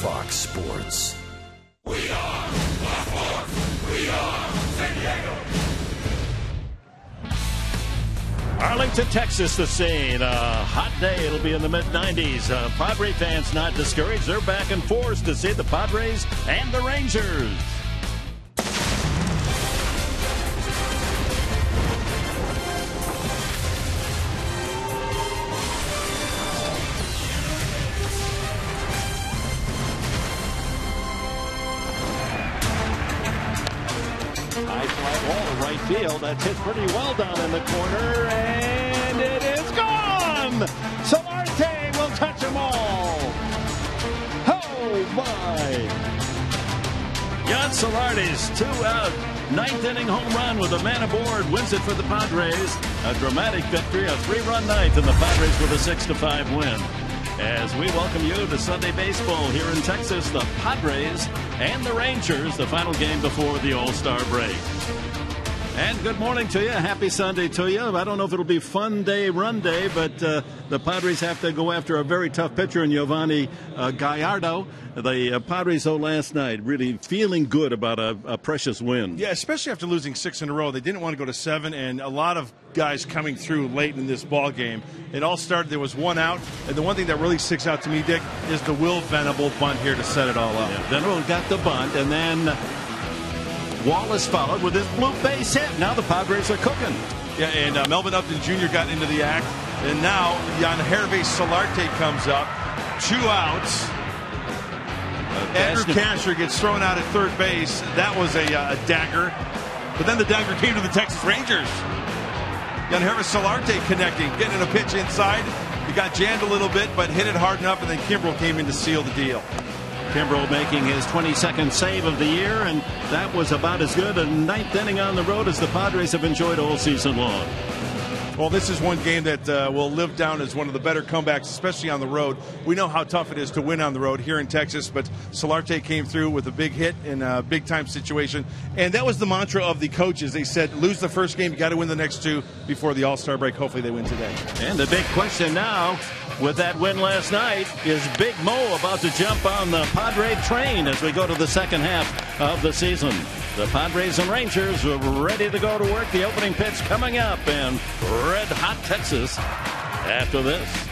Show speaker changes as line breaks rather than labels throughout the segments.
Fox Sports.
We are Fox Sports. We are San Diego.
Arlington, Texas, the scene. A hot day. It'll be in the mid-90s. Padres fans not discouraged. They're back and forth to see the Padres and the Rangers. High fly ball to right field. That's hit pretty well down in the corner, and it is gone! Solarte will touch them all. Oh, my. Jan Solarte's 2-out, ninth inning home run with a man aboard wins it for the Padres. A dramatic victory, a 3-run ninth, and the Padres with a 6-5 win. As we welcome you to Sunday Baseball here in Texas, the Padres and the Rangers, the final game before the All-Star break. And good morning to you. Happy Sunday to you. I don't know if it'll be fun day, run day, but the Padres have to go after a very tough pitcher in Giovanni Gallardo. The Padres, though, last night really feeling good about a precious win.
Yeah, especially after losing 6 in a row. They didn't want to go to 7, and a lot of guys coming through late in this ball game. It all started, there was 1 out, and the one thing that really sticks out to me, Dick, is the Will Venable bunt here to set it all up.
Yeah, Venable got the bunt, and then Wallace followed with his blue base hit. Now the Padres are cooking.
Yeah, and Melvin Upton Jr. got into the act, and now Yangervis Solarte comes up. 2 outs. Andrew Kasher gets thrown out at third base. That was a dagger. But then the dagger came to the Texas Rangers. Yangervis Solarte connecting, getting a pitch inside. He got jammed a little bit, but hit it hard enough, and then Kimbrel came in to seal the deal.
Kimbrel making his 22nd save of the year, and that was about as good a ninth inning on the road as the Padres have enjoyed all season long.
Well, this is one game that will live down as one of the better comebacks, especially on the road. We know how tough it is to win on the road here in Texas, but Solarte came through with a big hit in a big-time situation. And that was the mantra of the coaches. They said, lose the first game, you got to win the next 2 before the All-Star break. Hopefully they win today.
And the big question now, with that win last night, is Big Mo about to jump on the Padre train as we go to the second half of the season? The Padres and Rangers are ready to go to work. The opening pitch coming up in red-hot Texas after this.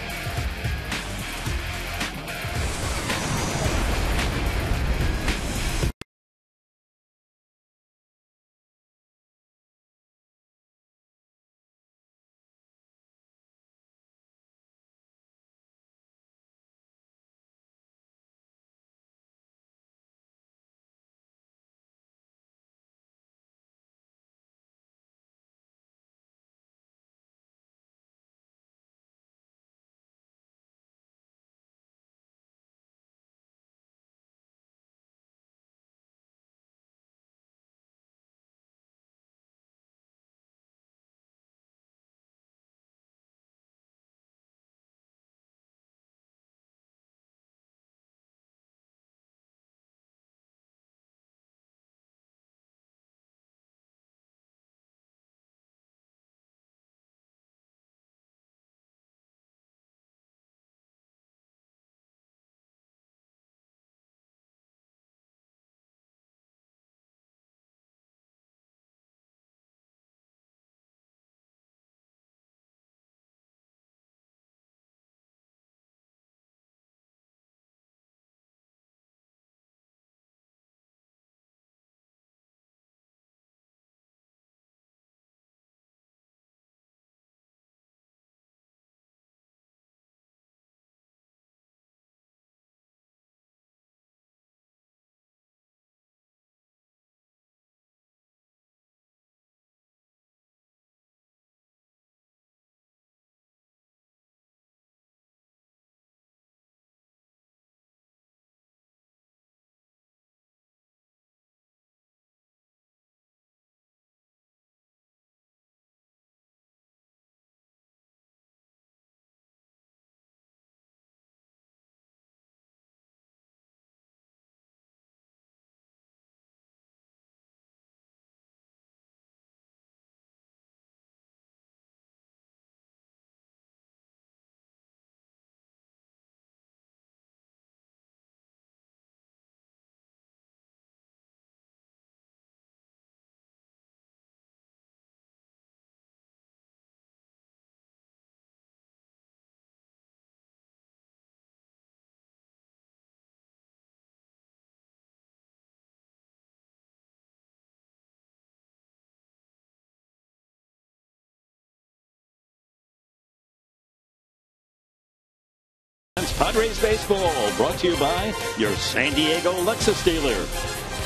Padres baseball brought to you by your San Diego Lexus dealer.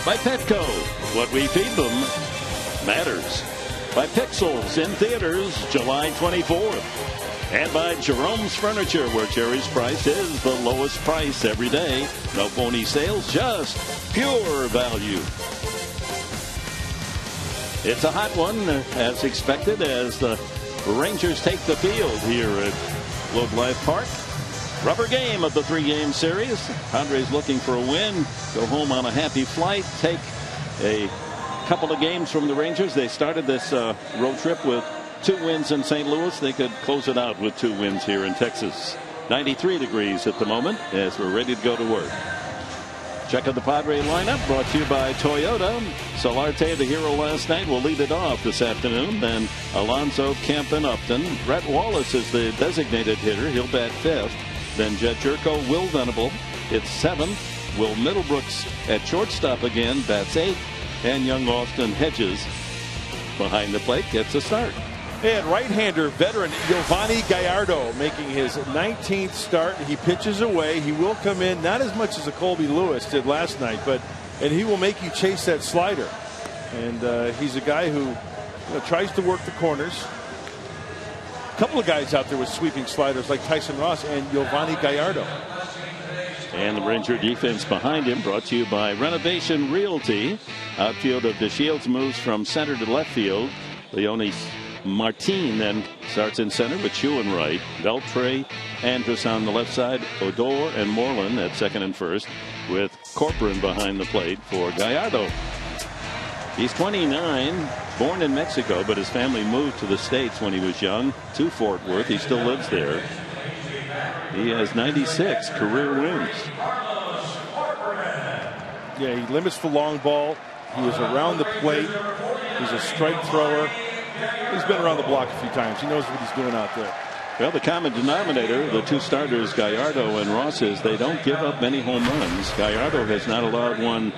By Petco, what we feed them matters. By Pixels in theaters July 24th. And by Jerome's Furniture, where Jerry's price is the lowest price every day. No phony sales, just pure value. It's a hot one, as expected, as the Rangers take the field here at Globe Life Park. Rubber game of the 3-game series. Padres looking for a win. Go home on a happy flight. Take a couple of games from the Rangers. They started this road trip with 2 wins in St. Louis. They could close it out with 2 wins here in Texas. 93 degrees at the moment as we're ready to go to work. Check out the Padre lineup brought to you by Toyota. Solarte, the hero last night, will lead it off this afternoon. Then Alonso, Kemp, and Upton. Brett Wallace is the designated hitter. He'll bat 5th. Then Jet Jerko, Will Venable. It's 7th. Will Middlebrooks at shortstop again, bats 8th. And young Austin Hedges behind the plate gets a start.
And right-hander veteran Giovanni Gallardo making his 19th start. He pitches away. He will come in, not as much as a Colby Lewis did last night, and he will make you chase that slider. And he's a guy who tries to work the corners. A couple of guys out there with sweeping sliders like Tyson Ross and Giovanni Gallardo.
And the Ranger defense behind him, brought to you by Renovation Realty. Outfield of DeShields moves from center to left field. Leonis Martin then starts in center with Chu in right. Beltre, Andrus on the left side. Odor and Moreland at second and first, with Corcoran behind the plate for Gallardo. He's 29, born in Mexico, but his family moved to the States when he was young to Fort Worth. He still lives there. He has 96 career wins.
Yeah, he limits the long ball. He is around the plate. He's a strike thrower. He's been around the block a few times. He knows what he's doing out there.
Well, the common denominator, the 2 starters, Gallardo and Ross, is they don't give up many home runs. Gallardo has not allowed one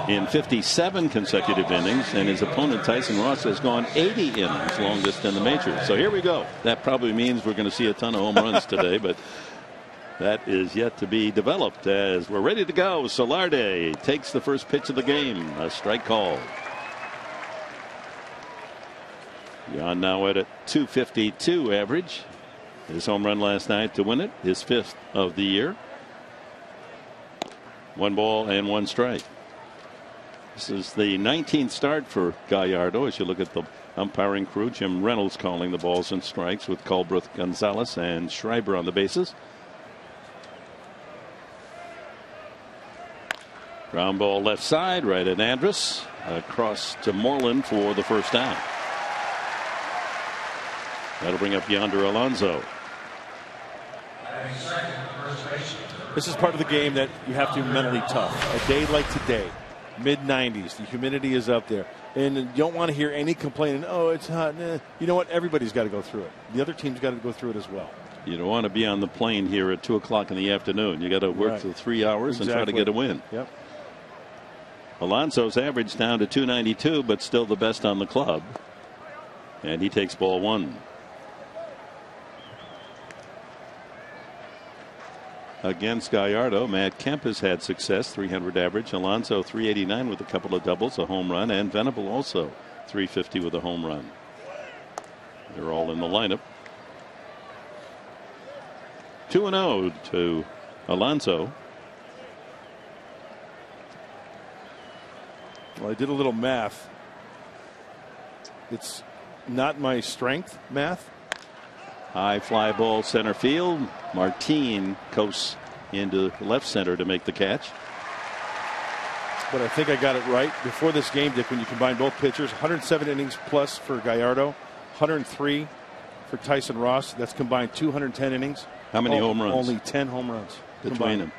in 57 consecutive innings, and his opponent, Tyson Ross, has gone 80 innings, longest in the majors. So here we go. That probably means we're going to see a ton of home runs today, but that is yet to be developed as we're ready to go. Solarte takes the first pitch of the game. A strike call. Jan now at a .252 average. His home run last night to win it, his 5th of the year. 1 ball and 1 strike. This is the 19th start for Gallardo. As you look at the umpiring crew, Jim Reynolds calling the balls and strikes with Culbreth, Gonzalez, and Schreiber on the bases. Ground ball left side, right at Andrus. Across to Moreland for the first down. That'll bring up Yonder Alonso.
This is part of the game that you have to be mentally tough. A day like today, mid-90s, the humidity is up there. And you don't want to hear any complaining, oh, it's hot. Nah. You know what? Everybody's got to go through it. The other team's got to go through it as well.
You don't want to be on the plane here at 2 o'clock in the afternoon. You got to work for 3 hours and try to get a win.
Yep.
Alonso's average down to .292, but still the best on the club. And he takes ball 1. Against Gallardo, Matt Kemp has had success, 300 average. Alonso 389 with a couple of doubles, a home run, and Venable also 350 with a home run. They're all in the lineup. 2-0 to Alonso.
Well, I did a little math. It's not my strength math.
High fly ball center field. Martin coasts into left center to make the catch.
But I think I got it right before this game, Dick, when you combine both pitchers. 107 innings plus for Gallardo, 103 for Tyson Ross. That's combined 210 innings.
How many home runs?
Only 10 home runs
between them.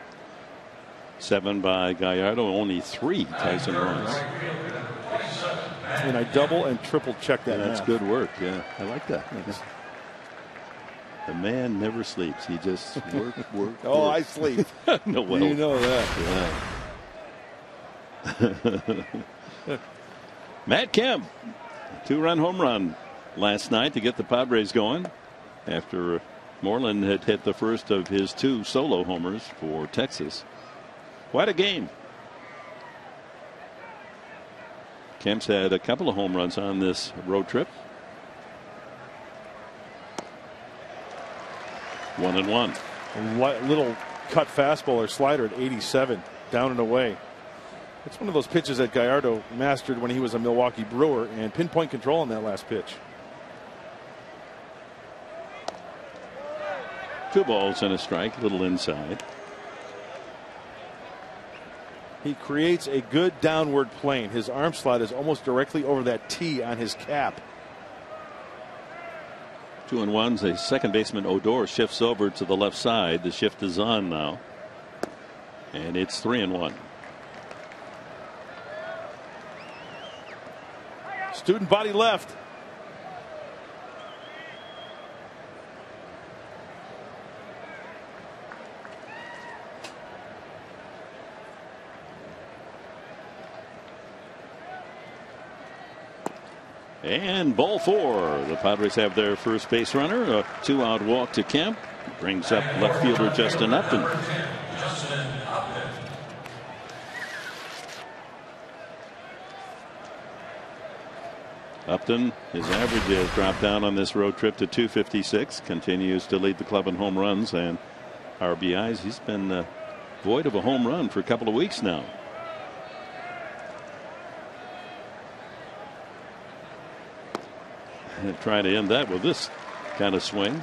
7 by Gallardo, only 3 Tyson Ross.
And I double and triple check that.
That's good work. Yeah, I like that. The man never sleeps. He just work.
Oh, I sleep.
No way.
You know that.
Yeah. Matt Kemp, 2-run home run last night to get the Padres going after Moreland had hit the first of his 2 solo homers for Texas. What a game. Kemp's had a couple of home runs on this road trip. 1-1.
A little cut fastball or slider at 87, down and away. It's one of those pitches that Gallardo mastered when he was a Milwaukee Brewer, and pinpoint control on that last pitch.
2 balls and a strike, a little inside.
He creates a good downward plane. His arm slot is almost directly over that T on his cap.
2-1. The second baseman Odor shifts over to the left side. The shift is on now, and it's 3-1.
Student body left.
And ball 4. The Padres have their first base runner. A 2-out walk to Kemp. Brings up left fielder Justin Upton. Upton, his average has dropped down on this road trip to 256. Continues to lead the club in home runs and RBIs. He's been void of a home run for a couple of weeks now. Trying to end that with this kind of swing.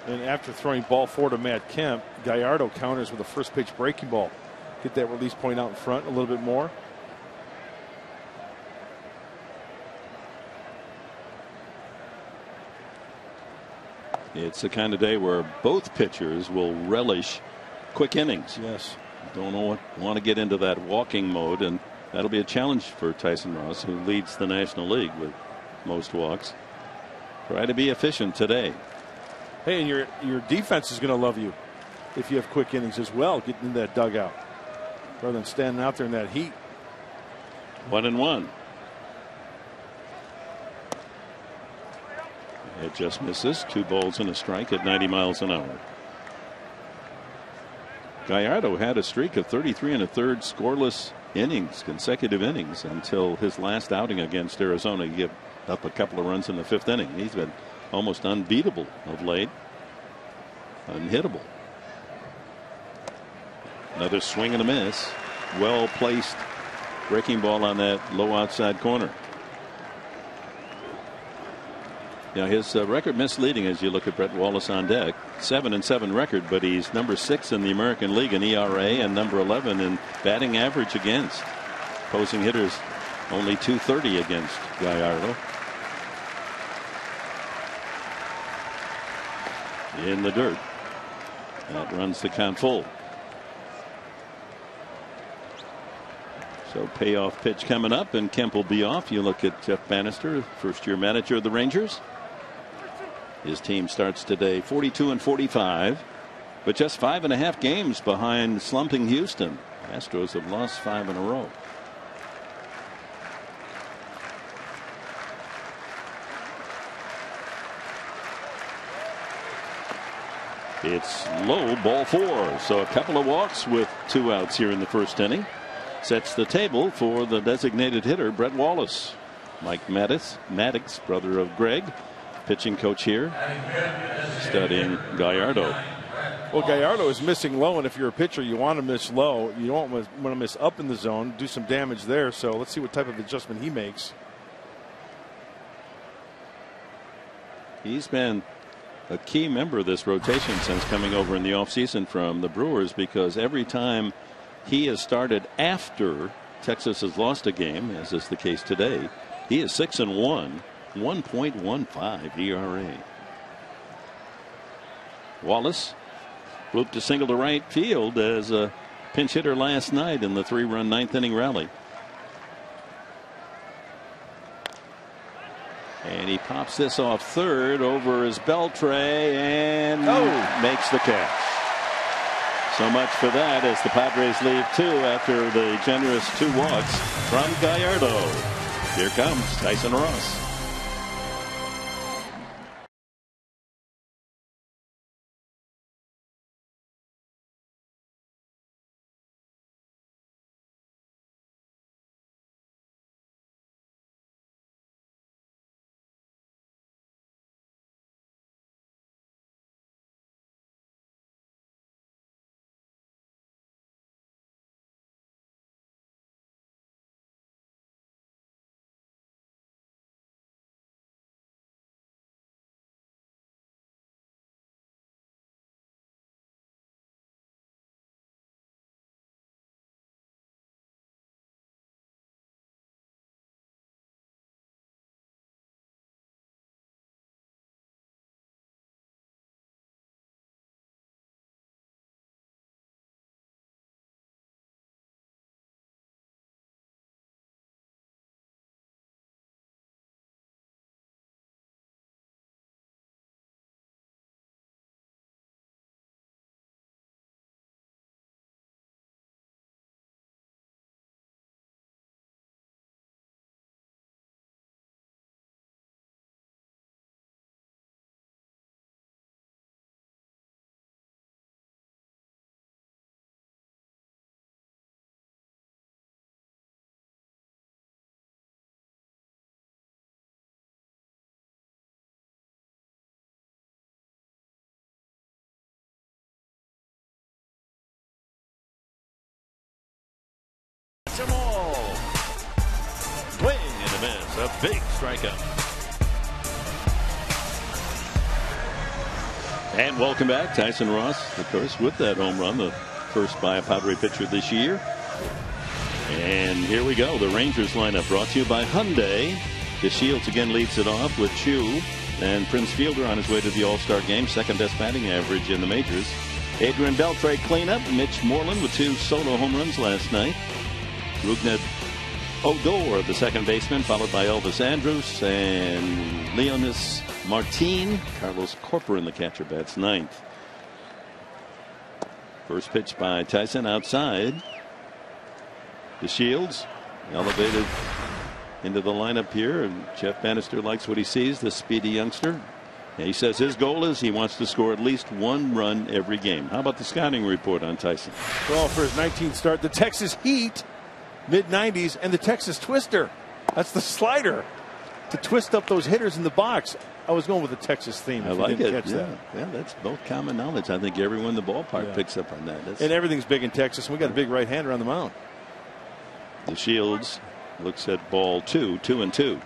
And after throwing ball 4 to Matt Kemp, Gallardo counters with a first pitch breaking ball. Get that release point out in front a little bit more.
It's the kind of day where both pitchers will relish quick innings.
Yes.
Don't want to get into that walking mode, and that'll be a challenge for Tyson Ross, who leads the National League with most walks. Try to be efficient today.
Hey, and your defense is going to love you if you have quick innings as well, getting in that dugout rather than standing out there in that heat.
1-1. It just misses. 2 balls and a strike at 90 miles an hour. Gallardo had a streak of 33 1/3 scoreless innings, consecutive innings, until his last outing against Arizona. He gave up a couple of runs in the 5th inning. He's been almost unbeatable of late. Unhittable. Another swing and a miss. Well placed breaking ball on that low outside corner. Now his record misleading as you look at Brett Wallace on deck. 7-7 record, but he's number 6 in the American League in ERA and number 11 in batting average against. Opposing hitters only .230 against Gallardo. In the dirt. That runs the count full. So payoff pitch coming up, and Kemp will be off. You look at Jeff Bannister, first-year manager of the Rangers. His team starts today 42-45, but just 5.5 games behind slumping Houston. Astros have lost 5 in a row. It's low, ball 4. So a couple of walks with 2 outs here in the first inning. Sets the table for the designated hitter, Brett Wallace. Mike Maddox, brother of Greg, pitching coach here, studying Gallardo.
Well, Gallardo is missing low, and if you're a pitcher, you want to miss low. You don't want to miss up in the zone, do some damage there. So let's see what type of adjustment he makes.
He's been a key member of this rotation since coming over in the offseason from the Brewers, because every time he has started after Texas has lost a game, as is the case today, he is 6-1, 1.15 ERA. Wallace looped a single to right field as a pinch hitter last night in the 3-run 9th inning rally. And he pops this off third over his Beltre and makes the catch. So much for that, as the Padres leave 2 after the generous 2 walks from Gallardo. Here comes Tyson Ross. A big strikeout. And welcome back. Tyson Ross, of course, with that home run, the first by a Padre pitcher this year. And here we go. The Rangers lineup brought to you by Hyundai. DeShields again leads it off with Chu. And Prince Fielder on his way to the All-Star game. Second best batting average in the majors. Adrian Beltre cleanup. Mitch Moreland with 2 solo home runs last night. Rougned Odor, the second baseman, followed by Elvis Andrus and Leonis Martin. Carlos Corcoran, the catcher, bats 9th. First pitch by Tyson outside. DeShields elevated into the lineup here, and Jeff Bannister likes what he sees, the speedy youngster. And he says his goal is he wants to score at least 1 run every game. How about the scouting report on Tyson?
Well, for his 19th start, the Texas Heat, mid-90s, and the Texas Twister. That's the slider to twist up those hitters in the box. I was going with the Texas theme.
I like it.
Catch that.
Yeah, that's both common knowledge. I think everyone in the ballpark picks up on that.
And everything's big in Texas. And we got a big right-hander on the mound.
DeShields looks at ball 2, 2-2.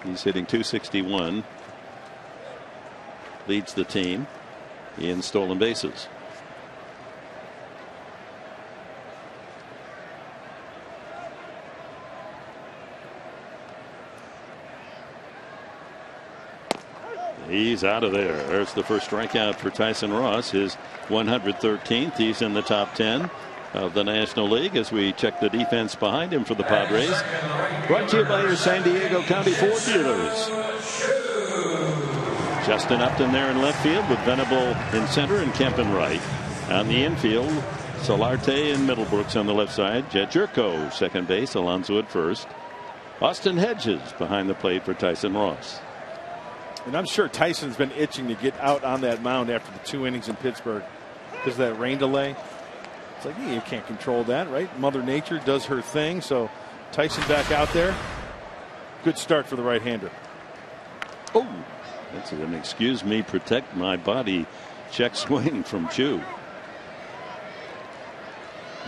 He's hitting .261. Leads the team in stolen bases. He's out of there. There's the first strikeout for Tyson Ross, his 113th. He's in the top 10 of the National League as we check the defense behind him for the Padres. Brought to you by your San Diego County Ford dealers. Justin Upton there in left field with Venable in center and Kemp in right. On the infield, Solarte and Middlebrooks on the left side. Jed Jerko second base, Alonso at first. Austin Hedges behind the plate for Tyson Ross.
And I'm sure Tyson's been itching to get out on that mound after the 2 innings in Pittsburgh because of that rain delay. It's like, you can't control that, right? Mother Nature does her thing. So Tyson back out there. Good start for the right-hander.
Oh, that's an excuse me, protect my body check swing from Chu.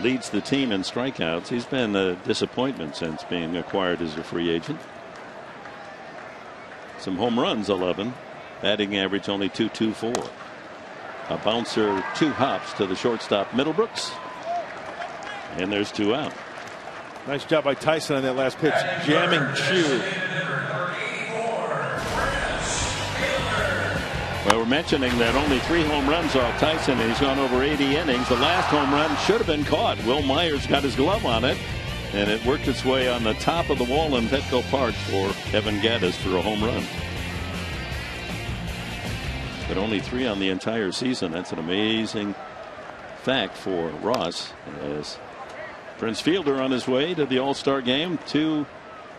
Leads the team in strikeouts. He's been a disappointment since being acquired as a free agent. Some home runs, 11. Batting average only .224. A bouncer, 2 hops to the shortstop Middlebrooks. And there's 2 out.
Nice job by Tyson on that last pitch, jamming Chu.
Well, we're mentioning that only 3 home runs off Tyson, and he's gone over 80 innings. The last home run should have been caught. Will Myers got his glove on it, and it worked its way on the top of the wall in Petco Park for Kevin Gaddis for a home run. But only 3 on the entire season. That's an amazing fact for Ross. As Prince Fielder on his way to the All-Star game. 2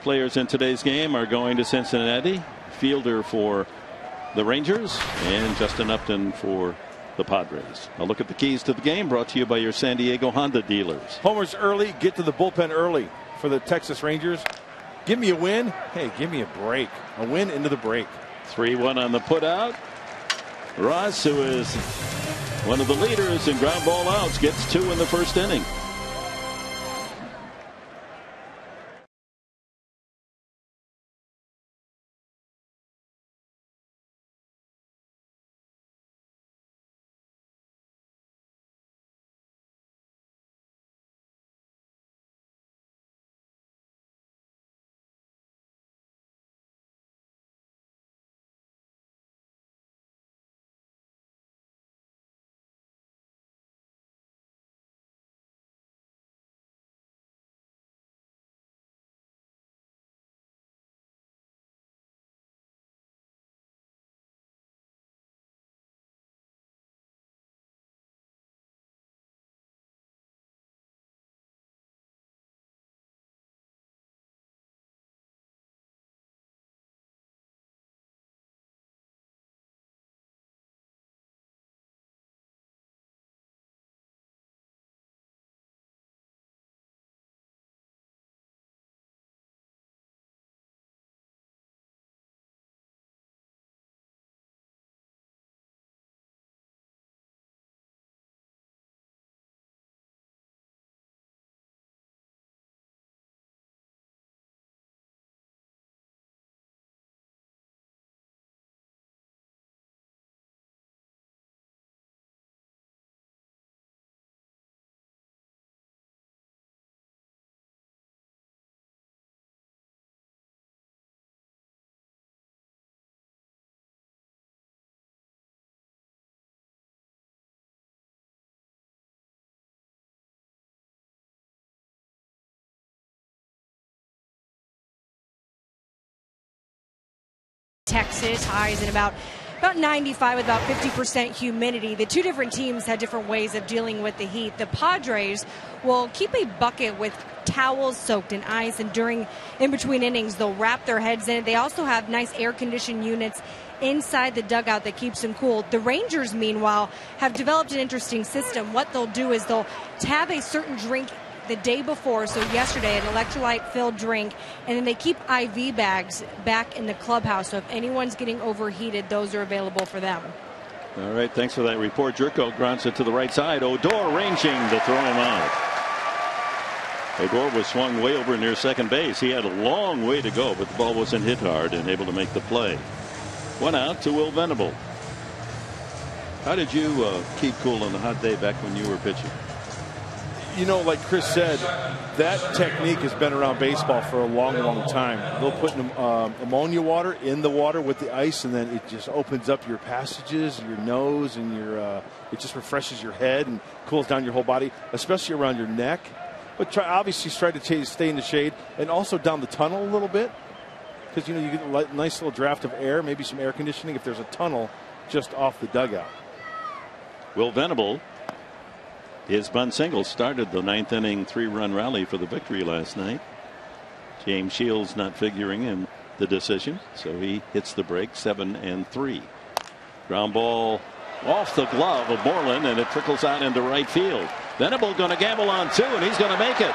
players in today's game are going to Cincinnati. Fielder for the Rangers and Justin Upton for the Padres. A look at the keys to the game brought to you by your San Diego Honda dealers.
Homers early, get to the bullpen early for the Texas Rangers. Give me a win. Hey, give me a break. A win into the break.
3-1 on the putout. Ross, who is one of the leaders in ground ball outs, gets 2 in the first inning.
Texas, highs in about 95 with about 50% humidity. The two different teams had different ways of dealing with the heat. The Padres will keep a bucket with towels soaked in ice, and in between innings they'll wrap their heads in it. They also have nice air conditioned units inside the dugout that keeps them cool. The Rangers, meanwhile, have developed an interesting system. What they'll do is they'll have a certain drink the day before, so yesterday, an electrolyte-filled drink, and then they keep IV bags back in the clubhouse, so if anyone's getting overheated, those are available for them.
All right, thanks for that report. Jerko grounds it to the right side. Odor ranging to throw him out. Odor was swung way over near second base. He had a long way to go, but the ball wasn't hit hard and able to make the play. 1 out to Will Venable. How did you keep cool on the hot day back when you were pitching?
You know, like Chris said, that technique has been around baseball for a long, long time. They'll put ammonia water in the water with the ice, and then it just opens up your passages, your nose, and it just refreshes your head and cools down your whole body, especially around your neck. But obviously try to stay in the shade, and also down the tunnel a little bit, because you get a nice little draft of air, maybe some air conditioning if there's a tunnel just off the dugout.
Will Venable, his bunt single started the 9th inning 3-run rally for the victory last night. James Shields not figuring in the decision, so he hits the break. 7-3. Ground ball off the glove of Moreland, and it trickles out into right field. Venable going to gamble on 2, and he's going to make it.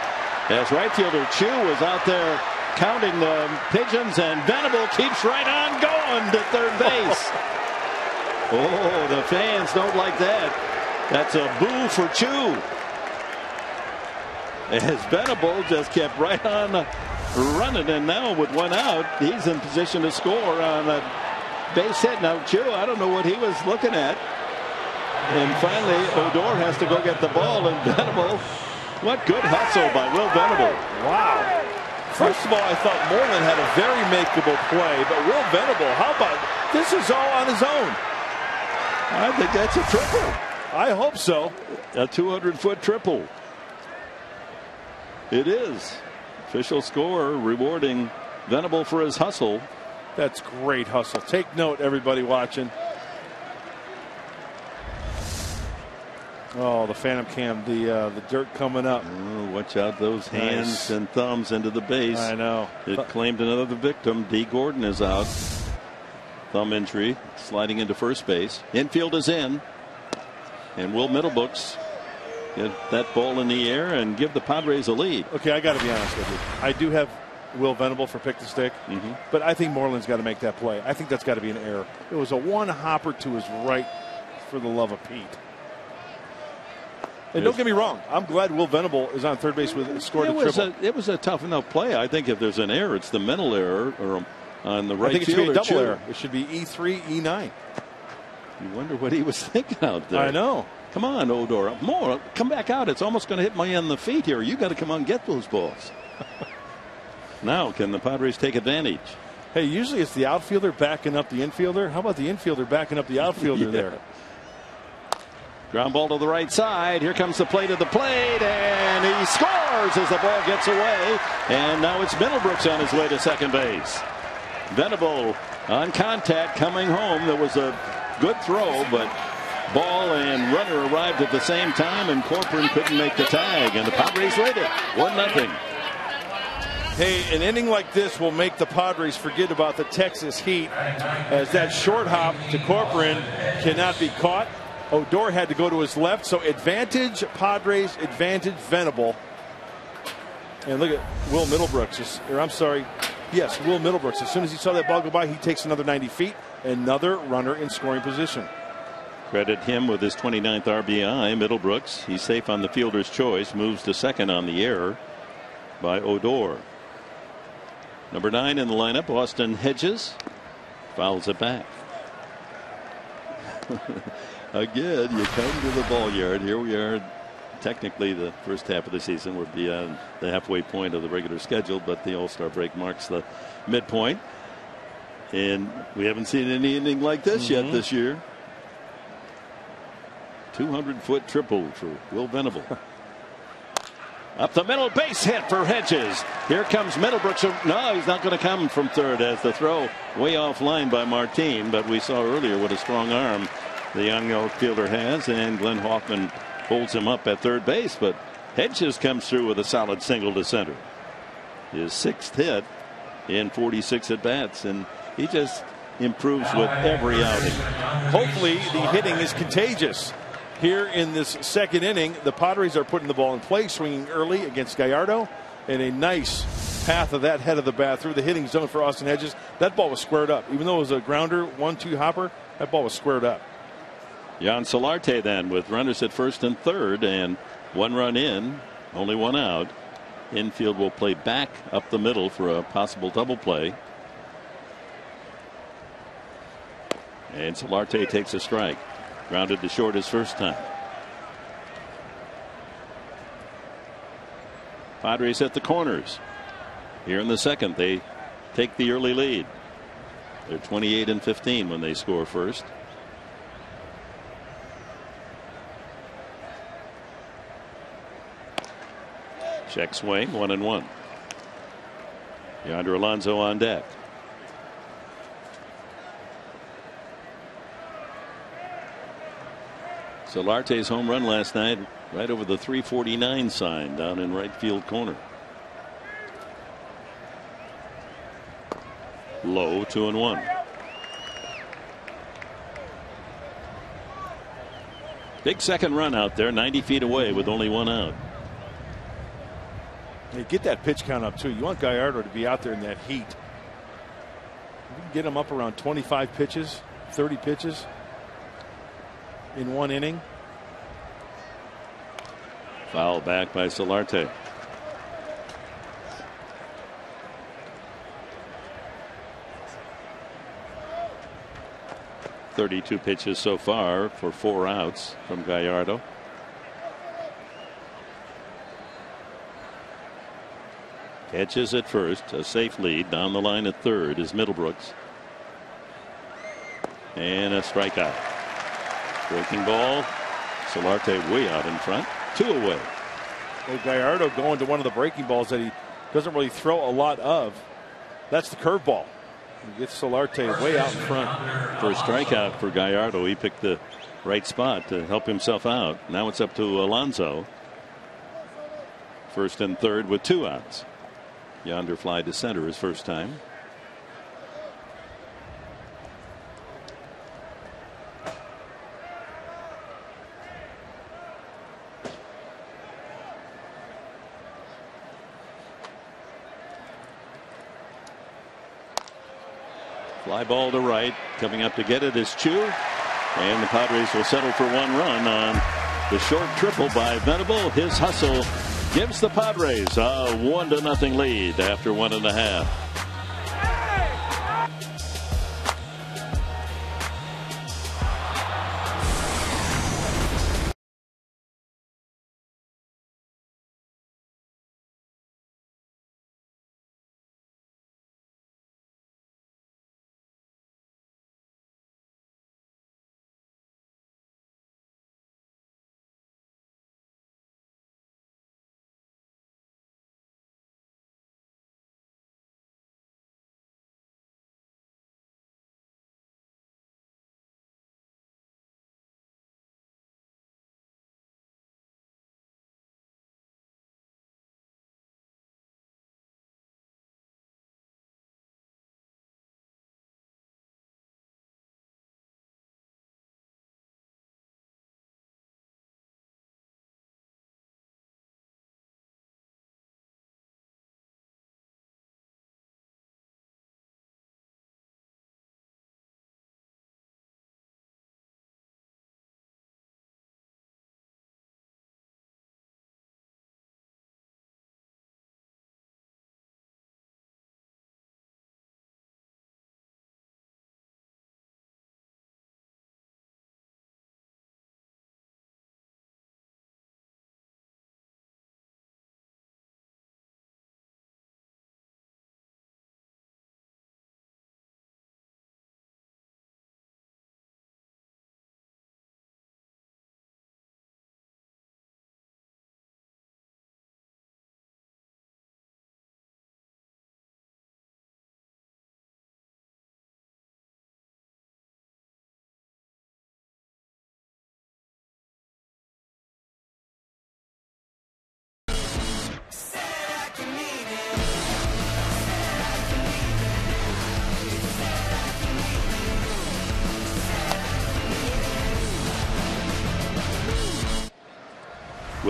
As right fielder Chu was out there counting the pigeons, and Venable keeps right on going to third base. Oh, the fans don't like that. That's a boo for Chu. As Venable just kept right on running, and now with 1 out, he's in position to score on a base hit. Now Chu, I don't know what he was looking at. And finally, Odor has to go get the ball, and Venable, what good hustle by Will Venable.
Wow. First of all, I thought Moreland had a very makeable play, but Will Venable, how about this is all on his own?
I think that's a triple.
I hope so.
A 200-foot triple. It is. Official score rewarding Venable for his hustle.
That's great hustle. Take note, everybody watching. Oh, the Phantom Cam, the dirt coming up.
Oh, watch out, those hands and thumbs into the base.
I know.
It claimed another victim. D. Gordon is out. Thumb injury, sliding into first base. Infield is in. And Will Middlebrooks get that ball in the air and give the Padres a lead.
Okay, I got to be honest with you. I do have Will Venable for pick the stick, but I think Moreland's got to make that play. I think that's got to be an error. It was a one hopper to his right, for the love of Pete. And don't get me wrong, I'm glad Will Venable is on third base with scored a triple.
It was a tough enough play. I think if there's an error, it's the mental error or on the right
fielder. I think it should be a double error. It should be E3, E9.
You wonder what he was thinking out there.
I know.
Come on, Odor. More. Come back out. It's almost going to hit me on the feet here. You got to come on and get those balls. Now, can the Padres take advantage?
Hey, usually it's the outfielder backing up the infielder. How about the infielder backing up the outfielder there?
Ground ball to the right side. Here comes the plate of the plate, and he scores as the ball gets away. And now it's Middlebrooks on his way to second base. Venable on contact coming home. There was a good throw, but ball and runner arrived at the same time, and Corcoran couldn't make the tag, and the Padres lead it 1-0.
Hey, an inning like this will make the Padres forget about the Texas heat, as that short hop to Corcoran cannot be caught. Odor had to go to his left, so advantage Padres, advantage Venable. And look at Will Middlebrooks, Will Middlebrooks. As soon as he saw that ball go by, he takes another 90 feet. Another runner in scoring position.
Credit him with his 29th RBI. Middlebrooks, he's safe on the fielder's choice, moves to second on the error by Odor. Number 9 in the lineup, Austin Hedges, fouls it back. Again, you come to the ball yard. Here we are. Technically, the first half of the season, we're beyond the halfway point of the regular schedule, but the All-Star break marks the midpoint. And we haven't seen any inning like this yet this year. 200-foot triple for Will Venable. Up the middle, base hit for Hedges. Here comes Middlebrooks. No, he's not going to come from third as the throw way offline by Martin. But we saw earlier what a strong arm the young outfielder has, and Glenn Hoffman holds him up at third base. But Hedges comes through with a solid single to center. His 6th hit in 46 at bats, and he just improves with every outing.
Hopefully the hitting is contagious. Here in this 2nd inning, the Padres are putting the ball in play, swinging early against Gallardo, and a nice path of that head of the bat through the hitting zone for Austin Hedges. That ball was squared up. Even though it was a grounder, 1-2 hopper, that ball was squared up.
Jan Solarte then with runners at first and third, and 1 run in, only 1 out. Infield will play back up the middle for a possible double play. And Solarte takes a strike. Grounded to short his first time. Padres at the corners. Here in the 2nd, they take the early lead. They're 28-15 when they score first. Check swing, 1-1. Yonder Alonso on deck. Solarte's home run last night right over the 349 sign down in right field corner. Low, 2-1. Big second run out there, 90 feet away with only 1 out.
You get that pitch count up too. You want Gallardo to be out there in that heat. You can get him up around 25 pitches, 30 pitches in 1 inning.
Foul back by Solarte. .32 pitches so far for 4 outs from Gallardo. Catches at first, a safe lead. Down the line at third is Middlebrooks. And a strikeout. Breaking ball. Solarte way out in front. 2 away.
Well, Gallardo going to one of the breaking balls that he doesn't really throw a lot of. That's the curveball. He gets Solarte way out in front.
For a strikeout for Gallardo, he picked the right spot to help himself out. Now it's up to Alonso. First and third with 2 outs. Yonder fly to center his first time. Fly ball to right. Coming up to get it is Chu. And the Padres will settle for 1 run on the short triple by Venable. His hustle gives the Padres a 1-0 lead after 1.5.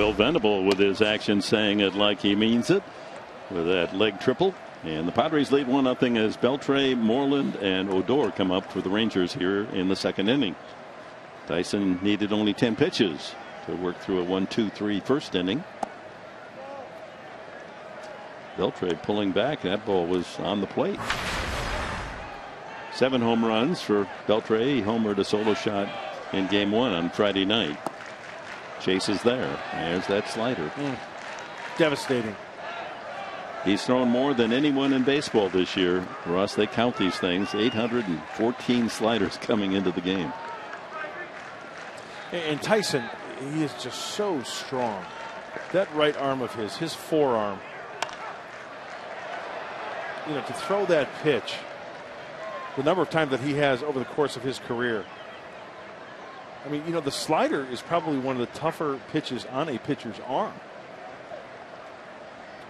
Will Venable with his action saying it like he means it with that leg triple. And the Padres lead 1-0 as Beltre, Moreland, and Odor come up for the Rangers here in the second inning. Tyson needed only 10 pitches to work through a 1-2-3 first inning. Beltre pulling back. That ball was on the plate. 7 home runs for Beltre. He homered a solo shot in game 1 on Friday night. Chase is there. There's that slider.
Devastating.
He's thrown more than anyone in baseball this year. Ross, they count these things. 814 sliders coming into the game.
And Tyson, he is just so strong. That right arm of his forearm. You know, to throw that pitch, the number of times that he has over the course of his career. I mean, you know, the slider is probably one of the tougher pitches on a pitcher's arm.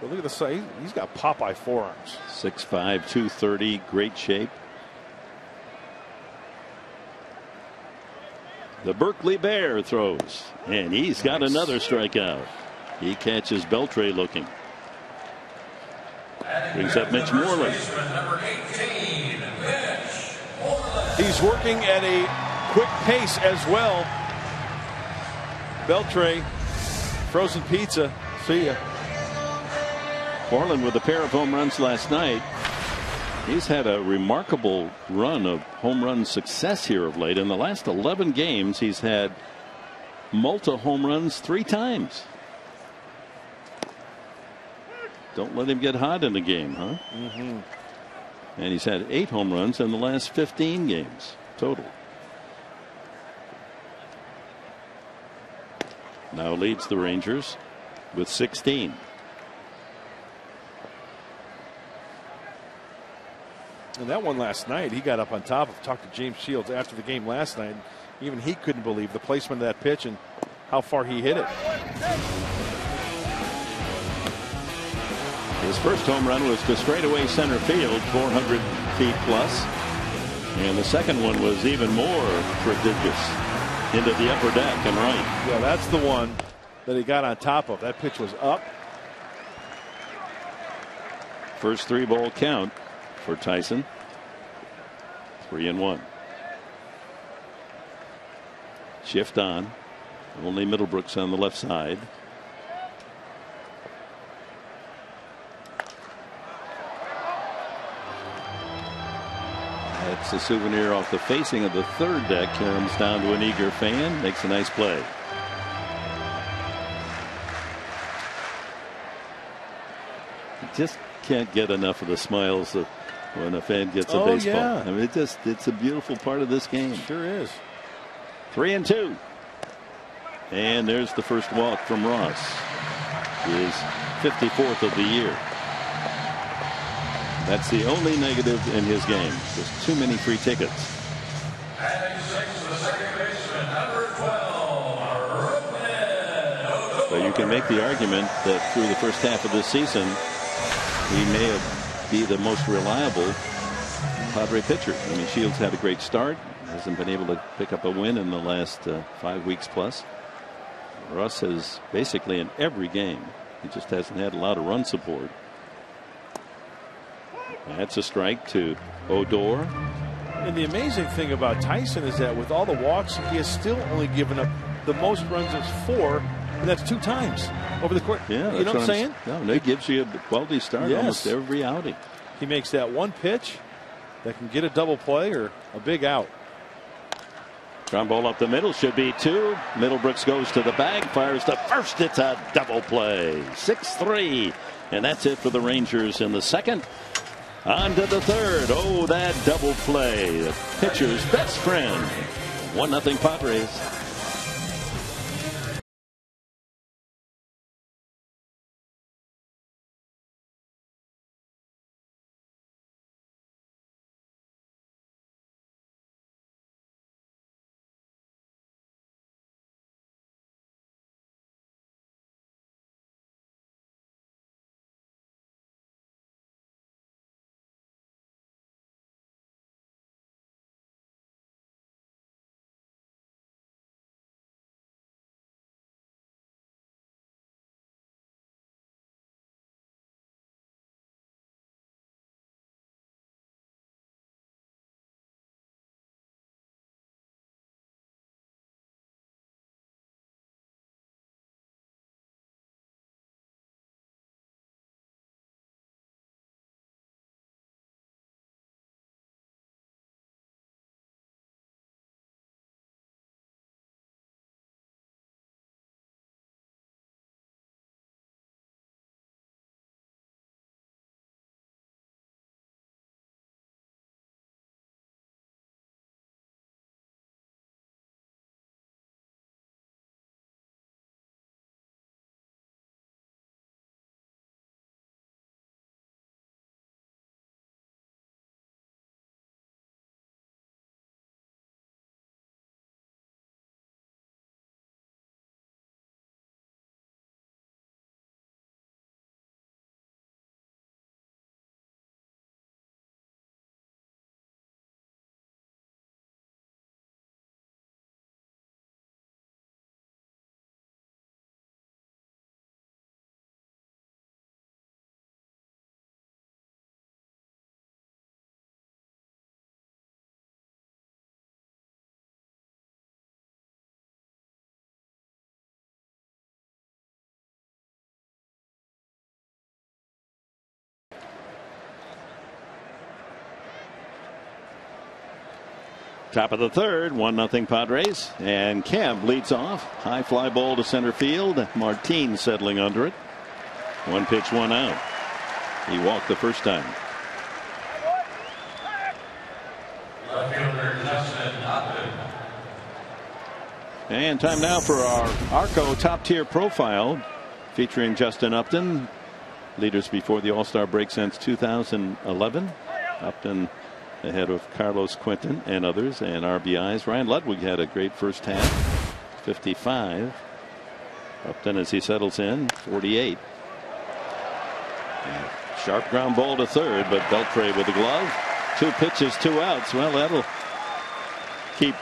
But look at the size. He's got Popeye forearms.
6'5", 230, great shape. The Berkeley Bear throws, and he's got another strikeout. He catches Beltre looking. Brings up Mitch Moreland.
He's working at a quick pace as well. Beltre, frozen pizza. See ya.
Moreland with a pair of home runs last night. He's had a remarkable run of home run success here of late. In the last 11 games, he's had multi-home runs 3 times. Don't let him get hot in the game, huh? And he's had 8 home runs in the last 15 games total. Now leads the Rangers with 16.
And that one last night, he got up on top of, talked to James Shields after the game last night. Even he couldn't believe the placement of that pitch and how far he hit it.
His first home run was to straightaway center field, 400 feet plus. And the second one was even more prodigious, into the upper deck and right.
Yeah, that's the one that he got on top of. That pitch was up.
First 3-ball count for Tyson. 3-1. Shift on. Only Middlebrooks on the left side. That's a souvenir off the facing of the third deck. Comes down to an eager fan. Makes a nice play. Just can't get enough of the smiles of when a fan gets a baseball.
Yeah.
I mean, it's a beautiful part of this game.
Sure is.
3-2. And there's the first walk from Ross. His 54th of the year. That's the only negative in his game. Just too many free tickets. So you can make the argument that through the first half of this season, he may be the most reliable Padre pitcher. I mean, Shields had a great start. Hasn't been able to pick up a win in the last 5 weeks plus. Ross has basically in every game. He just hasn't had a lot of run support. That's a strike to Odor.
And the amazing thing about Tyson is that with all the walks, he has still only given up the most runs as 4, and that's 2 times over the course.
Yeah,
you know what I'm saying?
No, it gives you a quality start almost every outing.
He makes that one pitch that can get a double play or a big out.
Ground ball up the middle, should be 2. Middlebrooks goes to the bag, fires to first. It's a double play. 6-3. And that's it for the Rangers in the second. On to the third. Oh, that double play. The pitcher's best friend. 1-0 Padres. Top of the third, 1-0 Padres, and Kemp leads off. High fly ball to center field. Martin settling under it. 1 pitch, 1 out. He walked the first time. And time now for our Arco top tier profile featuring Justin Upton. Leaders before the All-Star break since 2011. Upton ahead of Carlos Quentin and others, and RBIs. Ryan Ludwig had a great first half, 55. Upton, as he settles in, 48. And sharp ground ball to third, but Beltre with the glove. 2 pitches, 2 outs. Well, that'll keep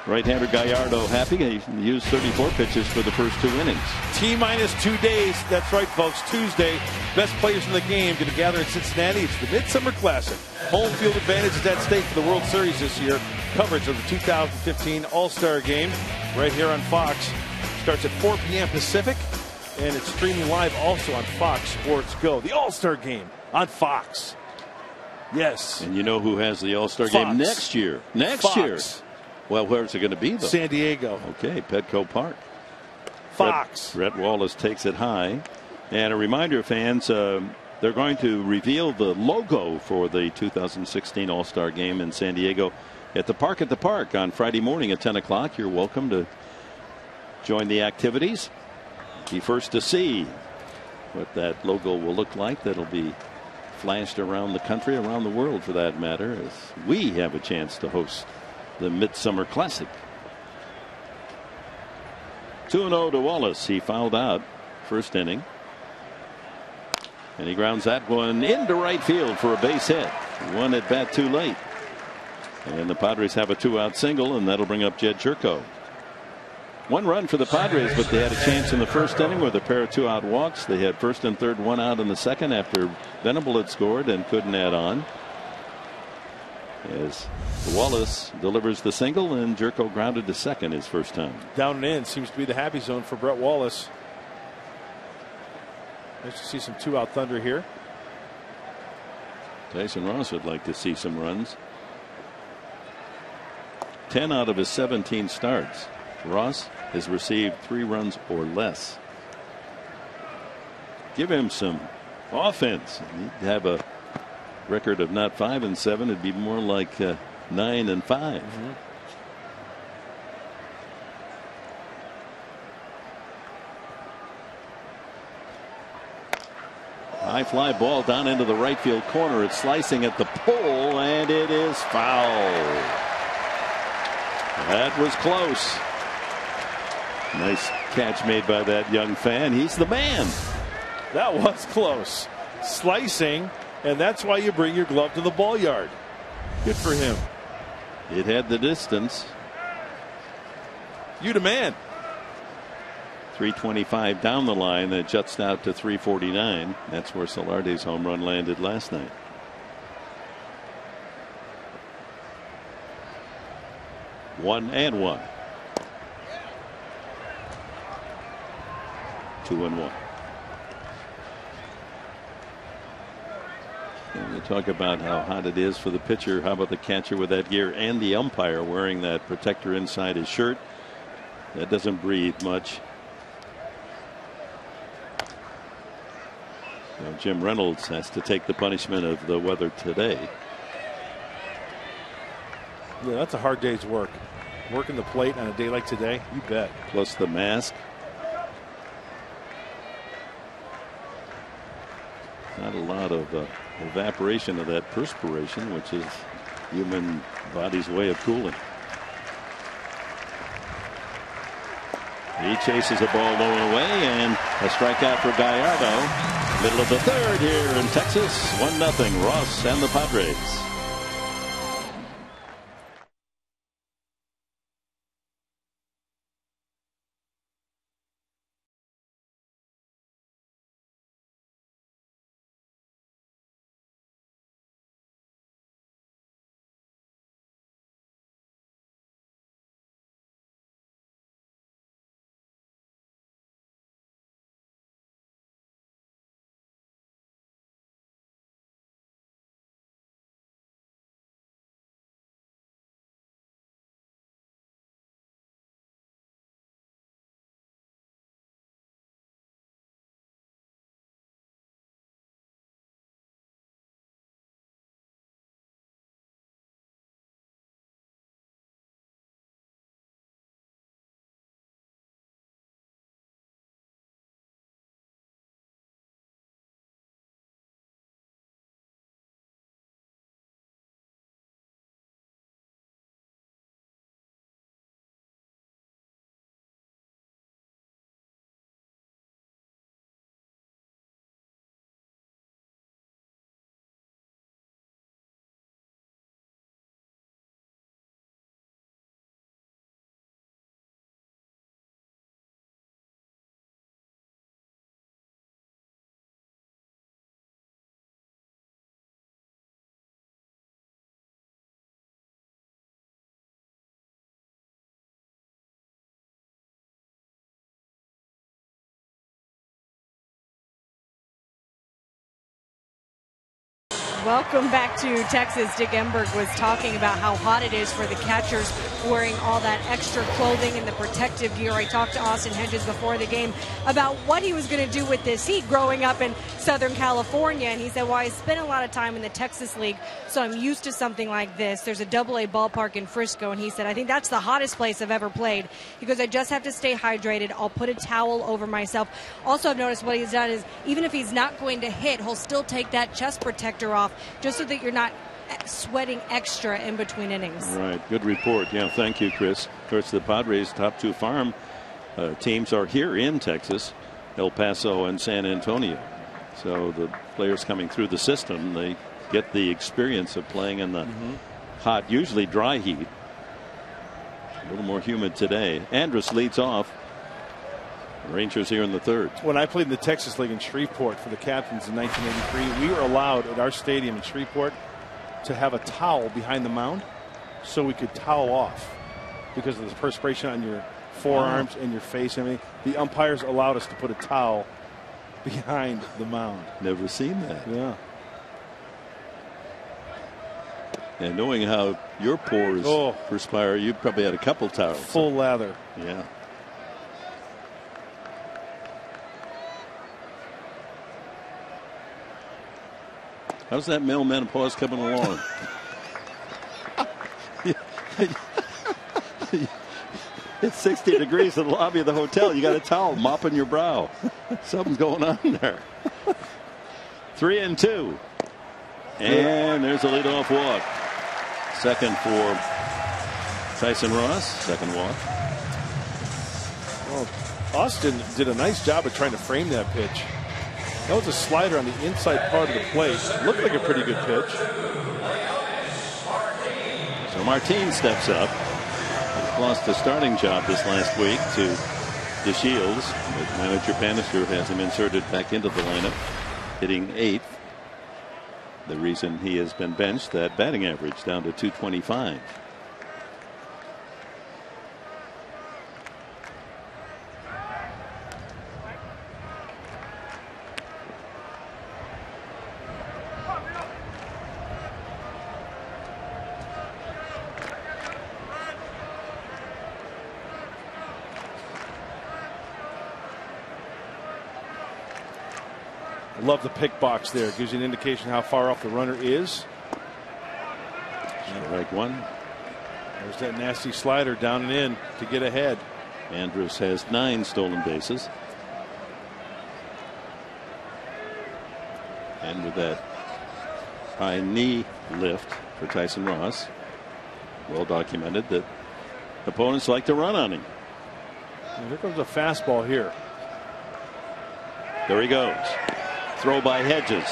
right-hander Gallardo happy. He used 34 pitches for the first 2 innings.
T-minus 2 days. That's right, folks. Tuesday, best players in the game going to gather in Cincinnati. It's the Midsummer Classic. Home field advantage is at stake for the World Series this year. Coverage of the 2015 All-Star Game right here on Fox. Starts at 4 p.m. Pacific, and it's streaming live also on Fox Sports Go. The All-Star Game on Fox. Yes.
And you know who has the All-Star Game next year? Next year. Well, where's it going to be, though?
San Diego.
Okay, Petco Park.
Fox.
Brett Wallace takes it high. And a reminder, fans, they're going to reveal the logo for the 2016 All-Star Game in San Diego at the Park on Friday morning at 10 o'clock. You're welcome to join the activities. Be first to see what that logo will look like. That'll be flashed around the country, around the world for that matter, as we have a chance to host the Midsummer Classic. 2-0 to Wallace. He fouled out first inning. And he grounds that one into right field for a base hit. 1 at bat too late. And the Padres have a 2-out single, and that'll bring up Jed Jerko. 1 run for the Padres, but they had a chance in the first inning with a pair of 2-out walks. They had first and third, 1 out in the second after Venable had scored and couldn't add on. As Wallace delivers the single, and Jerko grounded to second his first time.
Down and in seems to be the happy zone for Brett Wallace. Nice to see some 2-out thunder here.
Tyson Ross would like to see some runs. 10 out of his 17 starts. Ross has received 3 runs or less. Give him some offense. He'd have a record of not 5-7. It'd be more like 9-5. High fly ball down into the right field corner. It's slicing at the pole, and it is foul. That was close. Nice catch made by that young fan. He's the man.
That was close. Slicing, and that's why you bring your glove to the ball yard. Good for him.
It had the distance.
You demand.
325 down the line. That juts out to 349. That's where Solarte's home run landed last night. One and one. 2-1. And we talk about how hot it is for the pitcher. How about the catcher with that gear, and the umpire wearing that protector inside his shirt? That doesn't breathe much. So Jim Reynolds has to take the punishment of the weather today.
Yeah, that's a hard day's work. Working the plate on a day like today, you bet.
Plus the mask. Not a lot of evaporation of that perspiration, which is human body's way of cooling. He chases a ball low and away, and a strikeout for Gallardo. Middle of the third here in Texas. 1-0 Ross and the Padres.
Welcome back to Texas. Dick Enberg was talking about how hot it is for the catchers wearing all that extra clothing and the protective gear. I talked to Austin Hedges before the game about what he was going to do with this heat growing up in Southern California, and he said, well, I spent a lot of time in the Texas League, so I'm used to something like this. There's a AA ballpark in Frisco, and he said, I think that's the hottest place I've ever played. He goes, I just have to stay hydrated. I'll put a towel over myself. Also, I've noticed what he's done is even if he's not going to hit, he'll still take that chest protector off just so that you're not sweating extra in between innings.
Right. Good report. Yeah, thank you, Chris. Of course, the Padres' top two farm teams are here in Texas, El Paso and San Antonio. So the players coming through the system, they get the experience of playing in the hot, usually dry heat. A little more humid today. Andrus leads off. Rangers here in the third.
When I played in the Texas League in Shreveport for the Captains in 1983, we were allowed at our stadium in Shreveport to have a towel behind the mound so we could towel off because of the perspiration on your forearms and your face and everything. The umpires allowed us to put a towel behind the mound.
Never seen that.
Yeah.
And knowing how your pores perspire, you probably had a couple towels.
Full lather.
Yeah. How's that male menopause coming along? It's 60 degrees in the lobby of the hotel. You got a towel mopping your brow. Something's going on there. 3-2. And there's a leadoff walk. Second for Tyson Ross. Second walk.
Well, Austin did a nice job of trying to frame that pitch. That was a slider on the inside part of the plate. Looked like a pretty good pitch.
So Martin steps up. He's lost the starting job this last week to DeShields, but manager Bannister has him inserted back into the lineup, hitting 8th. The reason he has been benched, that batting average down to .225.
Love the pick box there. Gives you an indication how far off the runner is.
Strike one.
There's that nasty slider down and in to get ahead.
Andrus has 9 stolen bases. And with that high knee lift for Tyson Ross, well documented that opponents like to run on him.
And here comes a fastball here.
There he goes. Throw by Hedges.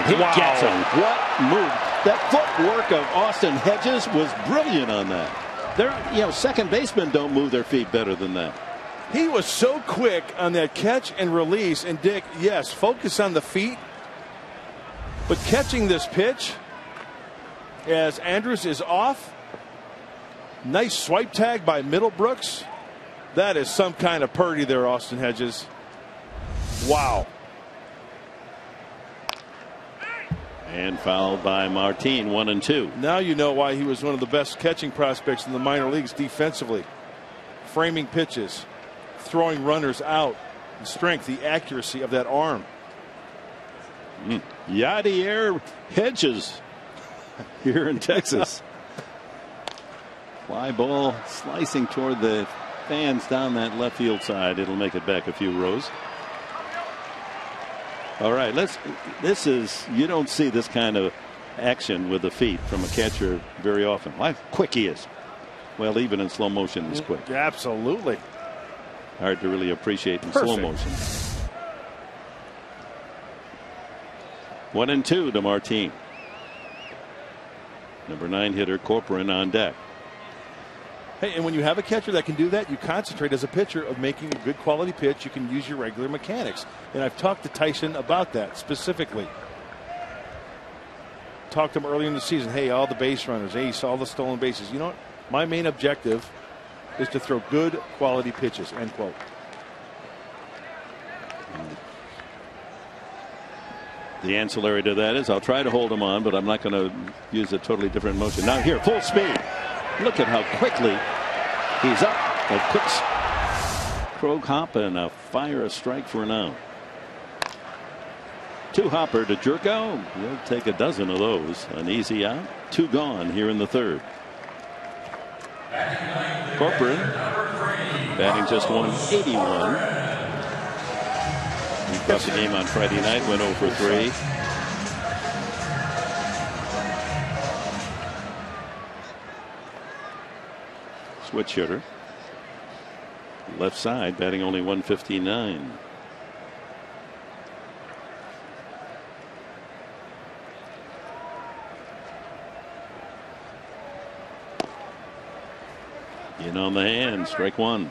He gets him. What move. That footwork of Austin Hedges was brilliant on that. Second basemen don't move their feet better than that.
He was so quick on that catch and release. And Dick, yes, focus on the feet. But catching this pitch as Andrus is off. Nice swipe tag by Middlebrooks. That is some kind of Purdy there, Austin Hedges. Wow.
And fouled by Martin, 1-2.
Now you know why he was one of the best catching prospects in the minor leagues defensively. Framing pitches, throwing runners out, the strength, the accuracy of that arm.
Yadier Hedges here in Texas. Fly ball slicing toward the fans down that left field side. It'll make it back a few rows. All right, you don't see this kind of action with the feet from a catcher very often. How quick he is. Well, even in slow motion, he's quick.
Absolutely.
Hard to really appreciate in slow motion. 1-2 to Martin. Number 9 hitter Corcoran on deck.
Hey, and when you have a catcher that can do that, you concentrate as a pitcher of making a good quality pitch. You can use your regular mechanics. And I've talked to Tyson about that specifically. Talked to him earlier in the season. Hey, all the base runners, ace, all the stolen bases. You know what? My main objective is to throw good quality pitches, end quote.
The ancillary to that is I'll try to hold him on, but I'm not going to use a totally different motion. Now here, full speed. Look at how quickly he's up. A quick Krog hop and fire a strike for an out. 2 hopper to Jerko. He'll take a dozen of those. An easy out. 2 gone here in the third. Corcoran batting just 181. He crossed the game on Friday night, went 0 for 3. Switch hitter. Left side, batting only 159. In on the hand, strike 1.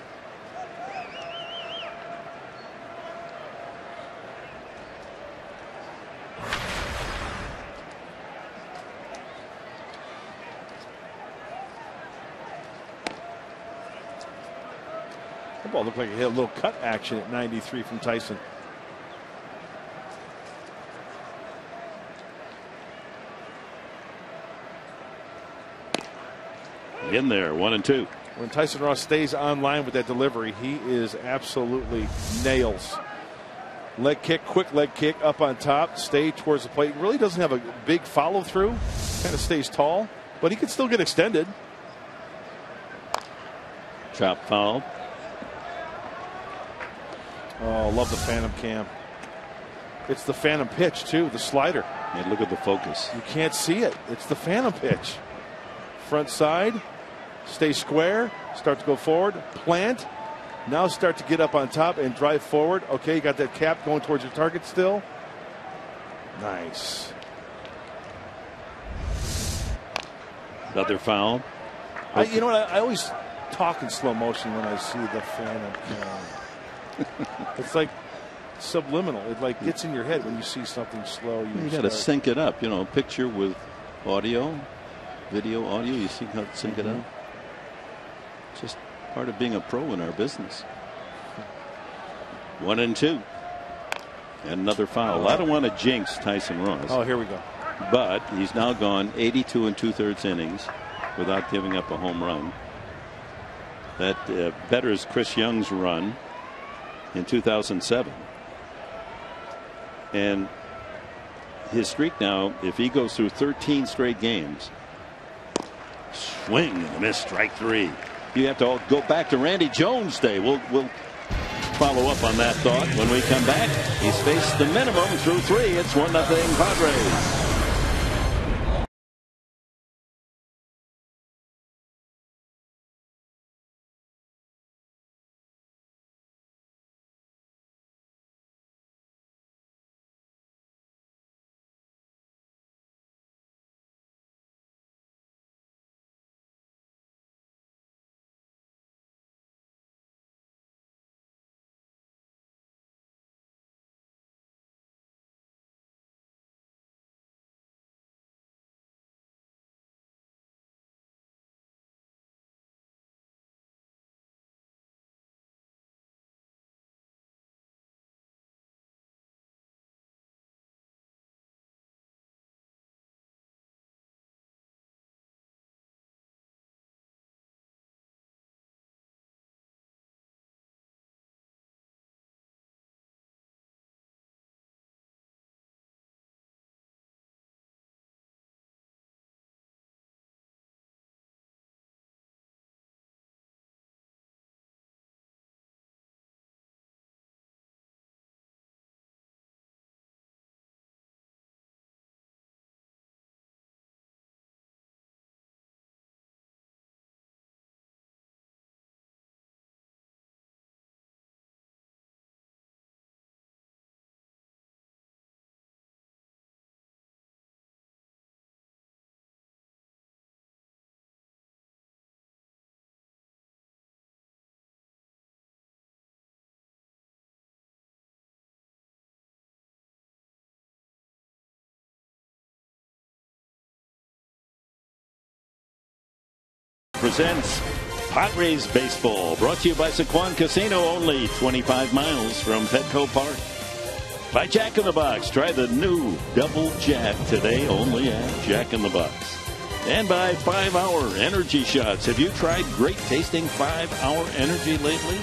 The ball looked like it hit a little cut action at 93 from Tyson.
In there, 1-2.
When Tyson Ross stays on line with that delivery, he is absolutely nails. Leg kick, quick leg kick up on top, stay towards the plate. Really doesn't have a big follow through. Kind of stays tall, but he can still get extended.
Chop foul.
Oh, love the phantom cam. It's the phantom pitch too, the slider.
And look at the focus.
You can't see it. It's the phantom pitch. Front side, stay square, start to go forward, plant. Now start to get up on top and drive forward. Okay, you got that cap going towards your target still. Nice.
Another foul.
You know what? I always talk in slow motion when I see the phantom cam. It's like subliminal. It like gets in your head when you see something slow.
You got to sync it up. You know, picture with audio, video, audio. You see how to sync it up. Just part of being a pro in our business. 1-2. And another foul. I don't want to jinx Tyson Ross.
Oh, here we go.
But he's now gone 82 2/3 innings without giving up a home run. That betters Chris Young's run in 2007. And his streak now, if he goes through 13 straight games, swing and a miss, strike 3. You have to all go back to Randy Jones Day. We'll follow up on that thought when we come back. He's faced the minimum through 3. It's 1-0 Padres. Presents Padres Baseball, brought to you by Sequan Casino, only 25 miles from Petco Park. by Jack in the Box. Try the new Double Jack today only at Jack in the Box. And by 5-Hour Energy Shots. Have you tried great tasting 5-Hour Energy lately?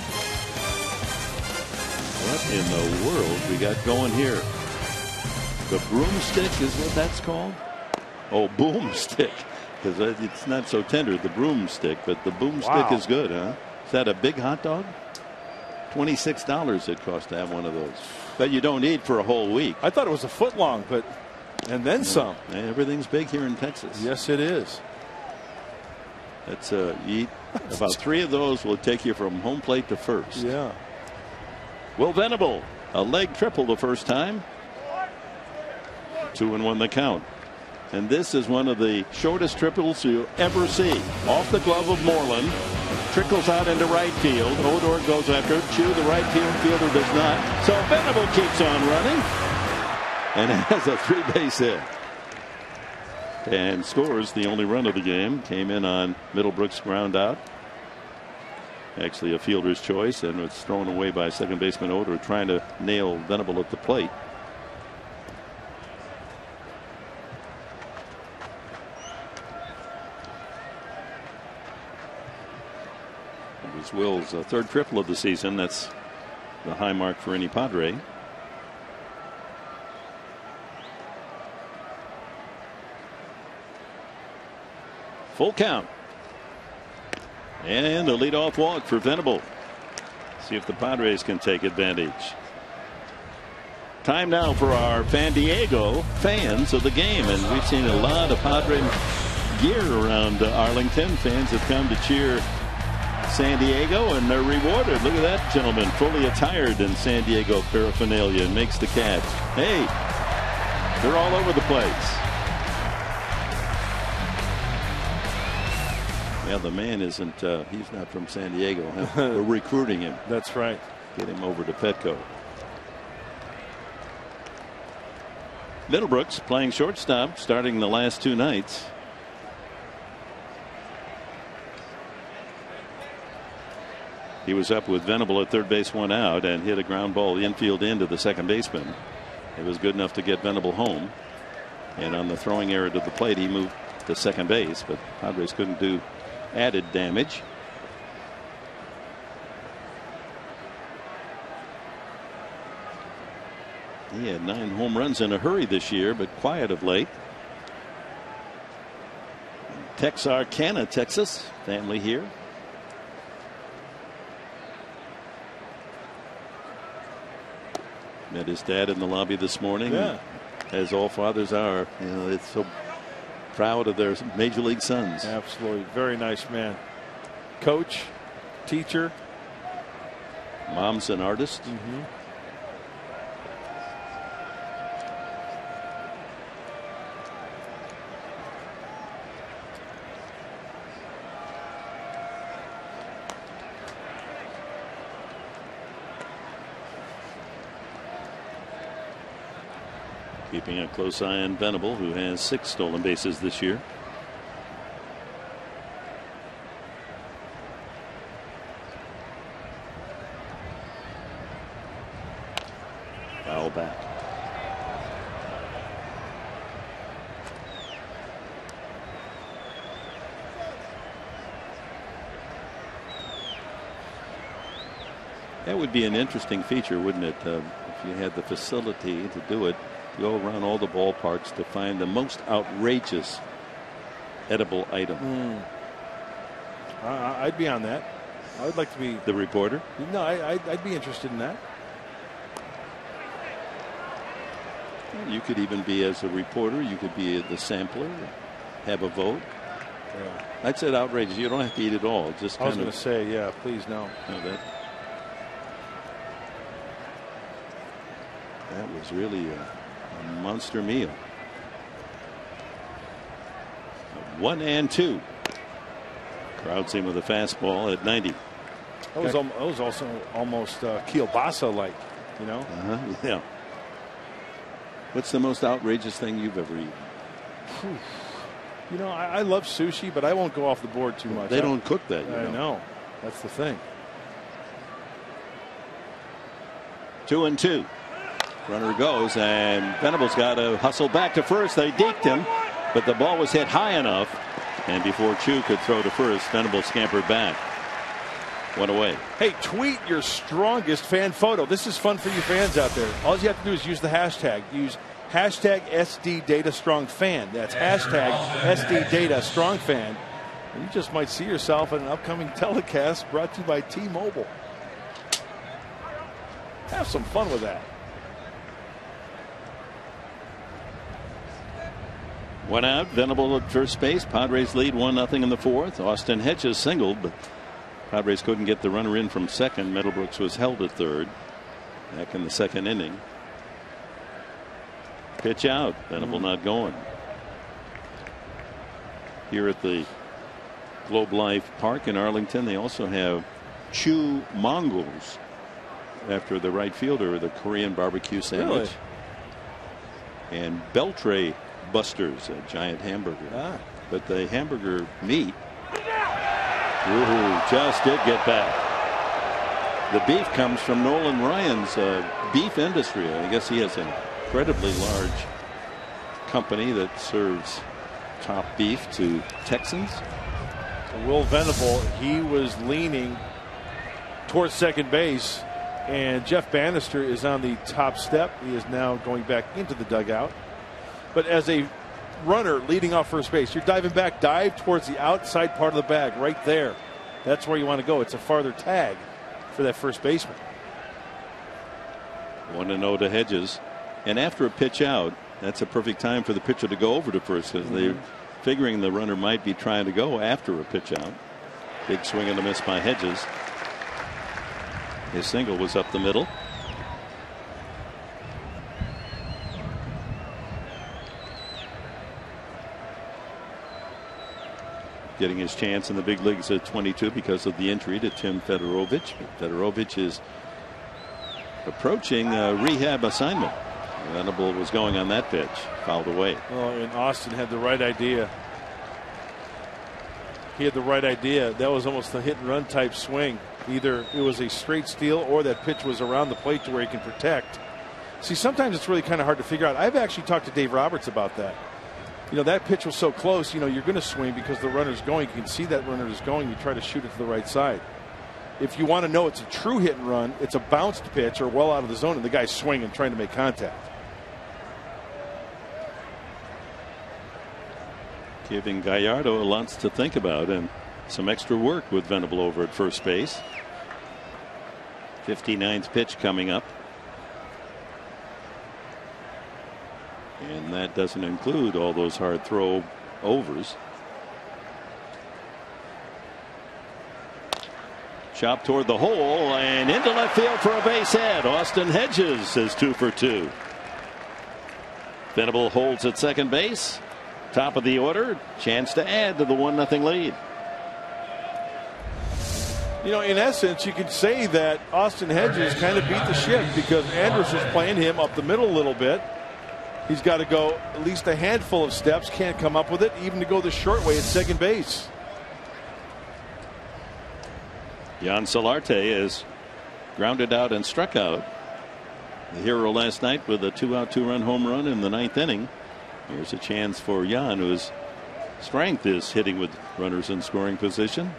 What in the world we got going here? The broomstick is what that's called? Oh, boomstick. Because it's not so tender, the broomstick, but the boomstick is good, huh? Is that a big hot dog? $26 it costs to have one of those. That you don't eat for a whole week.
I thought it was a foot long, but and then some.
Everything's big here in Texas.
Yes, it is.
That's you eat about 3 of those will take you from home plate to first.
Yeah.
Will Venable, a leg triple the first time. 2-1 the count. And this is one of the shortest triples you'll ever see. Off the glove of Moreland. Trickles out into right field. Odor goes after it. Chew, the right fielder does not. So Venable keeps on running. And has a 3-base hit. And scores the only run of the game. Came in on Middlebrook's ground out. Actually a fielder's choice, and was thrown away by second baseman Odor, trying to nail Venable at the plate. It was Will's third triple of the season. That's the high mark for any Padre. Full count. And a leadoff walk for Venable. See if the Padres can take advantage. Time now for our San Diego fans of the game. And we've seen a lot of Padre gear around Arlington. Fans have come to cheer San Diego, and they're rewarded. Look at that gentleman, fully attired in San Diego paraphernalia, and makes the catch. Hey, they're all over the place. Yeah, the man isn't, he's not from San Diego. We're recruiting him.
That's right.
Get him over to Petco. Middlebrooks playing shortstop, starting the last 2 nights. He was up with Venable at third base, 1 out, and hit a ground ball infield into the second baseman. It was good enough to get Venable home. And on the throwing error to the plate, he moved to second base, but Padres couldn't do added damage. He had 9 home runs in a hurry this year, but quiet of late. Texarkana, Texas, family here. Met his dad in the lobby this morning.
Yeah.
As all fathers are. You know, it's so proud of their major league sons.
Absolutely. Very nice man. Coach, teacher.
Mom's an artist. Keeping a close eye on Venable, who has 6 stolen bases this year. Foul back. That would be an interesting feature, wouldn't it? If you had the facility to do it. Go around all the ballparks to find the most outrageous edible item.
I'd be on that. I would like to be
the reporter.
No, I'd be interested in that.
You could even be as a reporter. You could be the sampler. Have a vote.
Yeah.
I'd say outrageous. You don't have to eat it all. Just
I was going to say, yeah, please no.
That was really a monster meal. 1-2. Crowds in with a fastball at 90.
That was also almost kielbasa-like, you know.
Yeah. What's the most outrageous thing you've ever eaten?
You know, I love sushi, but I won't go off the board too much.
They don't cook that.
I know. That's the thing.
2-2. Runner goes, and Venable's got to hustle back to first. They deked him, but the ball was hit high enough, and before Chu could throw to first, Venable scampered back. One away.
Hey, tweet your strongest fan photo. This is fun for you fans out there. All you have to do is use the hashtag. Use hashtag SDDataStrongFan. That's hashtag SDDataStrongFan. And you just might see yourself in an upcoming telecast brought to you by T-Mobile. Have some fun with that.
One out. Venable at first base. Padres lead 1-0 in the fourth. Austin Hedges singled, but Padres couldn't get the runner in from second. Middlebrooks was held at third back in the second inning. Pitch out. Venable not going. Here at the Globe Life Park in Arlington, they also have Chu Mongols after the right fielder, the Korean barbecue sandwich. Really? And Beltray Busters, a giant hamburger. But the hamburger meat just did get back. The beef comes from Nolan Ryan's beef industry. I guess he has an incredibly large company that serves top beef to Texans.
Will Venable, he was leaning towards second base, and Jeff Bannister is on the top step. He is now going back into the dugout. But as a runner leading off first base, you're diving back, dive towards the outside part of the bag right there. That's where you want to go. It's a farther tag for that first baseman.
1-0 to Hedges. And after a pitch out, that's a perfect time for the pitcher to go over to first, because they're figuring the runner might be trying to go after a pitch out. Big swing and a miss by Hedges. His single was up the middle. Getting his chance in the big leagues at 22 because of the injury to Tim Fedorovich. Fedorovich is approaching a rehab assignment. Venable was going on that pitch, fouled away.
Oh, and Austin had the right idea. He had the right idea. That was almost a hit and run type swing. Either it was a straight steal or that pitch was around the plate to where he can protect. See, sometimes it's really kind of hard to figure out. I've actually talked to Dave Roberts about that. You know, that pitch was so close, you know, you're going to swing because the runner's going. You can see that runner is going. You try to shoot it to the right side. If you want to know it's a true hit and run, it's a bounced pitch or well out of the zone, and the guy's swinging, trying to make contact.
Giving Gallardo lots to think about and some extra work with Venable over at first base. 59th pitch coming up. And that doesn't include all those hard throw overs. Chop toward the hole and into left field for a base hit. Austin Hedges is 2 for 2. Venable holds at second base. Top of the order. Chance to add to the 1-0 lead.
You know, in essence, you could say that Austin Hedges kind of beat the shift because Andrus was playing him up the middle a little bit. He's got to go at least a handful of steps, can't come up with it, even to go the short way at second base.
Jan Solarte is grounded out and struck out. The hero last night with a 2-out 2-run home run in the 9th inning. Here's a chance for Jan, whose strength is hitting with runners in scoring position.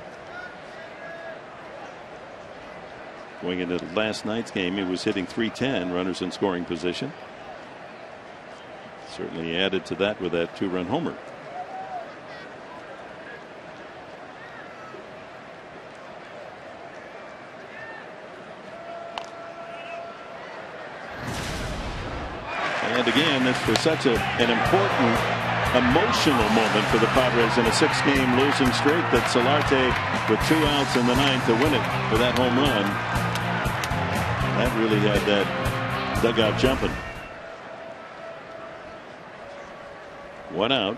Going into last night's game, he was hitting .310 runners in scoring position. Certainly added to that with that 2-run homer. And again, this was such an important emotional moment for the Padres in a 6-game losing streak that Solarte with 2 outs in the 9th to win it for that home run. That really had that dugout jumping. 1 out.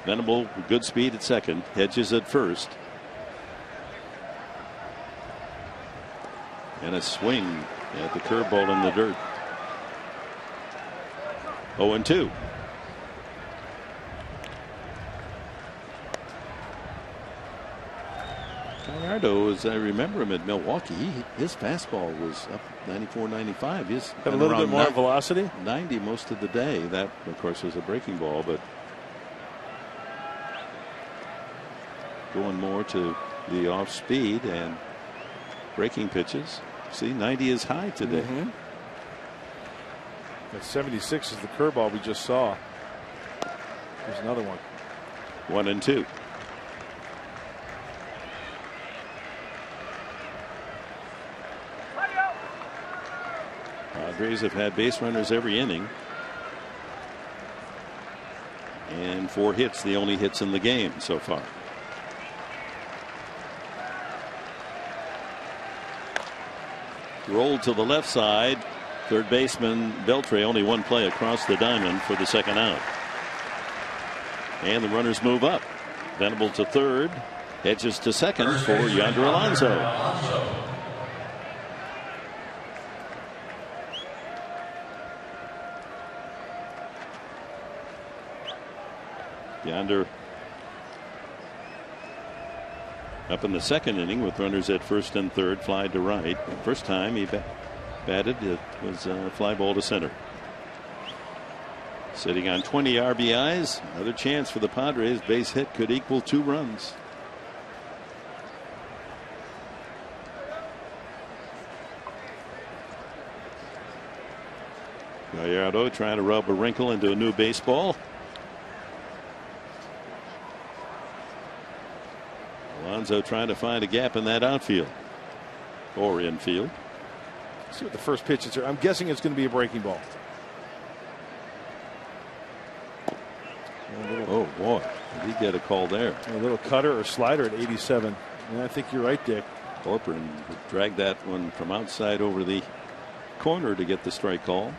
Venable with good speed at second. Hedges at first. And a swing at the curveball in the dirt. 0-2. Gallardo, as I remember him at Milwaukee, his fastball was up 94, 95. He's
had a little bit more velocity.
90 most of the day. That, of course, was a breaking ball, but going more to the off speed and breaking pitches. See, 90 is high today.
That 76 is the curveball we just saw. There's another one.
1-2. Padres have had base runners every inning. And 4 hits, the only hits in the game so far. Rolled to the left side. Third baseman Beltre, only one play across the diamond for the second out. And the runners move up. Venable to third. Hedges to second for Yonder Alonso. Yonder up in the second inning with runners at first and third, fly to right. First time he batted, it was a fly ball to center. Sitting on 20 RBIs. Another chance for the Padres. Base hit could equal 2 runs. Gallardo trying to rub a wrinkle into a new baseball. Alonso trying to find a gap in that outfield or infield.
See what the first pitch is. I'm guessing it's going to be a breaking ball.
Oh boy, did he get a call there?
A little cutter or slider at 87. And I think you're right, Dick.
Corcoran dragged that one from outside over the corner to get the strike call.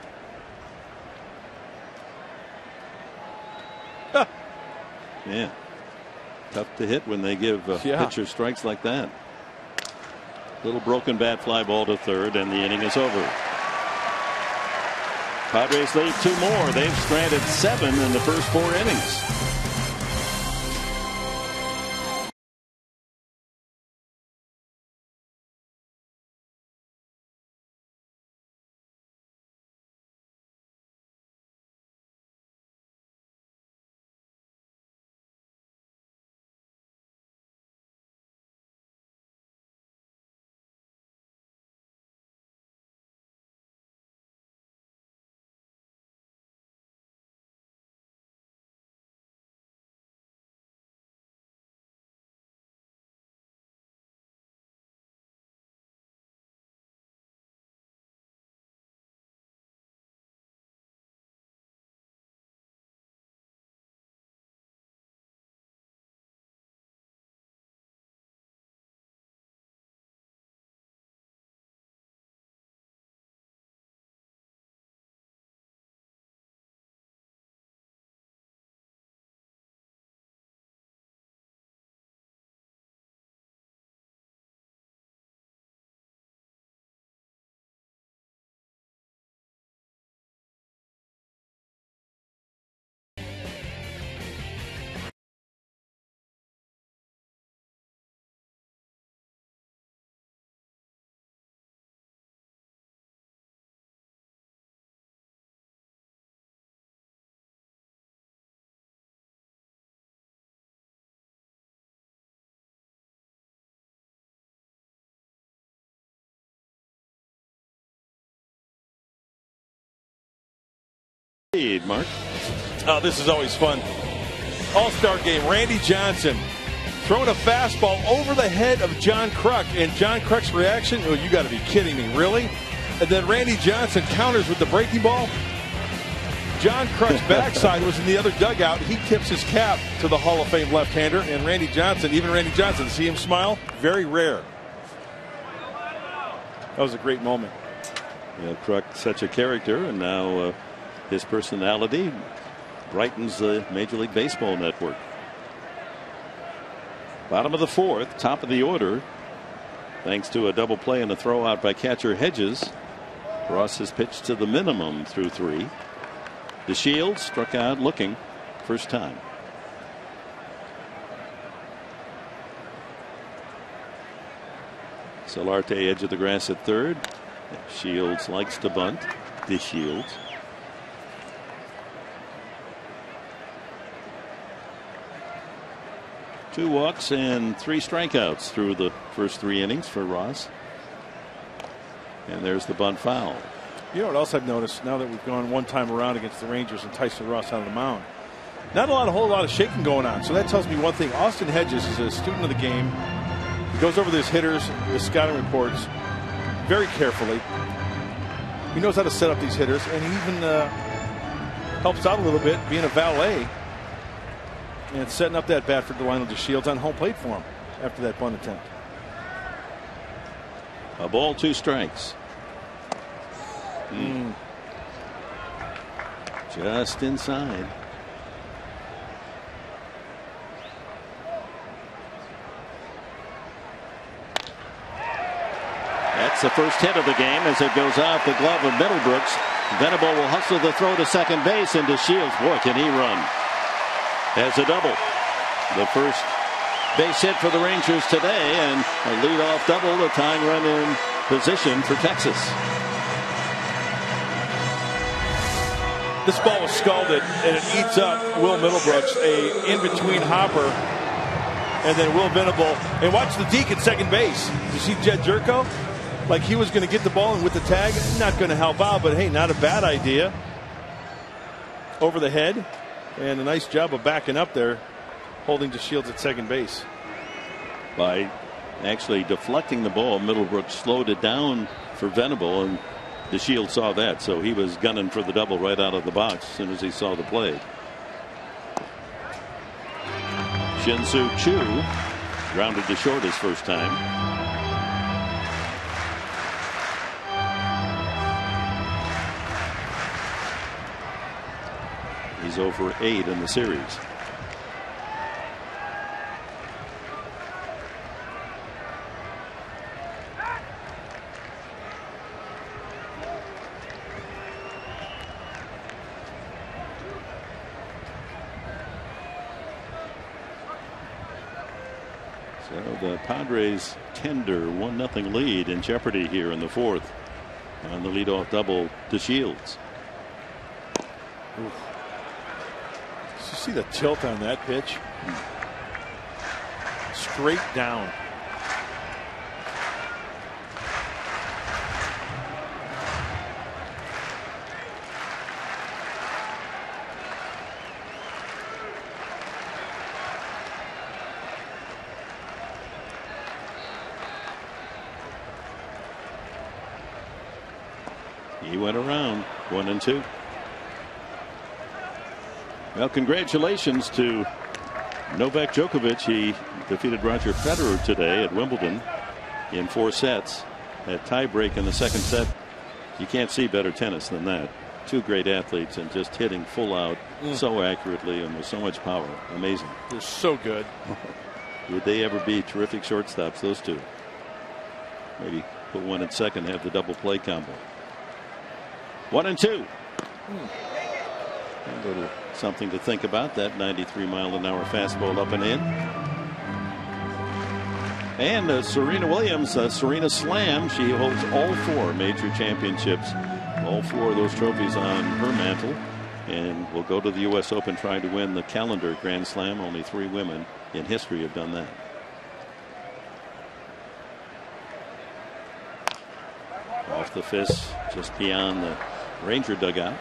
Yeah, tough to hit when they give pitcher strikes like that. Little broken bat fly ball to third, and the inning is over. Padres lead 2 more. They've stranded 7 in the first 4 innings. Mark.
Oh, this is always fun. All-star game. Randy Johnson throwing a fastball over the head of John Kruk, and John Kruk's reaction, oh, you got to be kidding me, really? And then Randy Johnson counters with the breaking ball. John Kruk's backside was in the other dugout. He tips his cap to the Hall of Fame left-hander, and Randy Johnson, see him smile? Very rare. That was a great moment.
Yeah, Kruk, such a character, and now his personality brightens the Major League Baseball network. Bottom of the 4th, top of the order, thanks to a double play and a throw out by catcher Hedges. Ross has pitched to the minimum through 3. DeShields struck out looking, first time. Solarte edge of the grass at third. Shields likes to bunt. DeShields. Two walks and 3 strikeouts through the first 3 innings for Ross. And there's the bunt foul.
You know what else I've noticed now that we've gone one time around against the Rangers and Tyson Ross on the mound? Not a whole lot of shaking going on. So that tells me one thing. Austin Hedges is a student of the game. He goes over his hitters, the scouting reports very carefully. He knows how to set up these hitters, and he even helps out a little bit being a valet and setting up that bat for Delino DeShields on home plate for him after that bunt attempt.
A ball, 2 strikes. Just inside. That's the first hit of the game as it goes off the glove of Middlebrooks. Venable will hustle the throw to second base, and DeShields, boy, can he run. As a double. The first base hit for the Rangers today, and a leadoff double, the tying run in position for Texas.
This ball was scalded, and it eats up Will Middlebrooks, a in-between hopper, and then Will Venable. And watch the deke at second base. You see Jed Jerko? Like he was going to get the ball, and with the tag, not going to help out, but hey, not a bad idea. Over the head, and a nice job of backing up there, holding DeShields at second base.
By actually deflecting the ball, Middlebrooks slowed it down for Venable, and DeShields saw that, so he was gunning for the double right out of the box as soon as he saw the play. Shin-Soo Choo grounded to short his first time. He's over 8 in the series. So the Padres tender 1-0 lead in jeopardy here in the 4th on the leadoff double to Shields.
Did you see the tilt on that pitch? Straight down.
He went around 1-2. Well, congratulations to Novak Djokovic. He defeated Roger Federer today at Wimbledon in 4 sets. That tie break in the second set. You can't see better tennis than that. 2 great athletes and just hitting full out so accurately and with so much power. Amazing.
They're so good.
Would they ever be terrific shortstops, those two? Maybe put one at second, have the double play combo. 1-2. A little something to think about. That 93-mile-an-hour fastball up and in. And Serena Williams, Serena Slam. She holds all 4 major championships. All 4 of those trophies on her mantle. And will go to the U.S. Open trying to win the calendar Grand Slam. Only 3 women in history have done that. Off the fist, just beyond the Ranger dugout.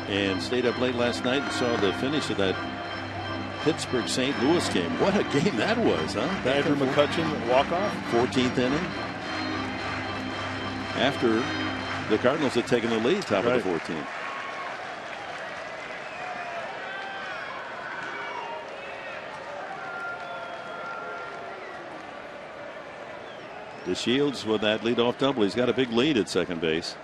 And stayed up late last night and saw the finish of that Pittsburgh St. Louis game. What a game that was, huh?
Andrew McCutchen walk-off.
14th inning. After the Cardinals had taken the lead, top of the 14th. DeShields with that leadoff double. He's got a big lead at second base.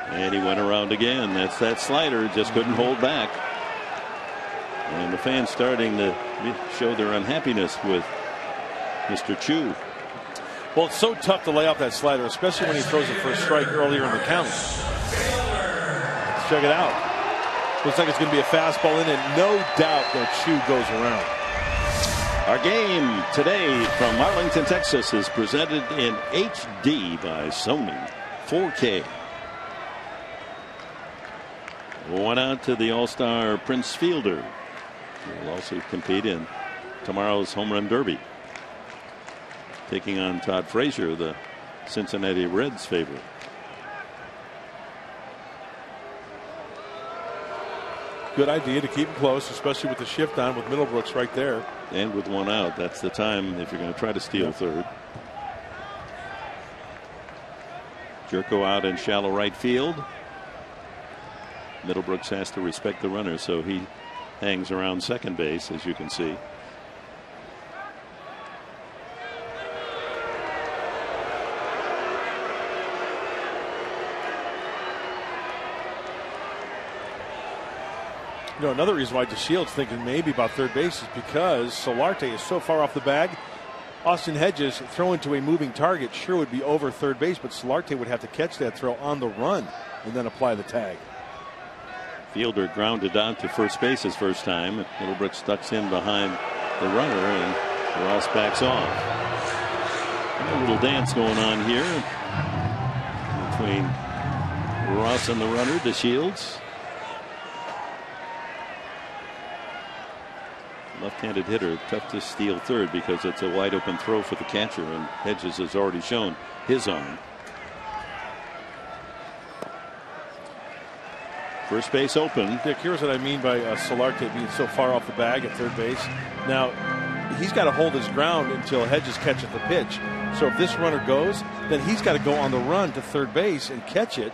And he went around again. That's that slider. Just couldn't hold back. And the fans starting to show their unhappiness with Mr. Choo.
Well, it's so tough to lay off that slider, especially when he throws it for a strike earlier in the count. Let's check it out. Looks like it's going to be a fastball in, and no doubt that Chu goes around.
Our game today from Arlington, Texas is presented in HD by Sony 4K. One out to the All-Star Prince Fielder. He will also compete in tomorrow's Home Run Derby, taking on Todd Frazier, the Cincinnati Reds favorite.
Good idea to keep him close, especially with the shift on with Middlebrooks right there.
And with one out, that's the time if you're going to try to steal third. Jerko out in shallow right field. Middlebrooks has to respect the runner, so he hangs around second base, as you can see.
You know, another reason why DeShield's thinking maybe about third base is because Solarte is so far off the bag. Austin Hedges throwing to a moving target sure would be over third base, but Solarte would have to catch that throw on the run and then apply the tag.
Fielder grounded out to first base his first time. Middlebrooks ducks in behind the runner, and Ross backs off. A little dance going on here between Ross and the runner, DeShields. Left-handed hitter, tough to steal third because it's a wide open throw for the catcher, and Hedges has already shown his arm. First base open.
Dick, here's what I mean by Solarte being so far off the bag at third base. Now, he's got to hold his ground until Hedges catches the pitch. So if this runner goes, then he's got to go on the run to third base and catch it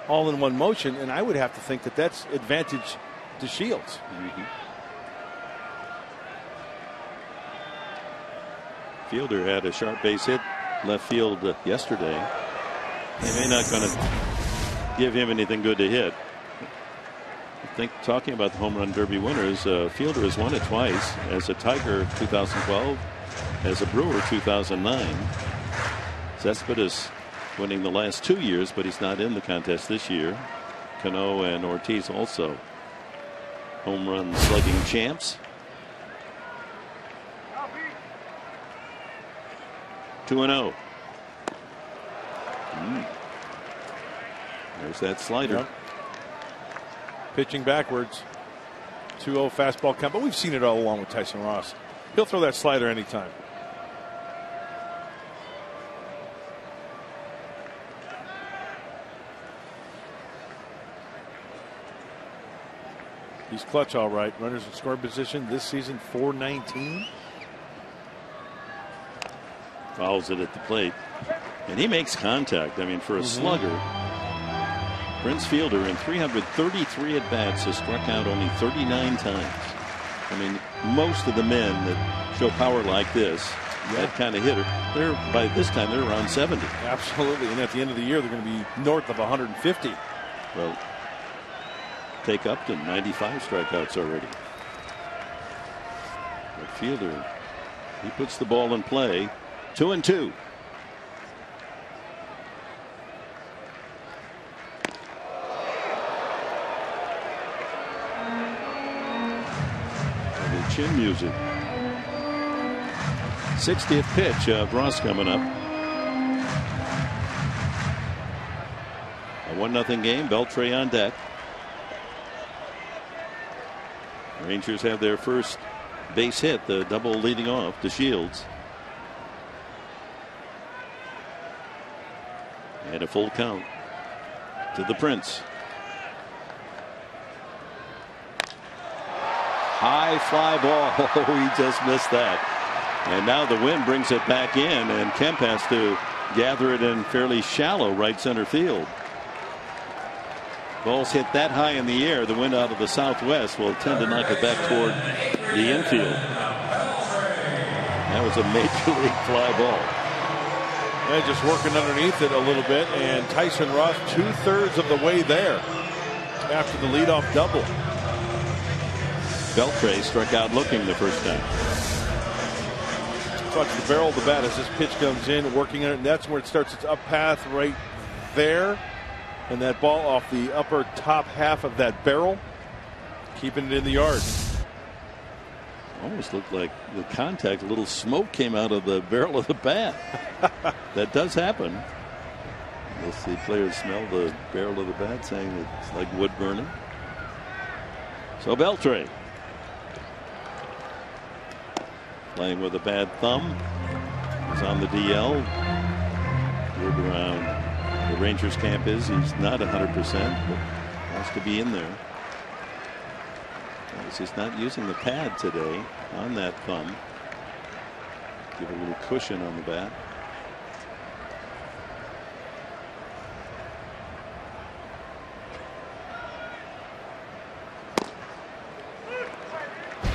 all in one motion, and I would have to think that that's advantage to Shields.
Fielder had a sharp base hit left field yesterday. They may not going to give him anything good to hit. I think talking about the home run derby winners, Fielder has won it twice, as a Tiger 2012, as a Brewer 2009. Cespedes winning the last 2 years, but he's not in the contest this year. Cano and Ortiz also home run slugging champs. 2-0. There's that slider.
Yep. Pitching backwards. 2-0 fastball count, but we've seen it all along with Tyson Ross. He'll throw that slider anytime. He's clutch all right. Runners in scoring position this season, 419.
Fouls it at the plate, and he makes contact. I mean, for a slugger, Prince Fielder in 333 at bats has struck out only 39 times. I mean, most of the men that show power like this, that kind of hitter, they're by this time they're around 70.
Absolutely, and at the end of the year they're going to be north of 150.
Well, take Upton, 95 strikeouts already. But Fielder, he puts the ball in play. 2-2. The chin music. 60th pitch of Ross coming up. A 1-0 game. Beltre on deck. Rangers have their first base hit, the double leading off to Shields. And a full count to the Prince. High fly ball. Oh, he just missed that. And now the wind brings it back in, and Kemp has to gather it in fairly shallow right center field. Balls hit that high in the air. The wind out of the southwest will tend to knock it back toward the infield. That was a major league fly ball.
And just working underneath it a little bit, and Tyson Ross 2/3 of the way there after the leadoff double.
Beltre struck out looking the first time.
Touch the barrel of the bat as this pitch comes in, working on it, and that's where it starts its up path right there. And that ball off the upper top half of that barrel keeping it in the yard.
Almost looked like the contact. A little smoke came out of the barrel of the bat. That does happen. You'll see players smell the barrel of the bat, saying that it's like wood burning. So Beltre playing with a bad thumb. He's on the DL. Word around the Rangers camp is he's not 100%, but wants to be in there. He's not using the pad today on that thumb. Give a little cushion on the bat.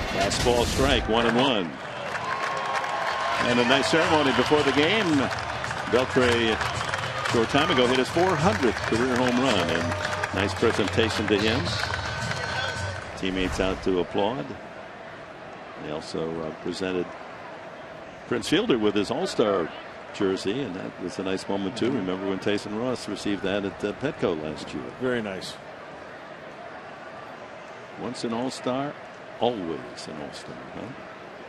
Fastball strike, 1-1. And a nice ceremony before the game. Beltre, a short time ago, hit his 400th career home run. And nice presentation to him. Teammates out to applaud. They also presented Prince Fielder with his All-Star jersey, and that was a nice moment too. Remember when Tyson Ross received that at Petco last year?
Very nice.
Once an All-Star, always an All-Star, huh?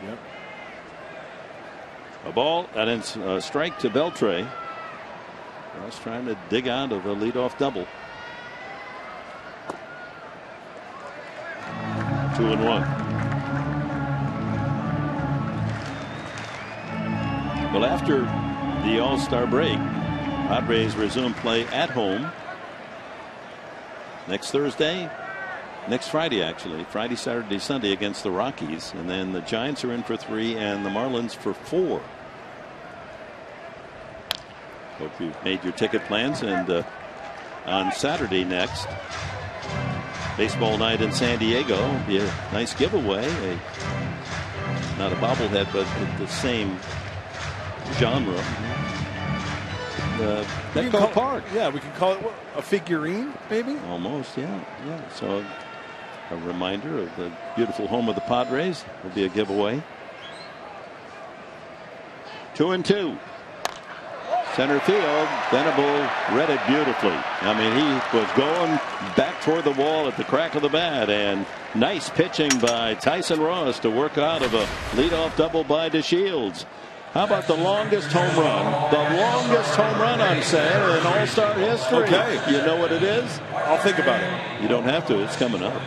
Yep.
A ball and it's a strike to Beltre. Ross trying to dig out of a leadoff double. 2-1. Well, after the All-Star break, Padres resume play at home next Thursday, next Friday actually, Friday, Saturday, Sunday against the Rockies, and then the Giants are in for 3 and the Marlins for 4. Hope you've made your ticket plans. And on Saturday next, baseball night in San Diego. Be a nice giveaway. Not a bobblehead, but the same genre. Petco Park.
Yeah, we can call it a figurine, maybe.
Almost, yeah. So a reminder of the beautiful home of the Padres will be a giveaway. 2-2. Center field. Venable read it beautifully. I mean, he was going back toward the wall at the crack of the bat, and nice pitching by Tyson Ross to work out of a leadoff double by DeShields. How about the longest home run? The longest home run, I'm saying, in All-Star history.
Okay.
You know what it is?
I'll think about it.
You don't have to. It's coming up.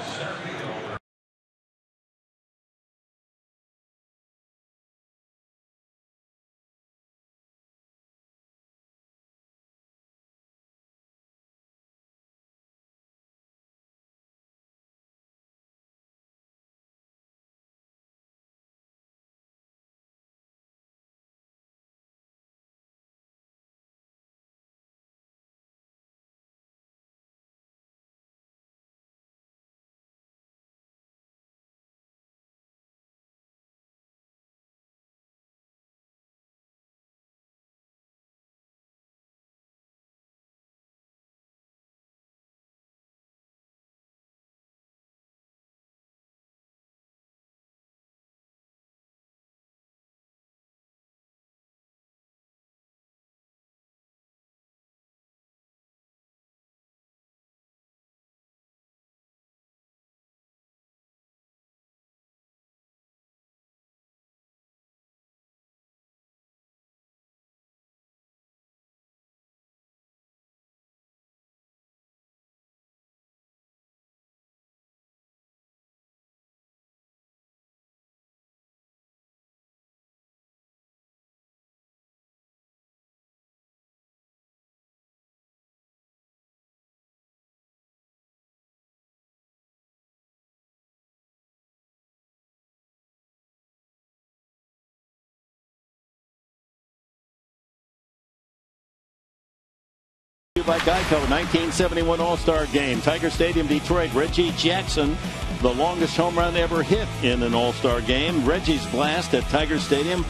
By Geico, 1971 All-Star Game, Tiger Stadium, Detroit. Reggie Jackson, the longest home run ever hit in an All-Star Game. Reggie's blast at Tiger Stadium,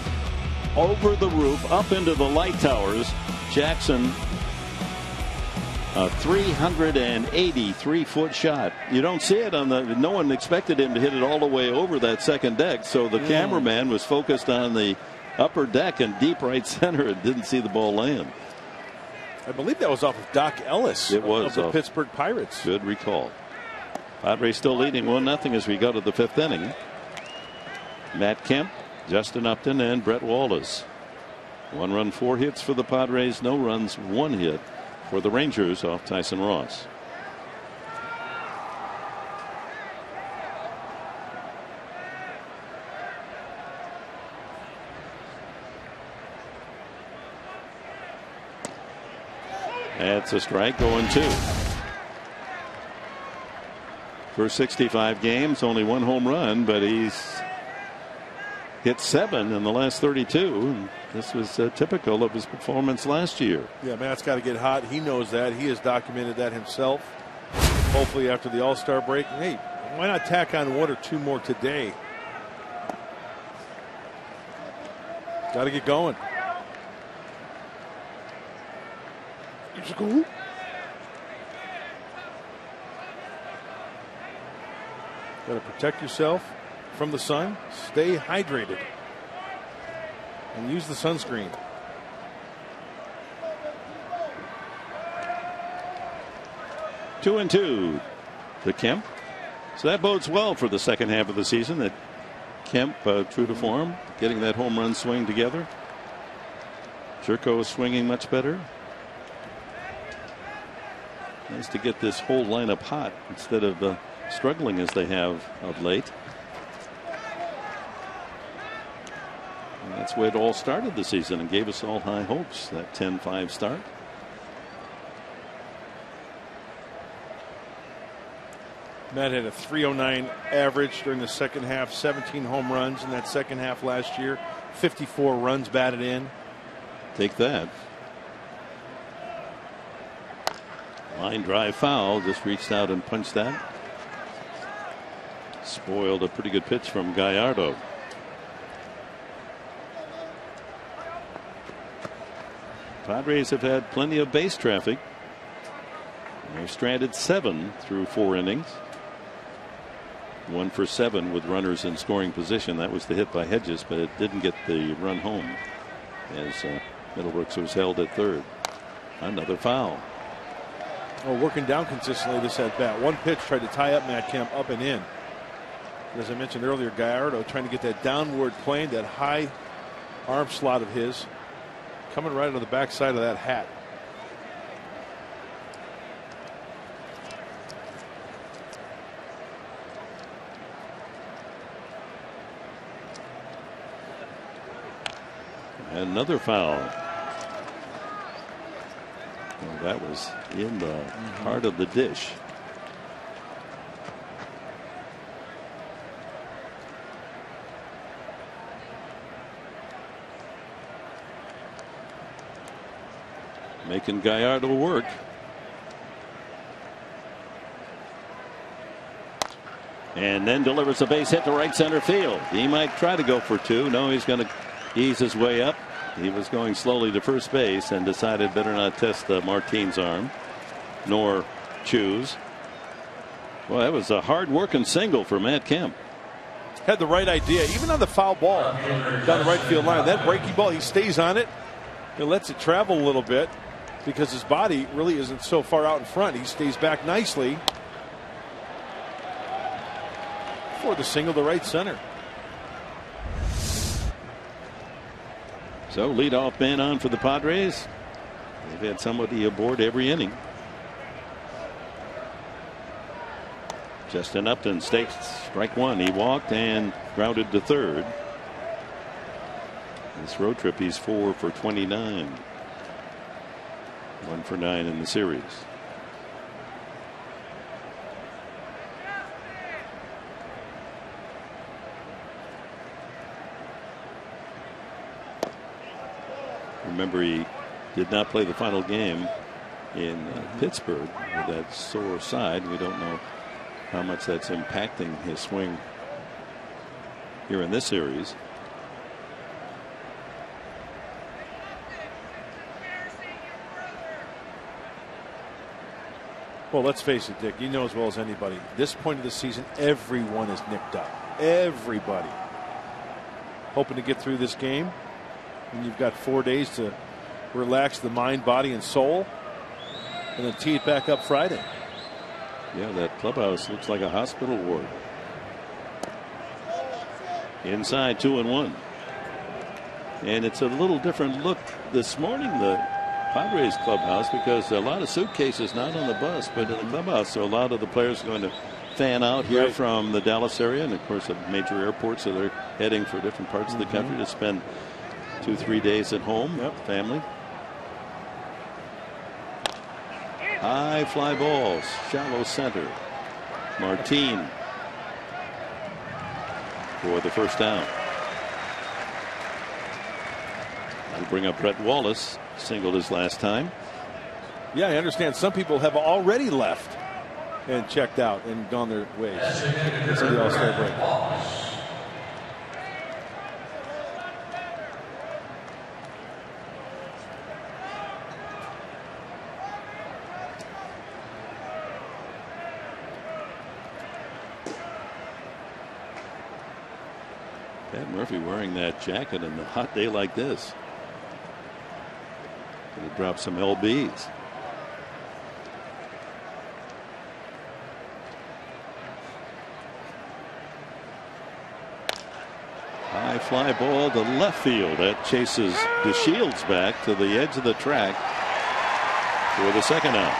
over the roof, up into the light towers. Jackson, a 383-foot shot. You don't see it on the. No one expected him to hit it all the way over that second deck, so the cameraman was focused on the upper deck and deep right center and didn't see the ball land.
I believe that was off of Doc Ellis.
It was
of the Pittsburgh Pirates.
Good recall. Padres still leading 1-0 as we go to the 5th inning. Matt Kemp, Justin Upton, and Brett Wallace. 1 run, 4 hits for the Padres. No runs, 1 hit for the Rangers off Tyson Ross. That's a strike, going 2. For 65 games, only 1 home run, but he's hit 7 in the last 32. This was typical of his performance last year.
Yeah, Matt's got to get hot. He knows that. He has documented that himself. Hopefully after the All-Star break. Hey, why not tack on 1 or 2 more today? Got to get going. Got to protect yourself from the sun. Stay hydrated. And use the sunscreen.
Two and 2 to Kemp. So that bodes well for the second half of the season. That Kemp, true to form, getting that home run swing together. Jerko is swinging much better. Nice to get this whole lineup hot instead of struggling as they have of late. And that's where it all started the season and gave us all high hopes, that 10-5 start.
Matt had a .309 average during the second half, 17 home runs in that second half last year, 54 runs batted in.
Take that. Line drive foul, just reached out and punched that. Spoiled a pretty good pitch from Gallardo. Padres have had plenty of base traffic. They're stranded 7 through 4 innings. 1 for 7 with runners in scoring position. That was the hit by Hedges, but it didn't get the run home as Middlebrooks was held at third. Another foul.
Oh, working down consistently this at bat. One pitch tried to tie up Matt Kemp up and in. As I mentioned earlier, Gallardo trying to get that downward plane, that high arm slot of his coming right on the backside of that hat.
Another foul. Well, that was in the heart of the dish. Making Gallardo work. And then delivers a base hit to right center field. He might try to go for 2. No, he's going to ease his way up. He was going slowly to first base and decided better not test Martine's arm nor choose. Well, that was a hard working single for Matt Kemp.
Had the right idea, even on the foul ball down the right field line. That breaking ball, he stays on it and lets it travel a little bit because his body really isn't so far out in front. He stays back nicely for the single to right center.
So leadoff man on for the Padres. They've had somebody aboard every inning. Justin Upton stakes strike 1. He walked and grounded to third. This road trip, he's 4 for 29. 1 for 9 in the series. Remember, he did not play the final game in Pittsburgh with that sore side. We don't know how much that's impacting his swing here in this series.
Well, let's face it, Dick, you know as well as anybody, this point of the season, everyone is nicked up. Everybody. Hoping to get through this game. And you've got 4 days to relax the mind, body, and soul, and then tee it back up Friday.
Yeah, that clubhouse looks like a hospital ward. Inside 2-1. And it's a little different look this morning, the Padres clubhouse, because a lot of suitcases not on the bus, but in the clubhouse. So a lot of the players are going to fan out here from the Dallas area, and of course the major airports, so they're heading for different parts of the country to spend 2-3 days at home, family. High fly balls, shallow center. Martin for the first down. That'll bring up Brett Wallace, singled his last time.
Yeah, I understand some people have already left and checked out and gone their ways. It's the All-Star break.
Pat Murphy wearing that jacket on a hot day like this. Gonna drop some LBs. High fly ball to left field. That chases DeShields back to the edge of the track for the second out.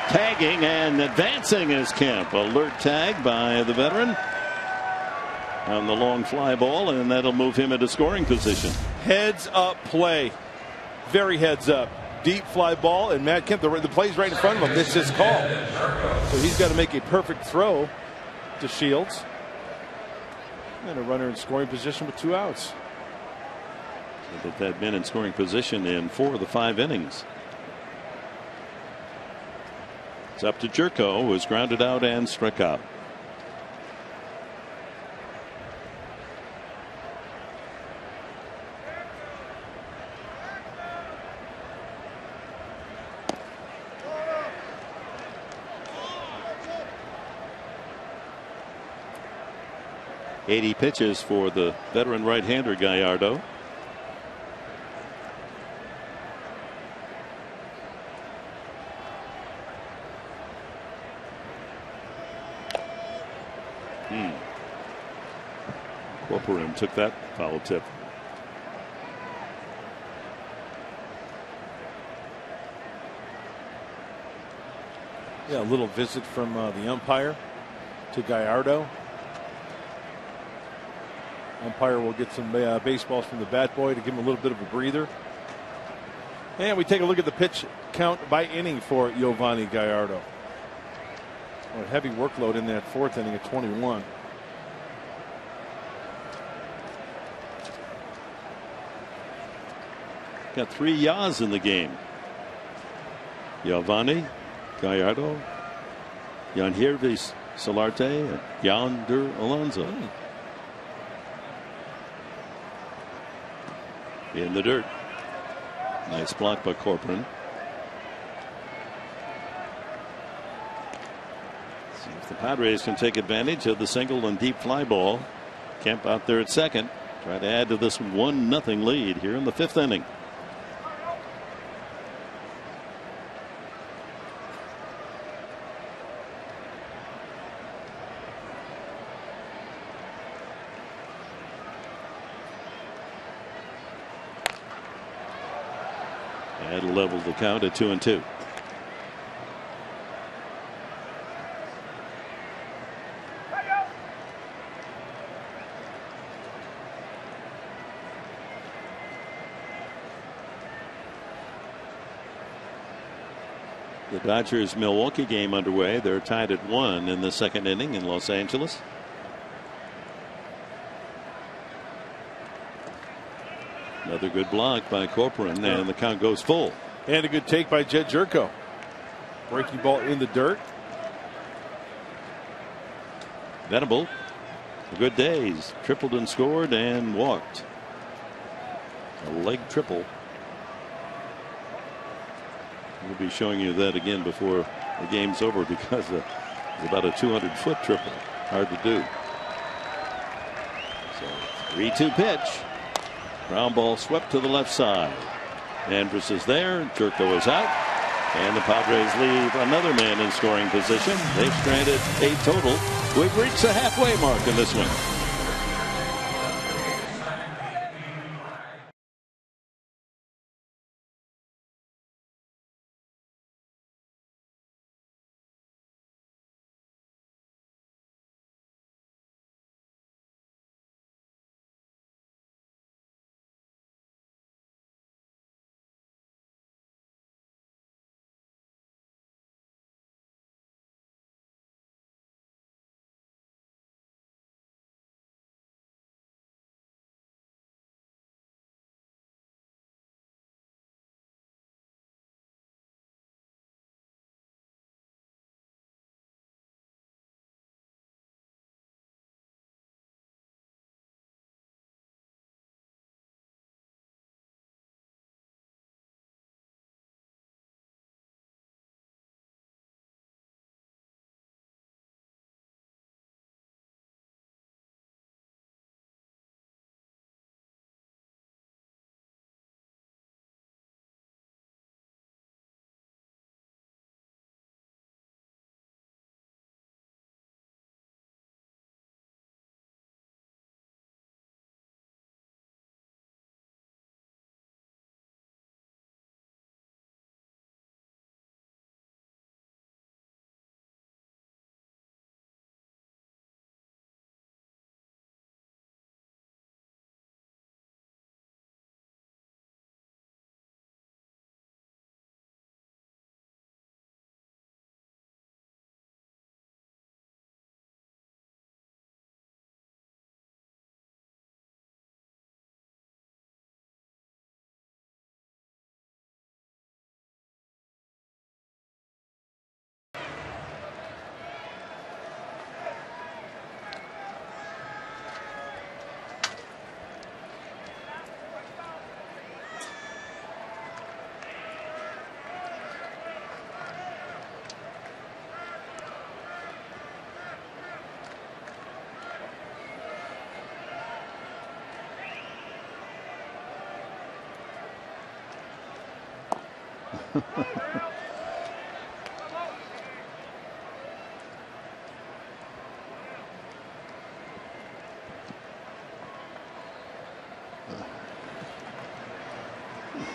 Tagging and advancing is Kemp. Alert tag by the veteran on the long fly ball, and that'll move him into scoring position.
Heads up play. Very heads up. Deep fly ball, and Matt Kemp, the play's right in front of him. This is called. So he's got to make a perfect throw to Shields. And a runner in scoring position with 2 outs.
But that been in scoring position in 4 of the 5 innings. It's up to Jerko, who was grounded out and struck out. .80 pitches for the veteran right-hander Gallardo. Corcoran took that foul tip.
Yeah, a little visit from the umpire to Gallardo. Umpire will get some baseballs from the bat boy to give him a little bit of a breather. And we take a look at the pitch count by inning for Yovani Gallardo. A heavy workload in that 4th inning at 21.
Got 3 yaws in the game. Yovani Gallardo, Yangervis Solarte, and Yonder Alonso. In the dirt. Nice block by Corcoran. See if the Padres can take advantage of the single and deep fly ball. Kemp out there at second. Try to add to this 1-0 lead here in the 5th inning. That'll level the count at 2-2. The Dodgers Milwaukee game underway. They're tied at 1 in the 2nd inning in Los Angeles. Another good block by Corcoran, and the count goes full.
And a good take by Jed Jerko. Breaking ball in the dirt.
Venable, a good day. He's tripled and scored and walked. A leg triple. We'll be showing you that again before the game's over because it's about a 200-foot triple. Hard to do. So 3-2 pitch. Ground ball swept to the left side. Andrus is there. Jerko is out. And the Padres leave another man in scoring position. They've stranded 8 total. We've reached the halfway mark in this one.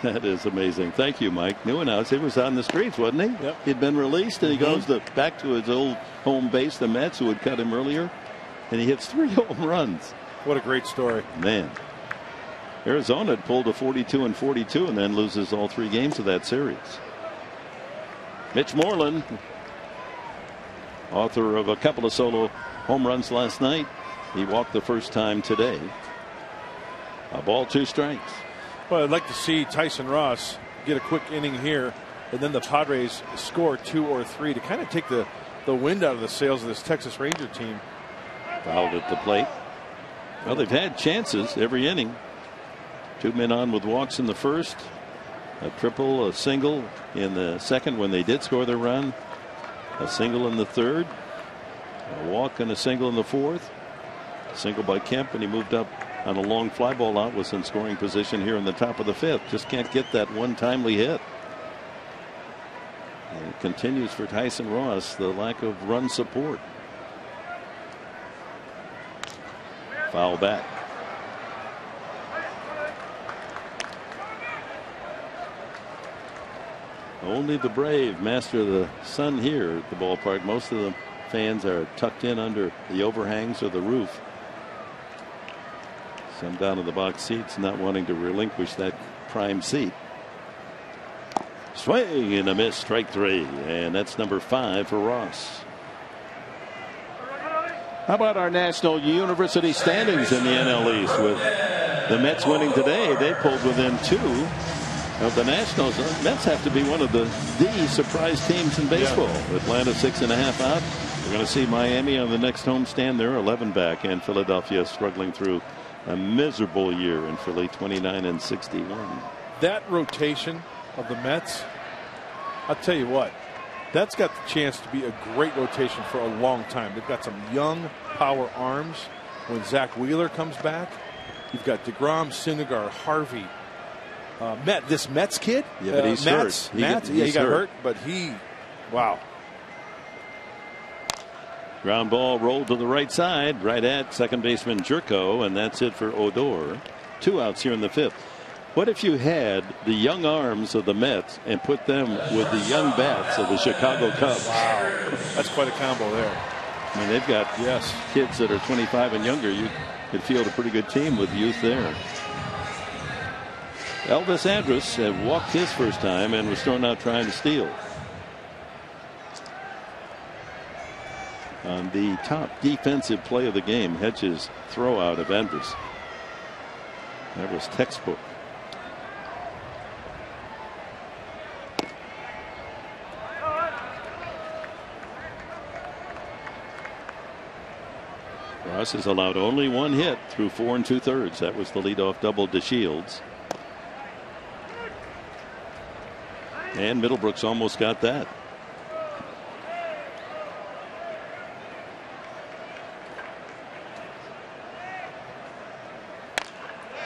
That is amazing. Thank you, Mike. Newhouse, he was on the streets, wasn't he?
Yep.
He'd been released, and he goes back to his old home base, the Mets, who had cut him earlier, and he hits 3 home runs.
What a great story.
Man. Arizona had pulled a 42-42 and then loses all 3 games of that series. Mitch Moreland, author of a couple of solo home runs last night. He walked the first time today. A ball, 2 strikes.
Well, I'd like to see Tyson Ross get a quick inning here, and then the Padres score 2 or 3 to kind of take the wind out of the sails of this Texas Ranger team.
Fouled at the plate. Well, they've had chances every inning. 2 men on with walks in the first. A triple, a single in the second when they did score their run. A single in the third. A walk and a single in the fourth. A single by Kemp, and he moved up on a long fly ball out, was in scoring position here in the top of the 5th. Just can't get that one timely hit. And it continues for Tyson Ross, the lack of run support. Foul back. Only the brave master the sun here at the ballpark. Most of the fans are tucked in under the overhangs or the roof. Some down in the box seats, not wanting to relinquish that prime seat. Swing and a miss, strike 3, and that's number 5 for Ross. How about our national university standings in the NL East? With the Mets winning today, they pulled within 2 of the Nationals. The Mets have to be one of the surprise teams in baseball. Yeah. Atlanta 6.5 out. We're going to see Miami on the next homestand. They're 11 back, and Philadelphia struggling through a miserable year in Philly, 29-61.
That rotation of the Mets, I'll tell you what, that's got the chance to be a great rotation for a long time. They've got some young power arms. When Zach Wheeler comes back, you've got DeGrom, Syndergaard, Harvey. This Mets kid.
Yeah, but he's hurt.
He got hurt, but wow.
Ground ball rolled to the right side, right at second baseman Jerko, and that's it for Odor. 2 outs here in the 5th. What if you had the young arms of the Mets and put them with the young bats of the Chicago Cubs?
Wow, that's quite a combo there.
I mean, they've got kids that are 25 and younger. You could field a pretty good team with youth there. Elvis Andrus had walked his first time and was thrown out trying to steal. On the top defensive play of the game, Hedges' throw out of Andrus. That was textbook. Ross has allowed only 1 hit through 4 2/3. That was the leadoff double to Shields. And Middlebrooks almost got that.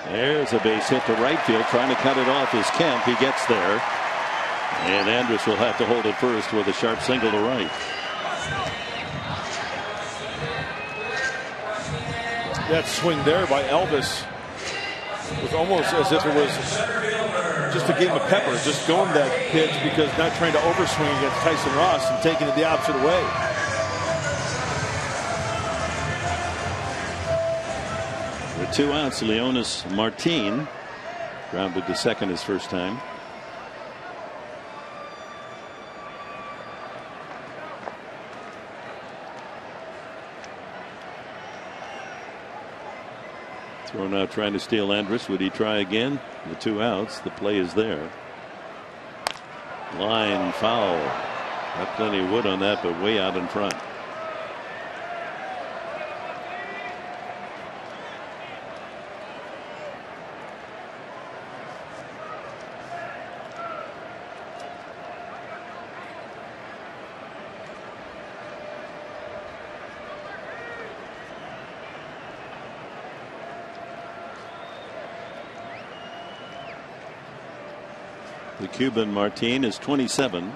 There's a base hit to right field. Trying to cut it off is Kemp. He gets there. And Andrus will have to hold it first with a sharp single to right.
That swing there by Elvis was almost as if it was just a game of pepper, just going that pitch because not trying to overswing against Tyson Ross and taking it the opposite way.
With 2 outs, Leonis Martin grounded to second his first time. Thrown out trying to steal Andrus. Would he try again? The 2 outs. The play is there. Line foul. Got plenty of wood on that, but way out in front. The Cuban Martin is 27.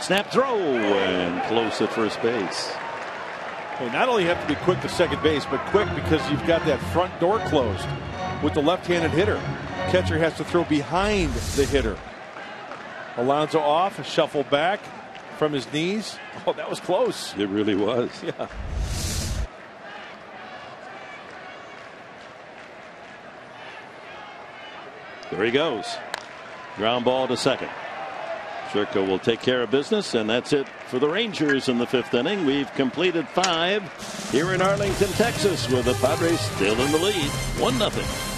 Snap throw and close at first base.
Well, not only have to be quick to second base, but quick because you've got that front door closed with the left-handed hitter. Catcher has to throw behind the hitter. Alonso off, shuffle back from his knees. Oh, that was close.
It really was.
Yeah.
There he goes. Ground ball to second. Jerko will take care of business, and that's it for the Rangers in the 5th inning. We've completed 5 here in Arlington, Texas, with the Padres still in the lead, 1-0.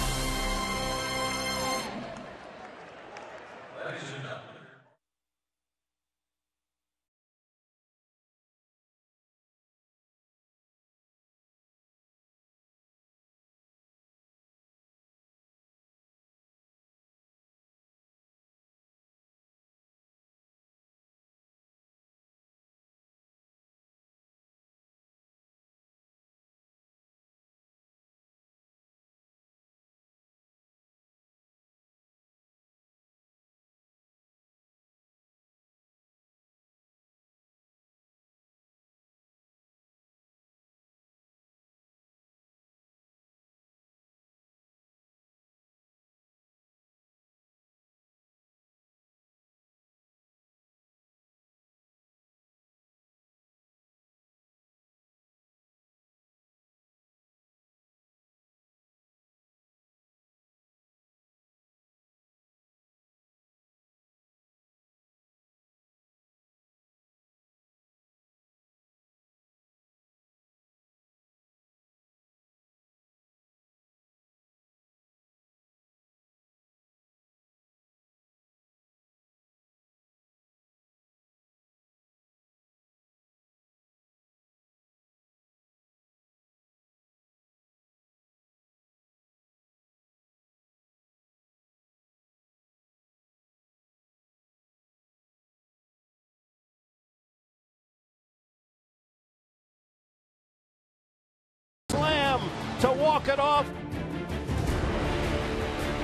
To walk it off.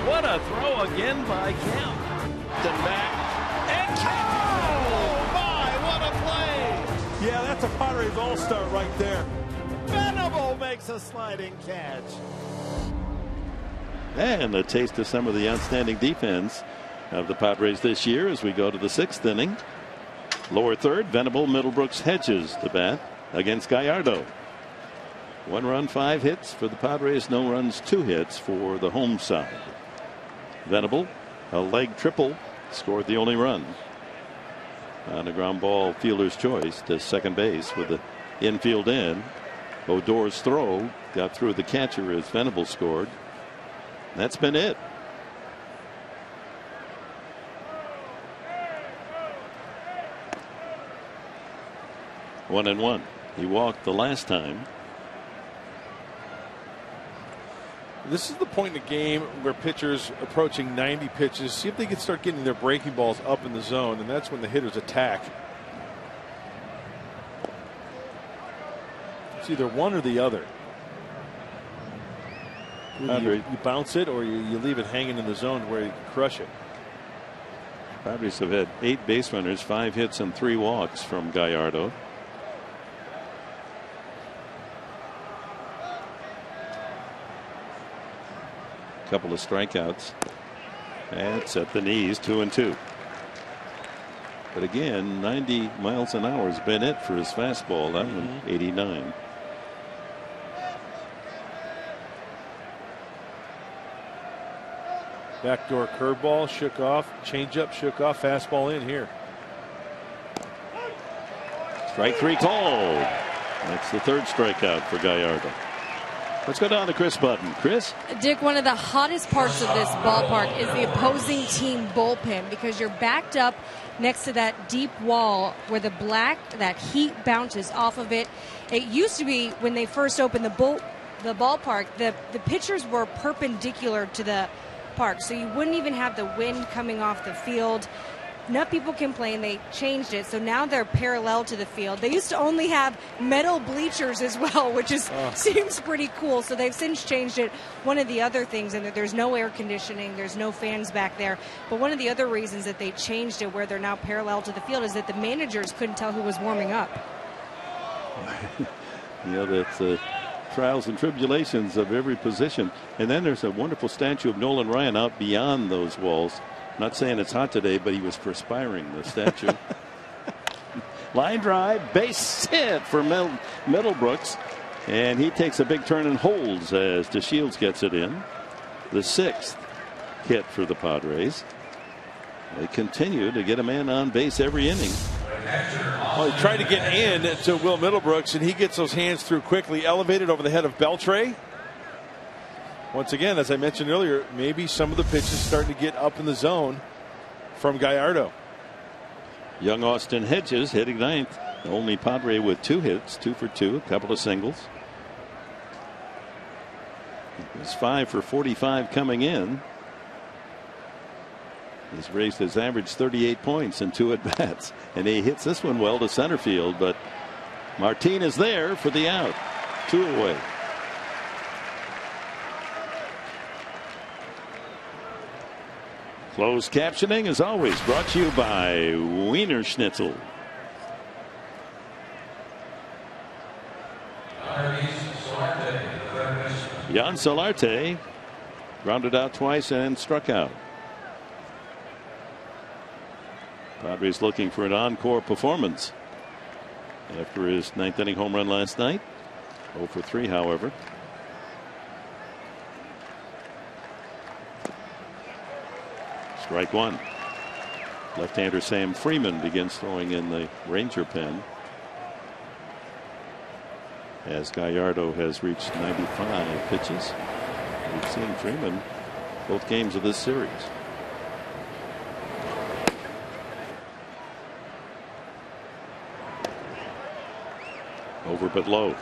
What a throw again by Kemp. Back and oh my, what a play!
Yeah, that's a Padres all-star right there.
Venable makes a sliding catch.
And a taste of some of the outstanding defense of the Padres this year as we go to the 6th inning. Lower third, Venable, Middlebrooks, Hedges to bat against Gallardo. 1 run, 5 hits for the Padres. No runs, 2 hits for the home side. Venable, a leg triple, scored the only run on a ground ball, fielder's choice to second base with the infield in. Odor's throw got through the catcher as Venable scored. That's been it. One and one. He walked the last time.
This is the point in the game where pitchers approaching 90 pitches, see if they can start getting their breaking balls up in the zone, and that's when the hitters attack. It's either one or the other. You bounce it or you leave it hanging in the zone where you can crush it.
Padres have had 8 base runners, 5 hits and 3 walks from Gallardo. Couple of strikeouts. That's at the knees, 2-2. But again, 90 miles an hour has been it for his fastball. That one, 89.
Backdoor curveball, shook off. Changeup, shook off. Fastball in here.
Strike 3 called. That's the 3rd strikeout for Gallardo. Let's go down to Chris Button. Chris?
Dick, one of the hottest parts of this ballpark is the opposing team bullpen because you're backed up next to that deep wall where that heat bounces off of it. It used to be when they first opened the ballpark, the pitchers were perpendicular to the park, so you wouldn't even have the wind coming off the field. Enough people complain they changed it, so now they're parallel to the field. They used to only have metal bleachers as well, which is seems pretty cool. So they've since changed it. One of the other things, and there's no air conditioning, there's no fans back there. But one of the other reasons that they changed it where they're now parallel to the field is that the managers couldn't tell who was warming up.
That's trials and tribulations of every position. And then there's a wonderful statue of Nolan Ryan out beyond those walls. Not saying it's hot today, but he was perspiring, the statue. Line drive, base hit for Middlebrooks. And he takes a big turn and holds as DeShields gets it in. The 6th hit for the Padres. They continue to get a man on base every inning.
Well, he tried to get in to Will Middlebrooks, and he gets those hands through quickly, elevated over the head of Beltre. Once again, as I mentioned earlier, maybe some of the pitches starting to get up in the zone from Gallardo.
Young Austin Hedges hitting 9th. The only Padre with 2 hits, 2 for 2, a couple of singles. He was 5 for 45 coming in. He's raised his average 38 points in 2 at bats, and he hits this one well to center field. But Martin is there for the out. 2 away. Closed captioning, as always, brought to you by Wiener Schnitzel. Jan Solarte grounded out twice and struck out. Padres looking for an encore performance after his 9th inning home run last night. 0 for 3, however. Strike 1. Left-hander Sam Freeman begins throwing in the Ranger pen as Gallardo has reached 95 pitches. We've seen Freeman both games of this series. Over but low.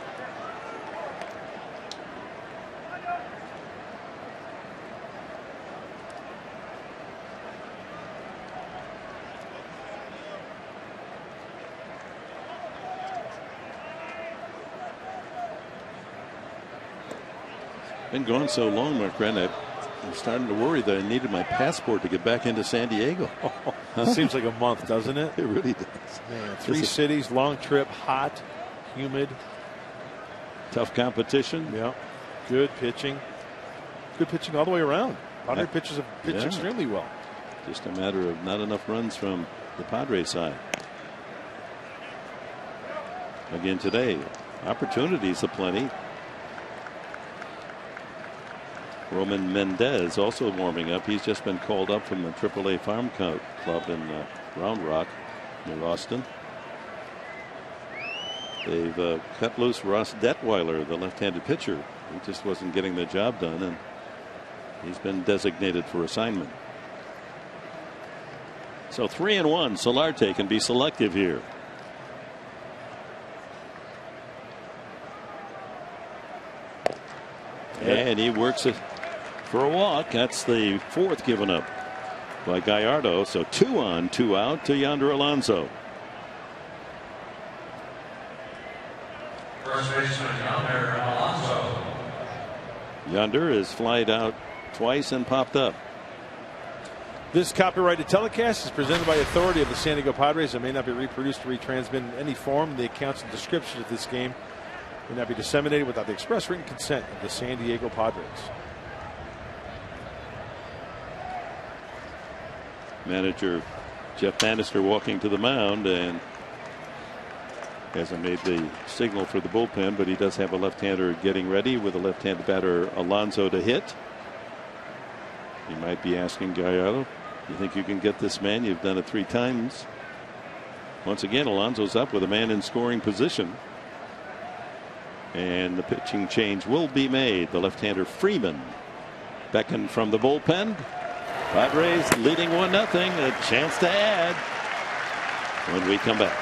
Been gone so long, Mark Rennet. I'm starting to worry that I needed my passport to get back into San Diego.
Seems like a month, doesn't it?
It really does.
Man, 3 cities, long trip, hot, humid.
Tough competition.
Yeah. Good pitching. Good pitching all the way around. Padres pitchers have pitched extremely well.
Just a matter of not enough runs from the Padres side. Again today, opportunities aplenty. Roman Mendez also warming up. He's just been called up from the AAA Farm Club in Round Rock near Austin. They've cut loose Ross Detweiler, the left-handed pitcher. He just wasn't getting the job done, and he's been designated for assignment. So 3-1. Solarte can be selective here. And he works it for a walk. That's the 4th given up by Gallardo. So 2 on, 2 out to Yonder Alonso.
First baseman Yonder Alonso.
Yonder is flied out twice and popped up.
This copyrighted telecast is presented by authority of the San Diego Padres and may not be reproduced or retransmitted in any form. The accounts and descriptions of this game may not be disseminated without the express written consent of the San Diego Padres.
Manager Jeff Bannister walking to the mound and hasn't made the signal for the bullpen, but he does have a left-hander getting ready with a left-handed batter Alonso to hit. He might be asking Gallardo, you think you can get this man? You've done it 3 times. Once again, Alonso's up with a man in scoring position. And the pitching change will be made. The left-hander Freeman beckoned from the bullpen. Padres leading 1-0. A chance to add when we come back.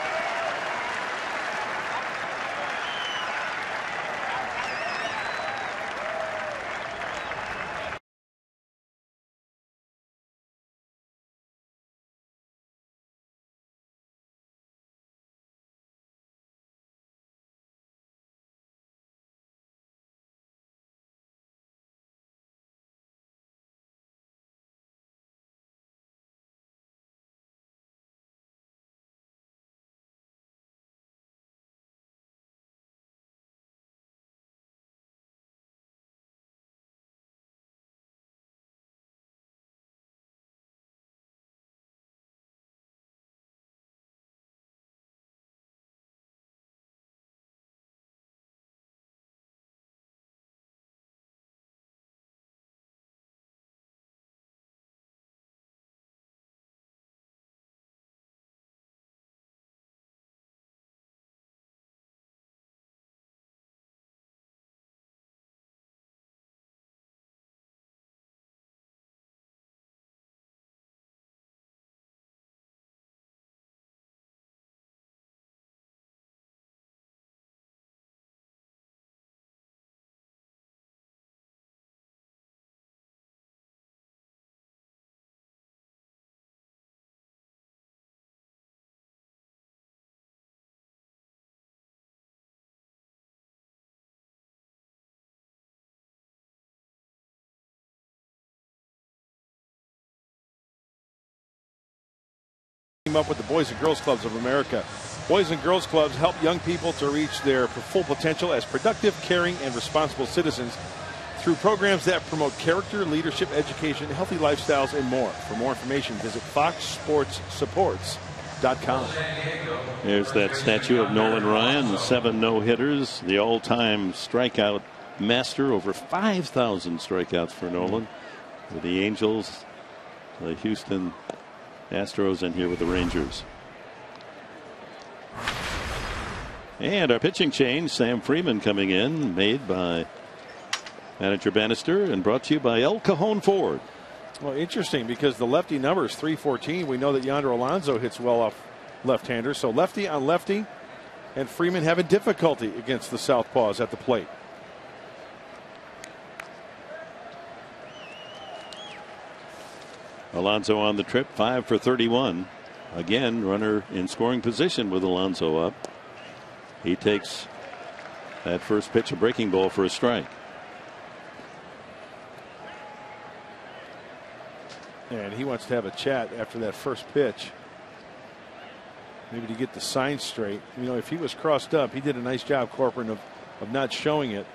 Up with the Boys and Girls Clubs of America. Boys and Girls Clubs help young people to reach their full potential as productive, caring, and responsible citizens through programs that promote character, leadership, education, healthy lifestyles, and more. For more information, visit foxsportssupports.com.
There's that statue of Nolan Ryan, 7 no-hitters, the all-time strikeout master, over 5,000 strikeouts for Nolan with the Angels, the Houston Astros, and here with the Rangers. And our pitching change, Sam Freeman coming in, made by manager Bannister and brought to you by El Cajon Ford.
Well, interesting, because the lefty number is 314. We know that Yonder Alonso hits well off left-handers. So lefty on lefty, and Freeman having difficulty against the southpaws at the plate.
Alonso on the trip, 5 for 31. Again, runner in scoring position with Alonso up. He takes that first pitch, a breaking ball, for a strike.
And he wants to have a chat after that first pitch. Maybe to get the sign straight. You know, if he was crossed up, he did a nice job, Corcoran, of not showing it.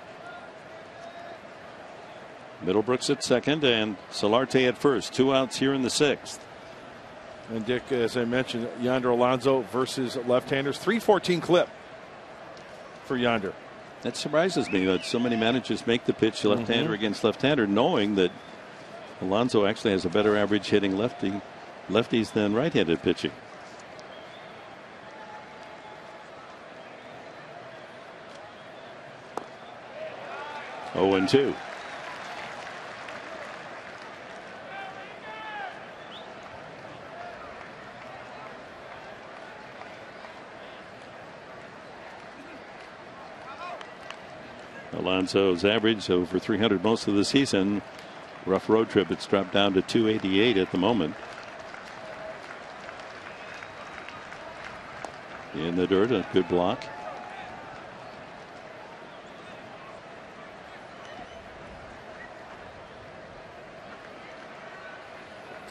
Middlebrooks at second and Solarte at first. 2 outs here in the 6th.
And Dick, as I mentioned, Yonder Alonso versus left-handers. 314 clip for Yonder.
That surprises me that so many managers make the pitch left-hander against left-hander, knowing that Alonso actually has a better average hitting lefties than right-handed pitching. Oh, 0-2. Alonso's average over 300 most of the season. Rough road trip. It's dropped down to 288 at the moment. In the dirt, a good block.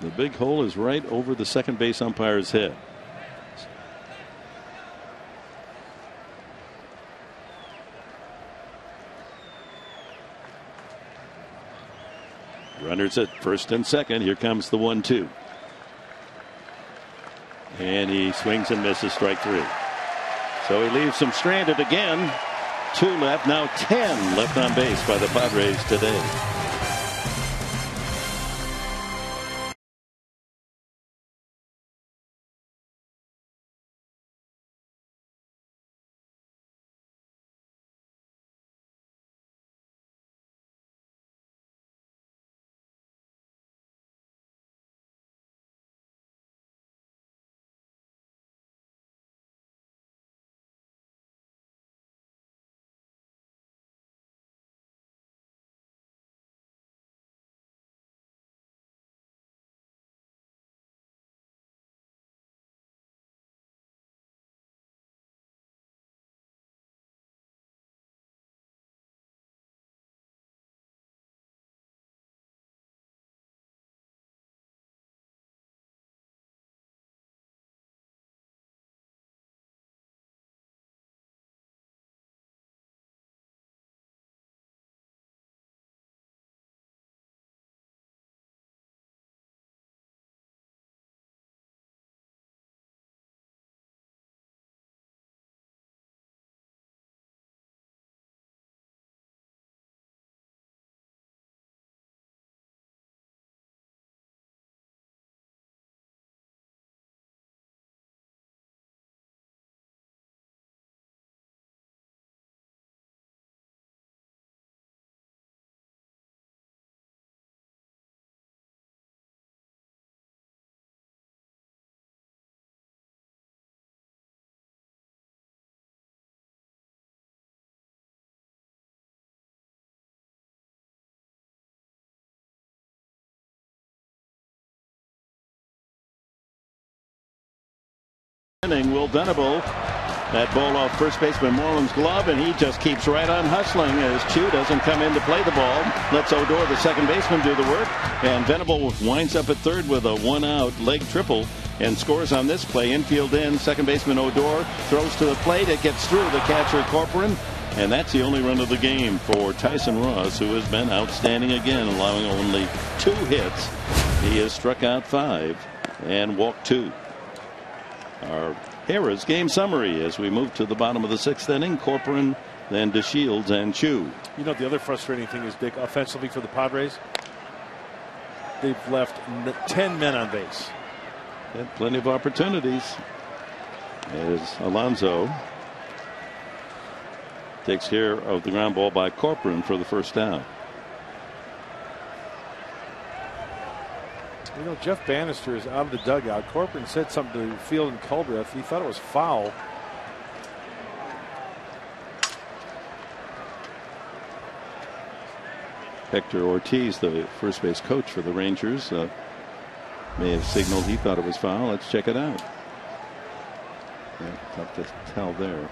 The big hole is right over the second base umpire's head. Runners at first and second. Here comes the 1-2. And he swings and misses, strike 3. So he leaves them stranded again. 2 left, now 10 left on base by the Padres today. Will Venable that ball off first baseman Moreland's glove, and he just keeps right on hustling as Chu doesn't come in to play the ball. Lets Odor, the second baseman, do the work, and Venable winds up at third with a 1-out leg triple and scores on this play. Infield in, second baseman Odor throws to the plate. It gets through the catcher Corcoran, and that's the only run of the game for Tyson Ross, who has been outstanding again, allowing only 2 hits. He has struck out 5 and walked 2. Our Harrah's game summary as we move to the bottom of the 6th inning. Corcoran, then DeShields and Chu.
You know, the other frustrating thing is, Dick, offensively for the Padres, they've left 10 men on base.
Had plenty of opportunities as Alonso takes care of the ground ball by Corcoran for the first down.
You know, Jeff Bannister is out of the dugout. Corcoran said something to Field and Culbreth. He thought it was foul.
Hector Ortiz, the first base coach for the Rangers, may have signaled he thought it was foul. Let's check it out. Yeah, tough to tell there.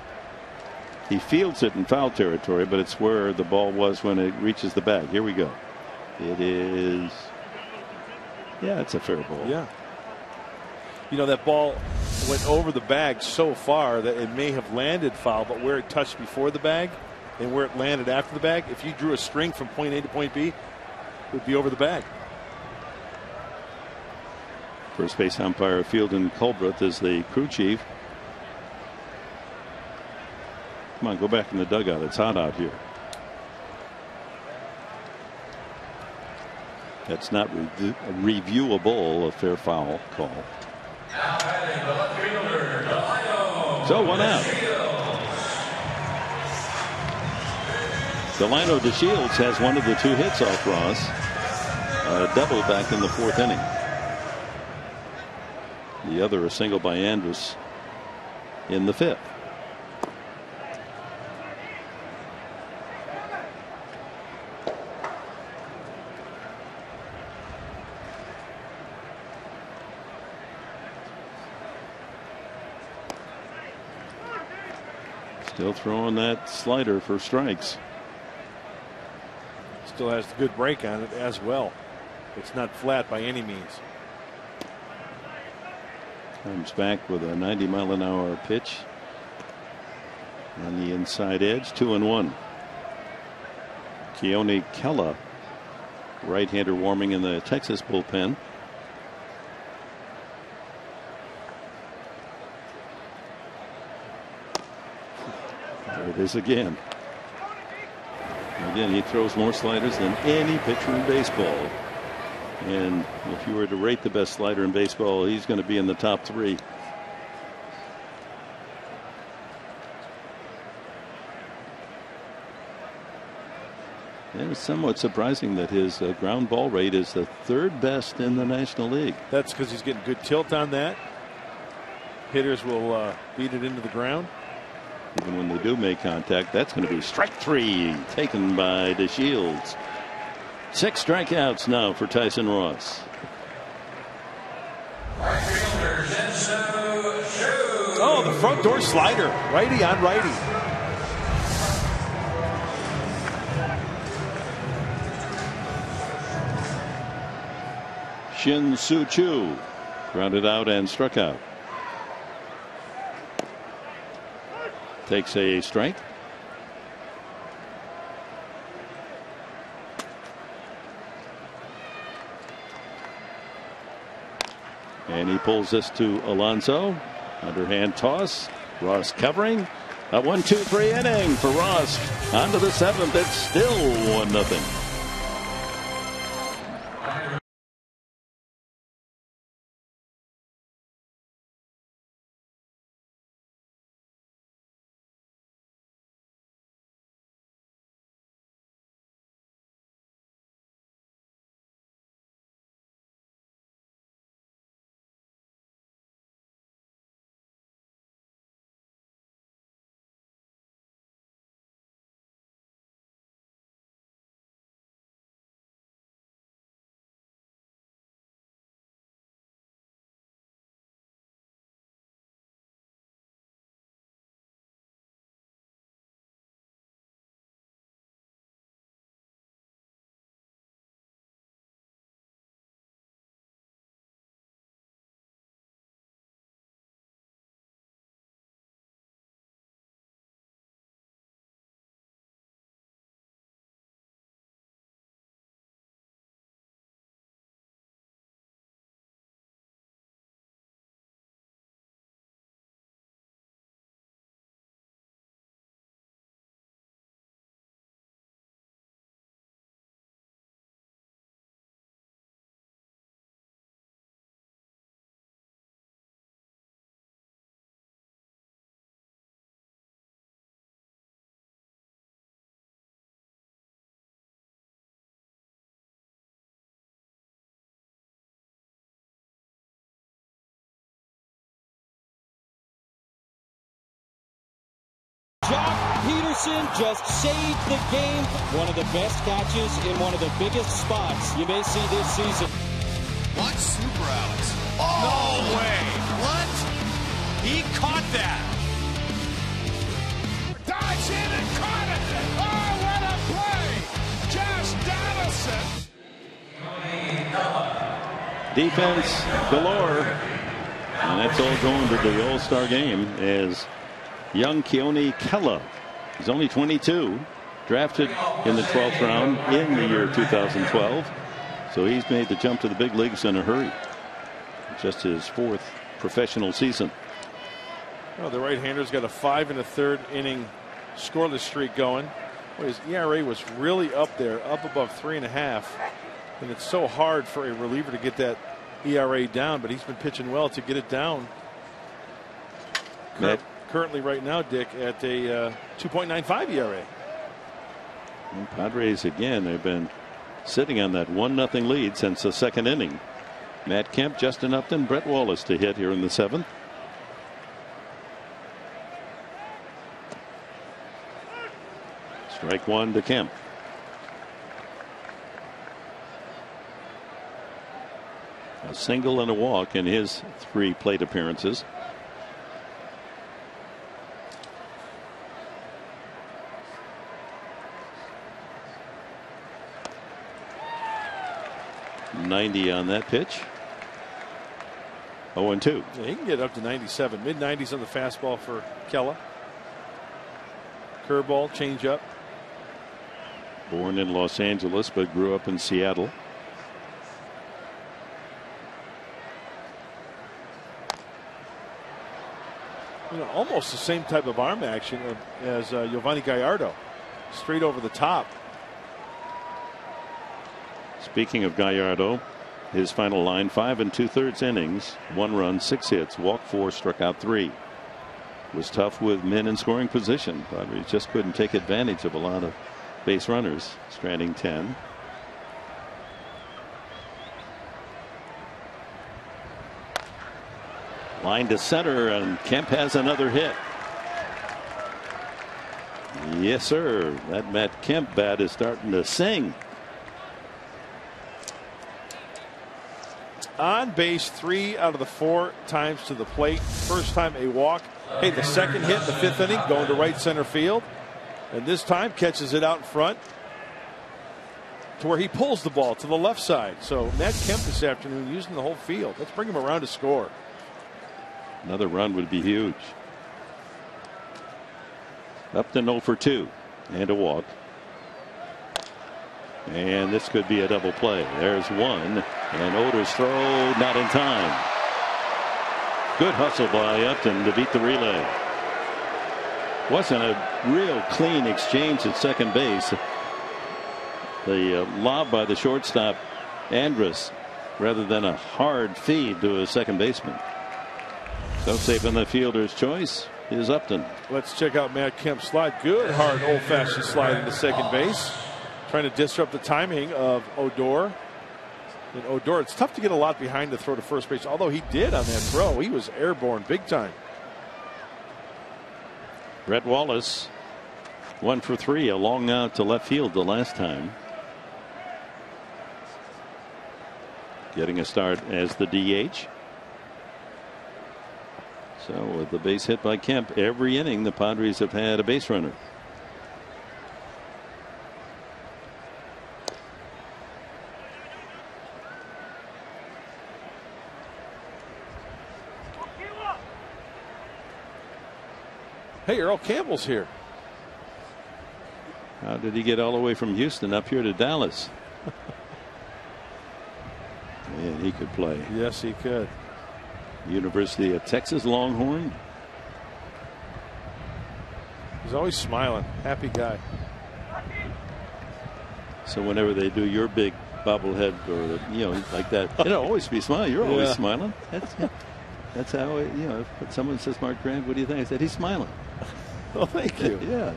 He fields it in foul territory, but it's where the ball was when it reaches the bag. Here we go. It is Yeah, it's a fair ball.
Yeah. You know, that ball went over the bag so far that it may have landed foul, but where it touched before the bag and where it landed after the bag, if you drew a string from point A to point B, it would be over the bag.
First base umpire Fieldon Culbreth is the crew chief. Come on, go back in the dugout. It's hot out here. That's not reviewable, a fair foul call. So 1 out. Delino DeShields has one of the 2 hits off Ross. A double back in the 4th inning. The other a single by Andrus in the 5th. Still throwing that slider for strikes.
Still has a good break on it as well. It's not flat by any means.
Comes back with a 90-mile-an-hour pitch on the inside edge. 2-1. Keone Kela, right-hander, warming in the Texas bullpen. There it is again. Again, he throws more sliders than any pitcher in baseball. And if you were to rate the best slider in baseball, he's going to be in the top 3. And it's somewhat surprising that his ground ball rate is the 3rd best in the National League.
That's because he's getting good tilt on that. Hitters will beat it into the ground.
Even when they do make contact, that's going to be strike 3 taken by DeShields. 6 strikeouts now for Tyson Ross.
Oh, the front door slider. Righty on righty.
Shin Soo Choo grounded out and struck out. Takes a strike. And he pulls this to Alonso. Underhand toss. Ross covering. A 1-2-3 inning for Ross. On to the 7th. It's still 1-0.
Jock Peterson just saved the game. One of the best catches in one of the biggest spots you may see this season.
What super Alex? Oh! No way! What? He caught that! Dives in and caught it! Oh, what a play! Josh Donaldson!
Defense galore. And that's all going to the All-Star game as young Keone Kela. He's only 22. Drafted in the 12th round in the year 2012. So he's made the jump to the big leagues in a hurry. Just his 4th professional season.
Oh, the right-hander's got a 5 1/3 inning scoreless streak going. Well, his ERA was really up there, up above 3.5. And it's so hard for a reliever to get that ERA down, but he's been pitching well to get it down. Currently right now, Dick, at a 2.95 ERA.
And Padres again, they've been sitting on that 1-0 lead since the 2nd inning. Matt Kemp, Justin Upton, Brett Wallace to hit here in the 7th. Strike 1 to Kemp. A single and a walk in his 3 plate appearances. .90 on that pitch. 0-2.
Yeah, he can get up to 97, mid-90s on the fastball for Kela. Curveball, changeup.
Born in Los Angeles but grew up in Seattle.
You know, almost the same type of arm action as Yovani Gallardo. Straight over the top.
Speaking of Gallardo, his final line: 5 2/3 innings, 1 run, 6 hits, walked 4, struck out 3. Was tough with men in scoring position, but he just couldn't take advantage of a lot of base runners. Stranding 10. Line to center, and Kemp has another hit. Yes, sir. That Matt Kemp bat is starting to sing.
On base 3 out of the 4 times to the plate. First time a walk. Hey, the second hit in the 5th inning going to right center field. And this time catches it out in front to where he pulls the ball to the left side. So Matt Kemp this afternoon using the whole field. Let's bring him around to score.
Another run would be huge. Upton 0 for 2 and a walk. And this could be a double play. There's one, and Oder's throw not in time. Good hustle by Upton to beat the relay. Wasn't a real clean exchange at second base. The lob by the shortstop Andrus rather than a hard feed to a second baseman. So safe in the fielder's choice is Upton.
Let's check out Matt Kemp's slide. Good hard old-fashioned slide into second base. Trying to disrupt the timing of Odor. And Odor, it's tough to get a lot behind to throw to first base, although he did on that throw. He was airborne big time.
Brett Wallace 1 for 3, a long out to left field the last time. Getting a start as the DH. So with the base hit by Kemp, every inning the Padres have had a base runner.
Hey, Earl Campbell's here.
How did he get all the way from Houston up here to Dallas? Man, he could play.
Yes, he could.
University of Texas Longhorn.
He's always smiling. Happy guy.
So whenever they do your big bobblehead or like that, it'll always be smiling. You're always smiling. That's how if someone says Mark Grant, what do you think? I said he's smiling.
Well, thank you.
Yeah.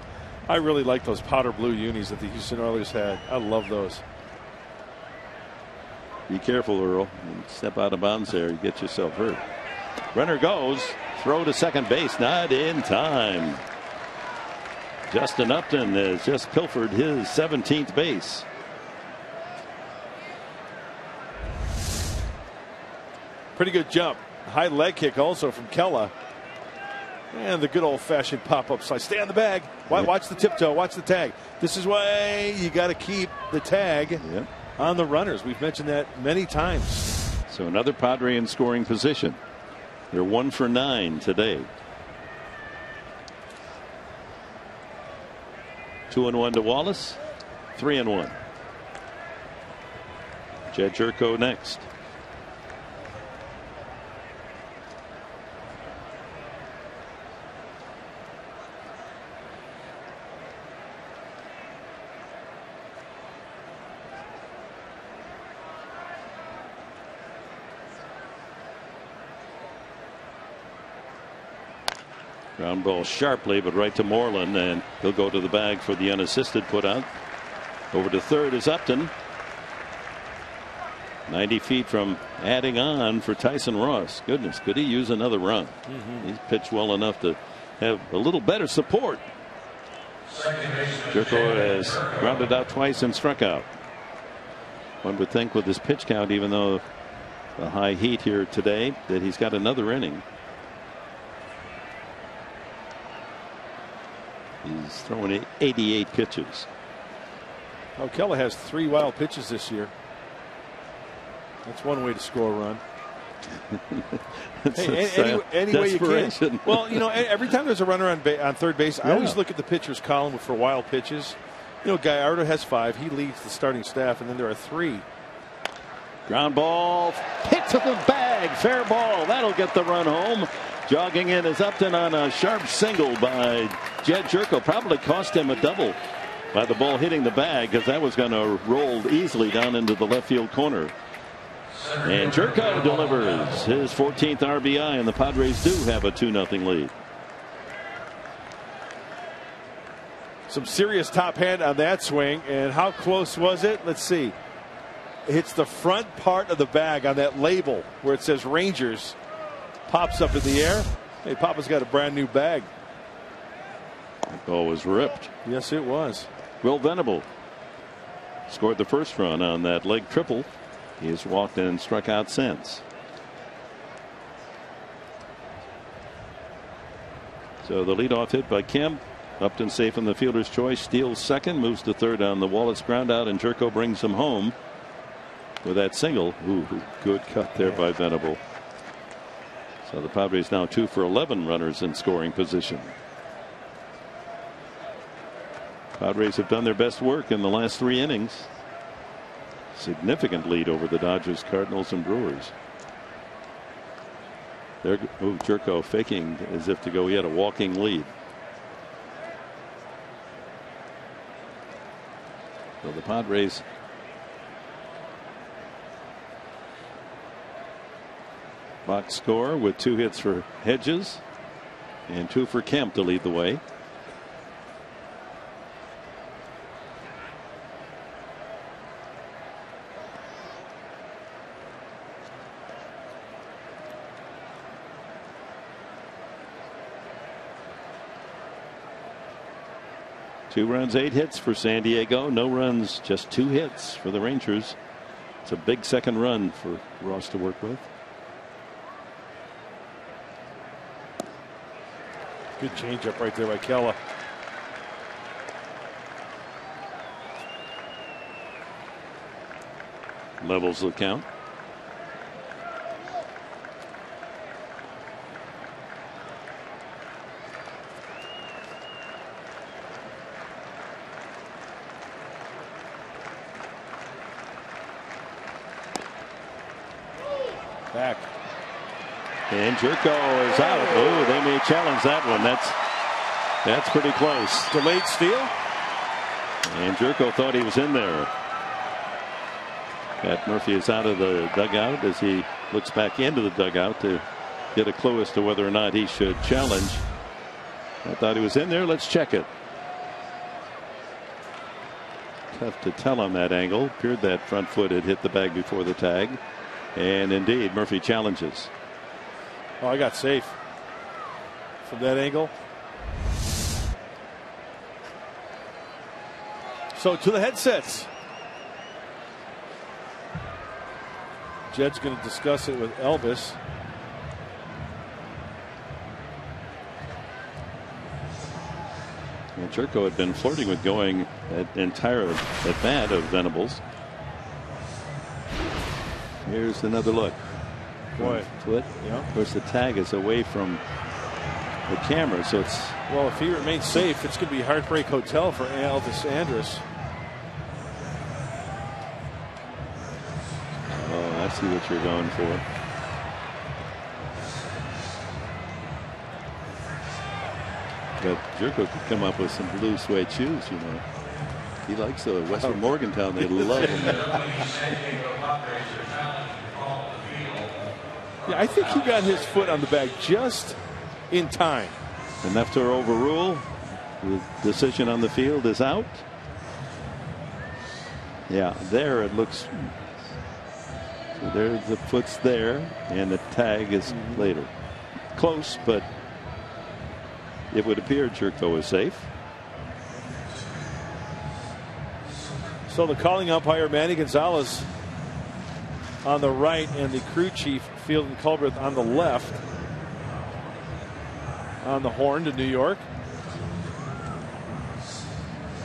I really like those powder blue unis that the Houston Oilers had. I love those.
Be careful, Earl. You step out of bounds there, you get yourself hurt. Runner goes. Throw to second base. Not in time. Justin Upton has just pilfered his 17th base.
Pretty good jump. High leg kick also from Kela. And the good old-fashioned pop-up slide. Stay on the bag. Watch the tiptoe. Watch the tag. This is why you got to keep the tag on the runners. We've mentioned that many times.
So another Padre in scoring position. They're 1 for 9 today. 2-1 to Wallace. 3-1. Jed Jerko next. Ground ball sharply, but right to Moreland, and he'll go to the bag for the unassisted putout. Over to third is Upton. 90 feet from adding on for Tyson Ross. Goodness, could he use another run? He's pitched well enough to have a little better support. Jerko has grounded out twice and struck out. One would think with his pitch count, even though the high heat here today, that he's got another inning. He's throwing 88 pitches.
Keller has 3 wild pitches this year. That's one way to score a run. Any way you can. Well, you know, every time there's a runner on third base, I always look at the pitcher's column for wild pitches. You know, Gallardo has 5. He leads the starting staff, and then there are 3.
Ground ball hit to the bag. Fair ball. That'll get the run home. Jogging in is Upton on a sharp single by Jed Jerko. Probably cost him a double by the ball hitting the bag, because that was going to roll easily down into the left field corner. And Jerko delivers his 14th RBI, and the Padres do have a 2-0 lead.
Some serious top hand on that swing, and how close was it? Let's see. It hits the front part of the bag on that label where it says Rangers. Pops up in the air. Hey, Papa's got a brand new bag.
That ball was ripped.
Yes, it was.
Will Venable scored the first run on that leg triple. He has walked and struck out since. So the leadoff hit by Kemp. Upton safe in the fielder's choice. Steals second. Moves to third on the Wallace ground out, and Jerko brings him home with that single. Ooh, good cut there by Venable. So the Padres now 2 for 11 runners in scoring position. Padres have done their best work in the last 3 innings. Significant lead over the Dodgers, Cardinals, and Brewers. There, Jerko faking as if to go. He had a walking lead. So the Padres box score with 2 hits for Hedges and 2 for Kemp to lead the way. Two runs, 8 hits for San Diego. No runs, just 2 hits for the Rangers. It's a big second run for Ross to work with.
Good changeup right there by Keller.
Levels the count.
Back.
And Jerko is out. Oh, they may challenge that one. That's pretty close.
Delayed steal.
And Jerko thought he was in there. Pat Murphy is out of the dugout as he looks back into the dugout to get a clue as to whether or not he should challenge. I thought he was in there. Let's check it. Tough to tell on that angle. Appeared that front foot had hit the bag before the tag. And indeed, Murphy challenges.
Oh, I got safe from that angle. So to the headsets. Jed's going to discuss it with Elvis.
And Jerko had been flirting with going that entire at bat of Venables. Here's another look.
Boy.
Foot.
Yeah.
Of course, the tag is away from the camera, so it's.
Well, if he remains safe, it's going to be Heartbreak Hotel for Elvis Andrus.
Oh, I see what you're going for. But Jerko could come up with some blue suede shoes, you know. He likes the Western Morgantown. They love him there.
Yeah, I think he got his foot on the bag just in time.
Enough to overrule. The decision on the field is out. Yeah, there it looks. So there, the foot's there, and the tag is later. Close, but it would appear Jerko is safe.
So the calling umpire, Manny Gonzalez, on the right, and the crew chief, Field and Culbreth, on the left. On the horn to New York.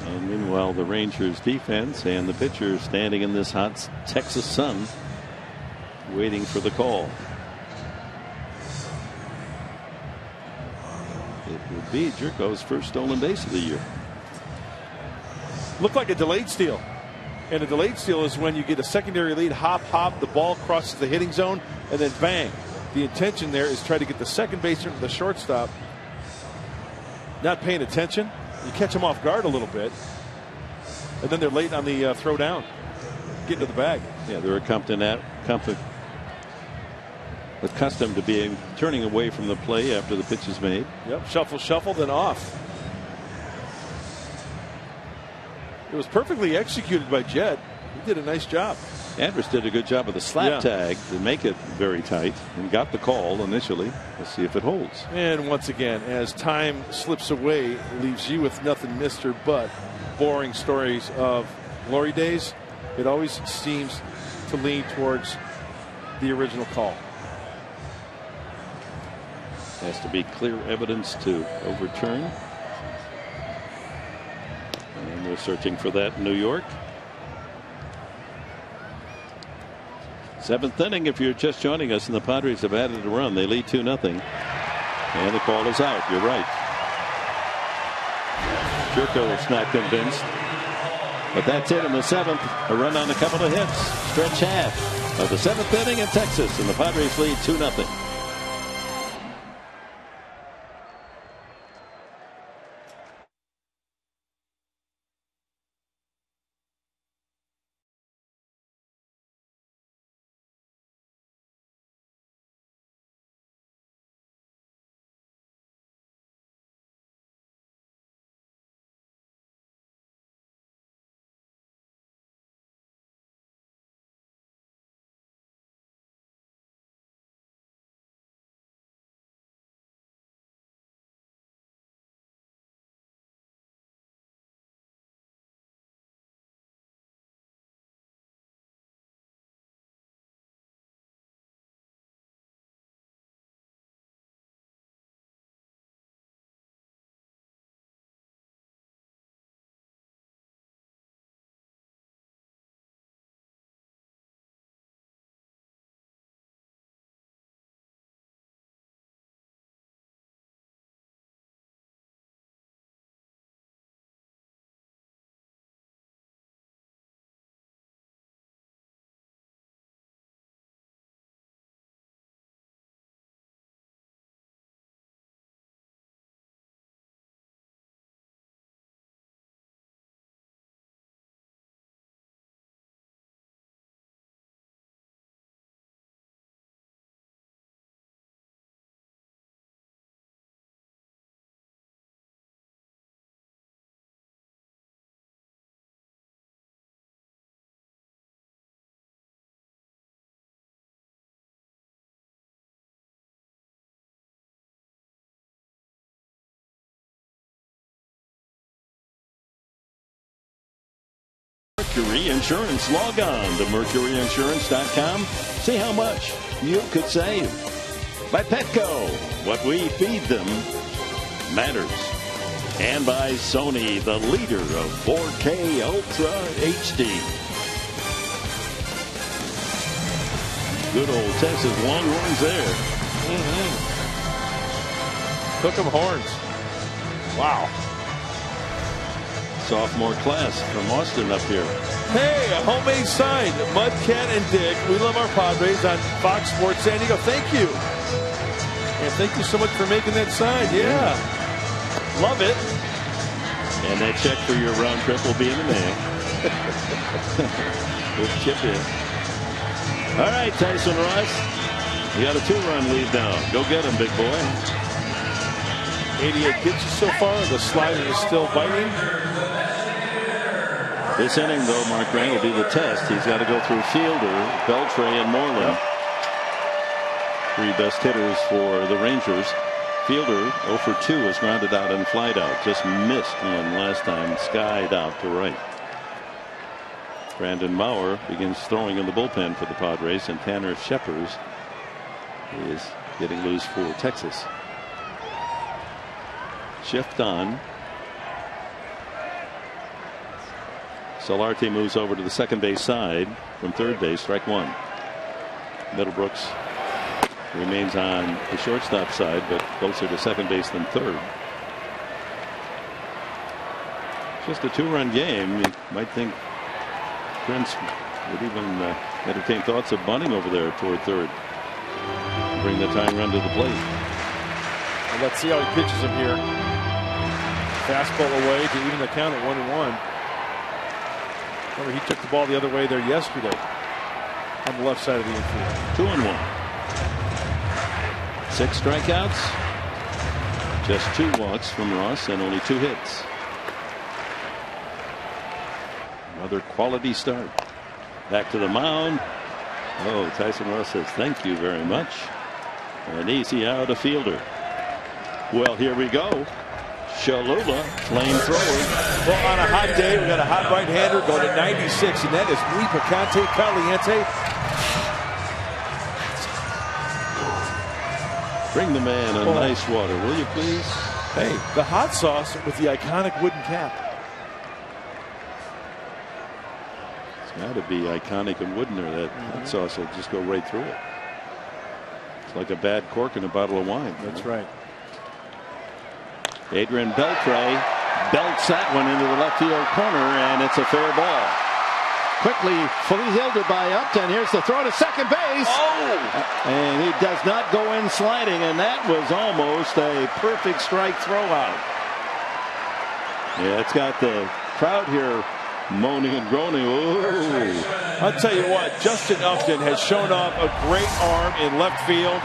And meanwhile, the Rangers defense and the pitcher standing in this hot Texas sun, waiting for the call. It would be Jerko's first stolen base of the year.
Looked like a delayed steal. And a delayed steal is when you get a secondary lead, hop, the ball crosses the hitting zone, and then bang. The intention there is try to get the second baseman to the shortstop. Not paying attention. You catch them off guard a little bit. And then they're late on the throw down. Get to the bag.
Yeah, they're accustomed to being turning away from the play after the pitch is made.
Yep, shuffle, then off. It was perfectly executed by Jed. He did a nice job.
Andrus did a good job of the slap tag to make it very tight and got the call initially. Let's see if it holds.
And once again, as time slips away, leaves you with nothing, mister, but boring stories of glory days. It always seems to lean towards the original call.
Has to be clear evidence to overturn. And they're searching for that in New York. Seventh inning, if you're just joining us, and the Padres have added a run. They lead 2-0. And the call is out. You're right. Jerko is not convinced. But that's it in the seventh. A run on a couple of hits. Stretch half of the seventh inning in Texas, and the Padres lead 2-0. Mercury Insurance. Log on to mercuryinsurance.com. See how much you could save. By Petco, what we feed them matters. And by Sony, the leader of 4K Ultra HD. Good old Texas Longhorns there.
Took them horns. Wow.
Sophomore class from Austin up here.
Hey, a homemade sign. Mudcat and Dick. We love our Padres on Fox Sports San Diego. Thank you. And thank you so much for making that sign. Yeah. Love it.
And that check for your round trip will be in the mail. Good chip in. All right, Tyson Ross. You got a 2-run lead now. Go get him, big boy.
88 pitches so far. The slider is still biting.
This inning, though, Mark Grant, will be the test. He's got to go through Fielder, Beltre, and Moreland. Three best hitters for the Rangers. Fielder 0 for 2 was grounded out and flied out. Just missed one last time. Skied out to right. Brandon Maurer begins throwing in the bullpen for the Padres, and Tanner Scheppers is getting loose for Texas. Shift on. Solarte moves over to the second base side from third base. Strike one. Middlebrooks remains on the shortstop side, but closer to second base than third. Just a 2-run game. You might think Prince would even entertain thoughts of bunting over there toward third. Bring the tying run to the plate.
And let's see how he pitches him here. Fastball away to even the count at 1-1. Remember, he took the ball the other way there yesterday on the left side of the infield.
2-1. 6 strikeouts. Just 2 walks from Ross and only 2 hits. Another quality start. Back to the mound. Oh, Tyson Ross says thank you very much. An easy out of Fielder. Well, here we go. Cholula, flamethrower.
Well, on a hot day, we got a hot right-hander going to 96, and that is Muy Picante Caliente.
Bring the man a nice water, will you please?
Hey, the hot sauce with the iconic wooden cap.
It's got to be iconic and wooden there. That hot sauce will just go right through it. It's like a bad cork in a bottle of wine.
That's right.
Adrian Beltre belts that one into the left field corner, and it's a fair ball. Quickly, fielded by Upton. Here's the throw to second base. Oh! And he does not go in sliding, and that was almost a perfect strike throw out. Yeah, it's got the crowd here moaning and groaning. Ooh.
I'll tell you what, Justin Upton has shown off a great arm in left field.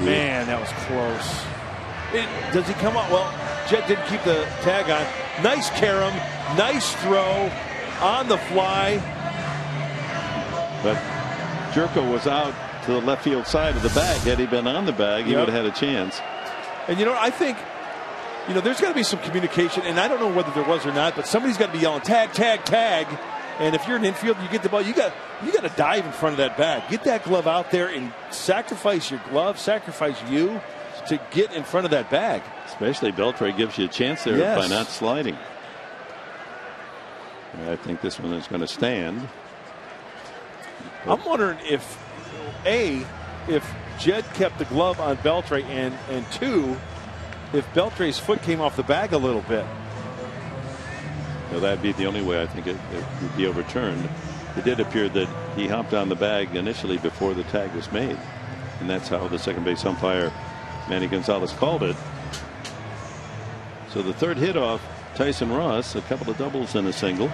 Man, that was close. Does he come up? Well, Jed didn't keep the tag on. Nice carom, nice throw on the fly.
But Jerko was out to the left field side of the bag. Had he been on the bag, he would have had a chance.
And you know, I think, you know, there's got to be some communication, and I don't know whether there was or not, but somebody's got to be yelling tag, tag, tag. And if you're an infield, you get the ball, you got to dive in front of that bag. Get that glove out there and sacrifice your glove, sacrifice you to get in front of that bag.
Especially Beltre gives you a chance there by not sliding. I think this one is going to stand.
I'm wondering if Jed kept the glove on Beltre, and 2, if Beltre's foot came off the bag a little bit.
Well, that'd be the only way I think it would be overturned. It did appear that he hopped on the bag initially before the tag was made, and that's how the second base umpire Manny Gonzalez called it. So the third hit off Tyson Ross, a couple of doubles and a single.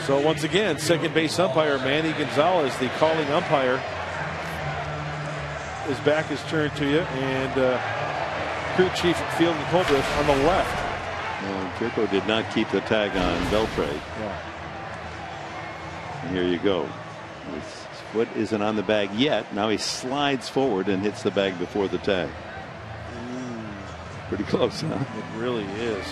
So once again, second base umpire Manny Gonzalez, the calling umpire. His back is turned to you, and crew chief Field Colbreth on the left.
Well, Jerko did not keep the tag on Beltre.
Yeah.
And here you go. His foot isn't on the bag yet. Now he slides forward and hits the bag before the tag. Pretty close, huh?
It really is.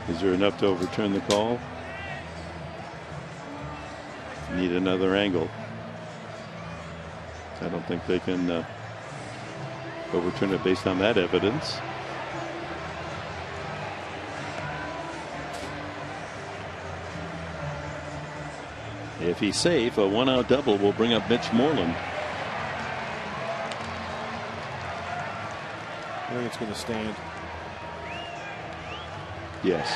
Is there enough to overturn the call? Need another angle. I don't think they can overturn it based on that evidence. If he's safe, a 1-out double will bring up Mitch Moreland.
I think it's going to stand.
Yes.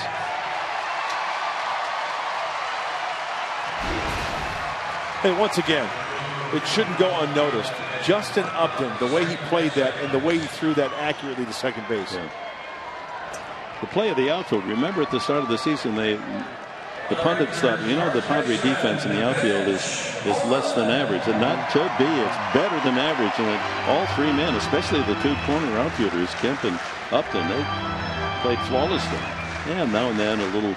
And once again, it shouldn't go unnoticed. Justin Upton, the way he played that and the way he threw that accurately to second base.
Yeah. The play of the outfield. Remember at the start of the season, the pundits thought, the Padre defense in the outfield is less than average, and that could be. It's better than average, and all three men, especially the two corner outfielders, Kemp and Upton, they played flawlessly. Yeah, now and then a little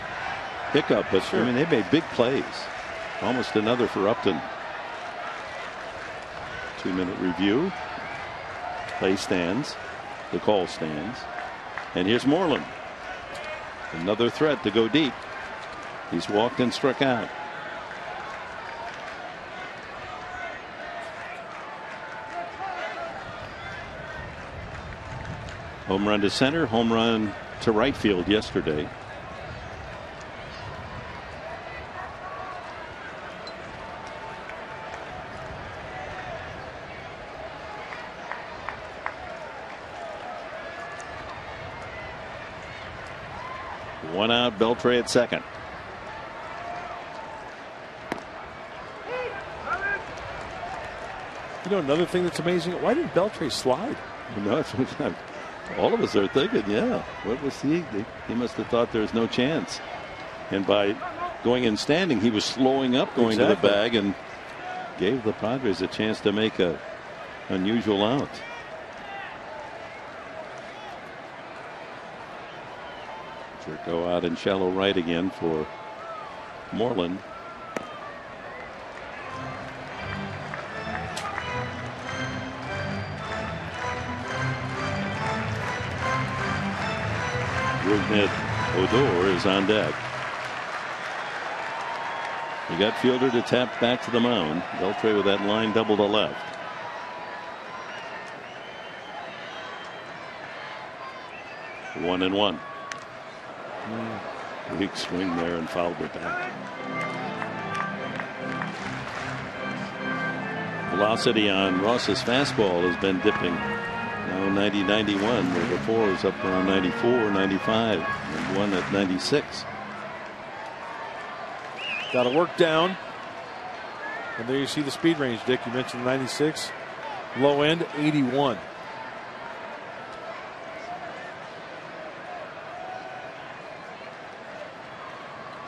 hiccup, but sure. I mean, they made big plays. Almost another for Upton. 2-minute review. Play stands. The call stands. And here's Moreland. Another threat to go deep. He's walked and struck out. Home run to center, home run to right field yesterday. One out, Beltre at second.
Another thing that's amazing, why didn't Beltre slide?
No, all of us are thinking, yeah, what was he? He must have thought there was no chance. And by going in standing, he was slowing up going to the bag and gave the Padres a chance to make a unusual out. Go out in shallow right again for Moreland. Rougned Odor is on deck. You got fielder to tap back to the mound. Beltre with that line double to left. One and one. Weak swing there and fouled it back. Velocity on Ross's fastball has been dipping. Now 90, 91, where before it was up around 94, 95, and one at 96.
Got to work down. And there you see the speed range, Dick. You mentioned 96. Low end, 81.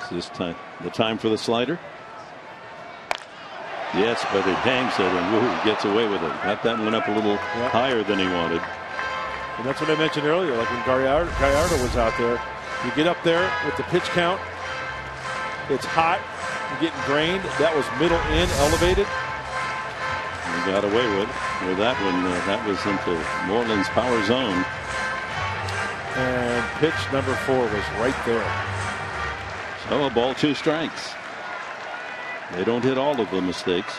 This time, the time for the slider. Yes, but it hangs it and gets away with it. Got that one up a little higher than he wanted.
And that's what I mentioned earlier, like when Gallardo was out there. You get up there with the pitch count. It's hot. You're getting drained. That was middle in, elevated.
He got away with that one. That was into Moreland's power zone.
And pitch number 4 was right there.
So a ball, 2 strikes. They don't hit all of the mistakes.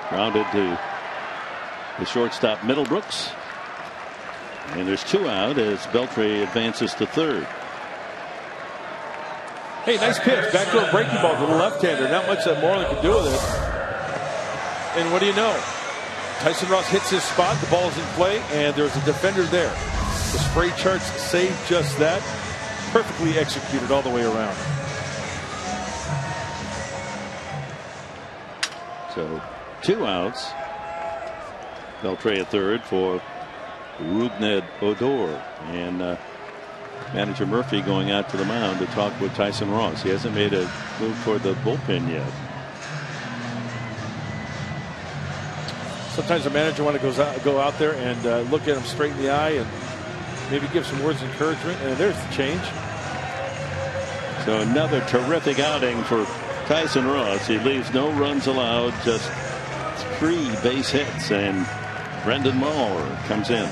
Grounded to the shortstop Middlebrooks. And there's 2 out as Beltre advances to third.
Hey, nice pitch. Back to a breaking ball to the left-hander. Not much that Moreland could do with it. And what do you know? Tyson Ross hits his spot. The ball is in play, and there's a defender there. The spray charts say just that. Perfectly executed all the way around.
So 2 outs. Beltre at third for Rougned Odor. And manager Murphy going out to the mound to talk with Tyson Ross. He hasn't made a move toward the bullpen yet.
Sometimes a manager want to go out there and look at him straight in the eye and maybe give some words of encouragement. And there's the change.
So another terrific outing for Tyson Ross. He leaves no runs allowed, just 3 base hits, and Brendan Moore comes in.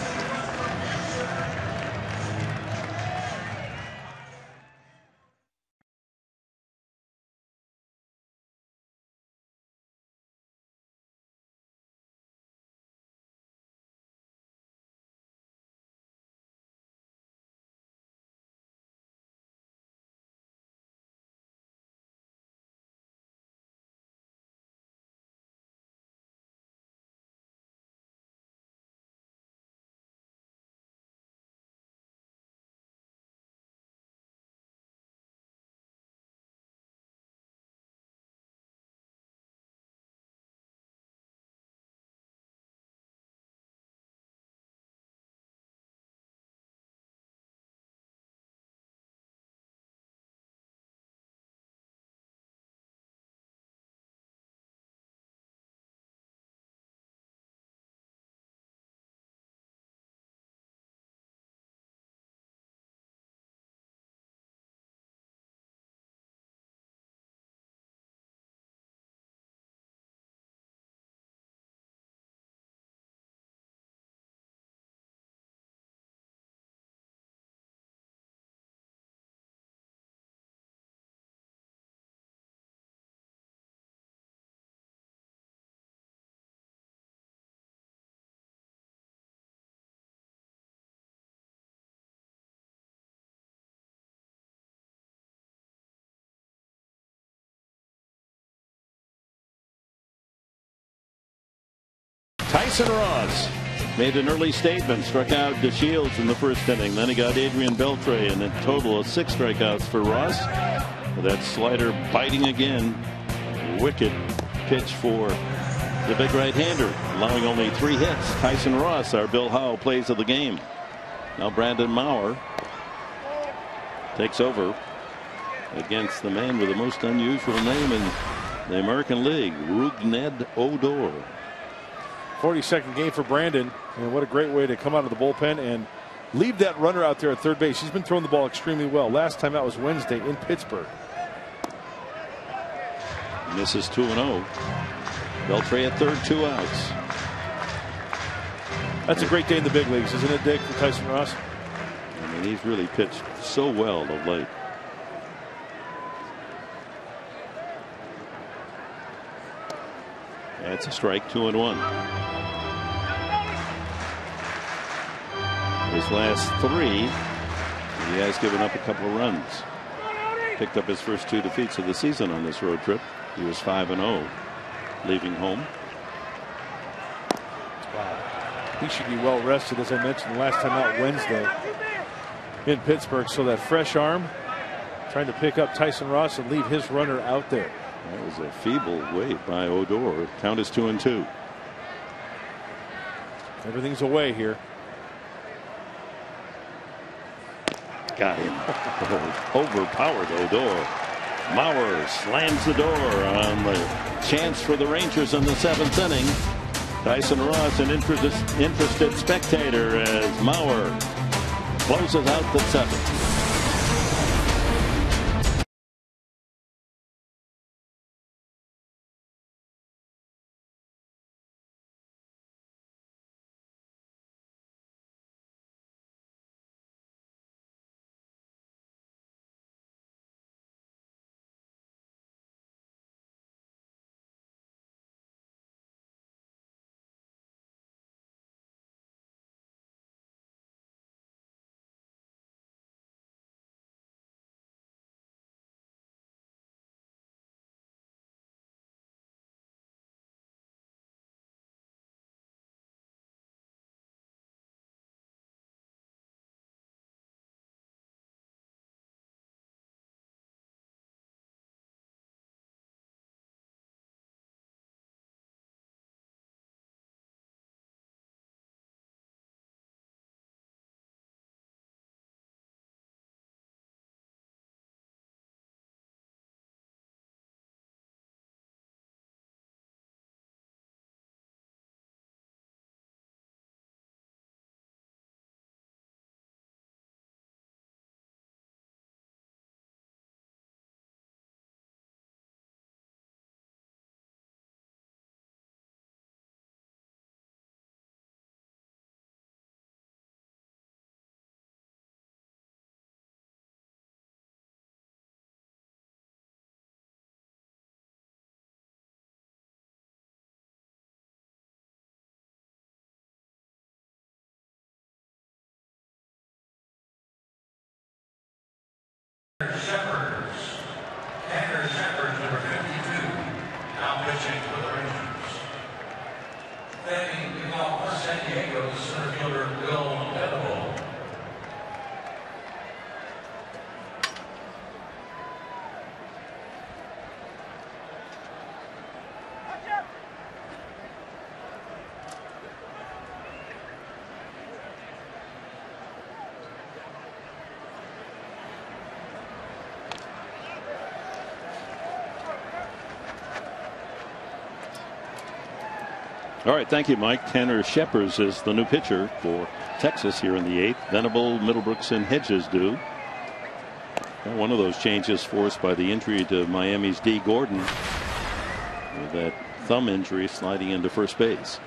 Tyson Ross
made an early statement, struck out DeShields in the first inning. Then he got Adrian Beltre, and a total of 6 strikeouts for Ross. With that slider biting again. Wicked pitch for the big right-hander, allowing only 3 hits. Tyson Ross, our Bill Howe plays of the game. Now Brandon Maurer takes over against the man with the most unusual name in the American League, Rougned Odor.
42nd game for Brandon, and what a great way to come out of the bullpen and leave that runner out there at third base. He's been throwing the ball extremely well. Last time out was Wednesday in Pittsburgh.
Misses 2-0. Beltre at third, 2 outs.
That's a great day in the big leagues, isn't it, Dick, for Tyson Ross?
I mean, he's really pitched so well of late. That's a strike, 2-1. His last 3, he has given up a couple of runs. Picked up his first 2 defeats of the season on this road trip. He was 5-0 leaving home.
He should be well rested, as I mentioned last time out Wednesday in Pittsburgh. So that fresh arm trying to pick up Tyson Ross and leave his runner out there.
That was a feeble wait by Odor. Count is 2-2.
Everything's away here.
Got him. Overpowered Odor. Maurer slams the door on the chance for the Rangers in the 7th inning. Tyson Ross, an interested spectator, as Maurer closes out the 7th. All right, thank you, Mike. Tanner Scheppers is the new pitcher for Texas here in the 8th. Venable, Middlebrooks, and Hedges do. One of those changes forced by the injury to Miami's D. Gordon, with that thumb injury sliding into first base.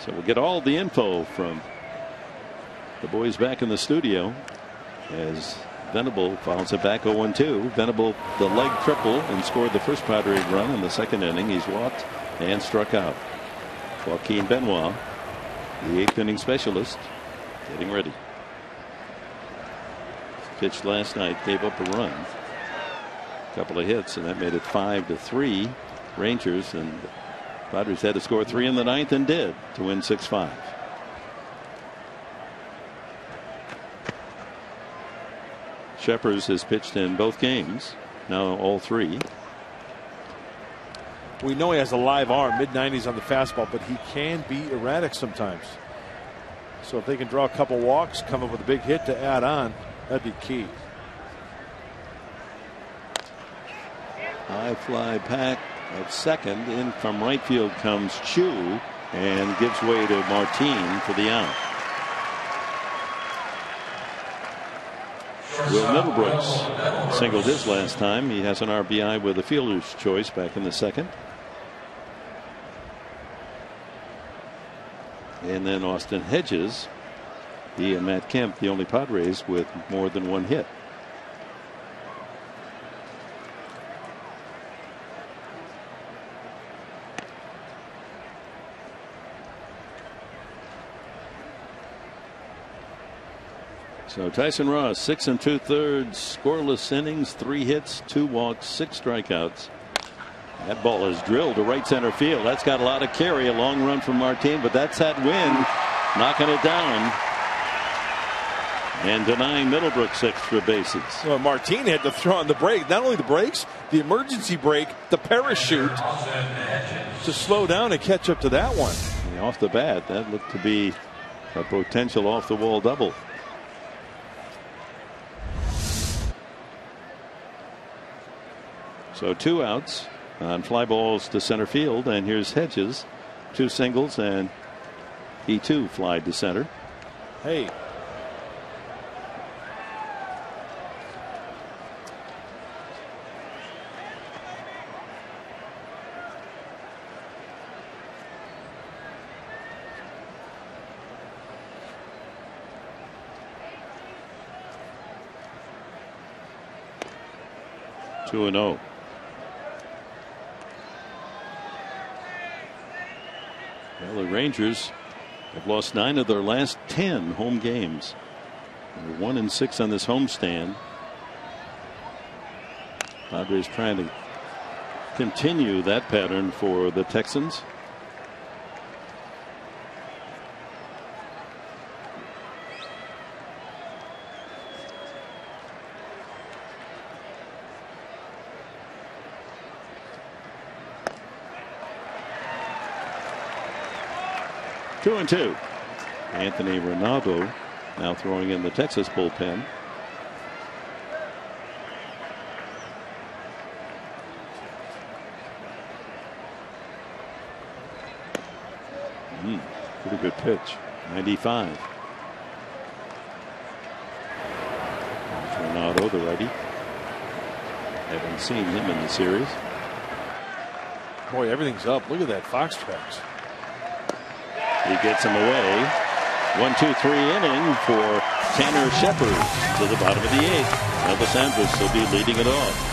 So we'll get all the info from the boys back in the studio as Venable fouls it back 0-2. Venable, the leg triple, and scored the first Padre run in the 2nd inning. He's walked and struck out. Joaquin Benoit, the 8th inning specialist, getting ready. Pitched last night, gave up a run, a couple of hits, and that made it 5-3 Rangers. And Padres had to score 3 in the 9th and did to win 6-5. Shepard has pitched in both games, now all 3.
We know he has a live arm, mid-90s on the fastball, but he can be erratic sometimes. So if they can draw a couple walks, come up with a big hit to add on, that'd be key.
High fly pack at second. In from right field comes Chu and gives way to Martin for the out. Will Middlebrooks singled his last time. He has an RBI with a fielder's choice back in the 2nd. And then Austin Hedges, he and Matt Kemp, the only Padres with more than 1 hit. So Tyson Ross, 6 2/3 scoreless innings, 3 hits, 2 walks, 6 strikeouts. That ball is drilled to right center field. That's got a lot of carry. A long run from Martin, but that's that wind knocking it down and denying Middlebrooks extra bases.
Well, Martin had to throw on the brake. Not only the brakes, the emergency brake, the parachute to slow down and catch up to that one.
And off the bat, that looked to be a potential off the wall double. So 2 outs on fly balls to center field, and here's Hedges, 2 singles, and he too flied to center.
Hey.
Two and 0. Well, the Rangers have lost 9 of their last 10 home games. They're 1-6 on this homestand. Padres trying to continue that pattern for the Texans. Two and 2. Anthony Ronaldo now throwing in the Texas bullpen. Pretty good pitch. 95. Ronaldo, the righty. Haven't seen him in the series.
Boy, everything's up. Look at that fox tracks.
He gets him away. 1-2-3 inning for Tanner Shepard to the bottom of the 8th. Elvis Andrus will be leading it off.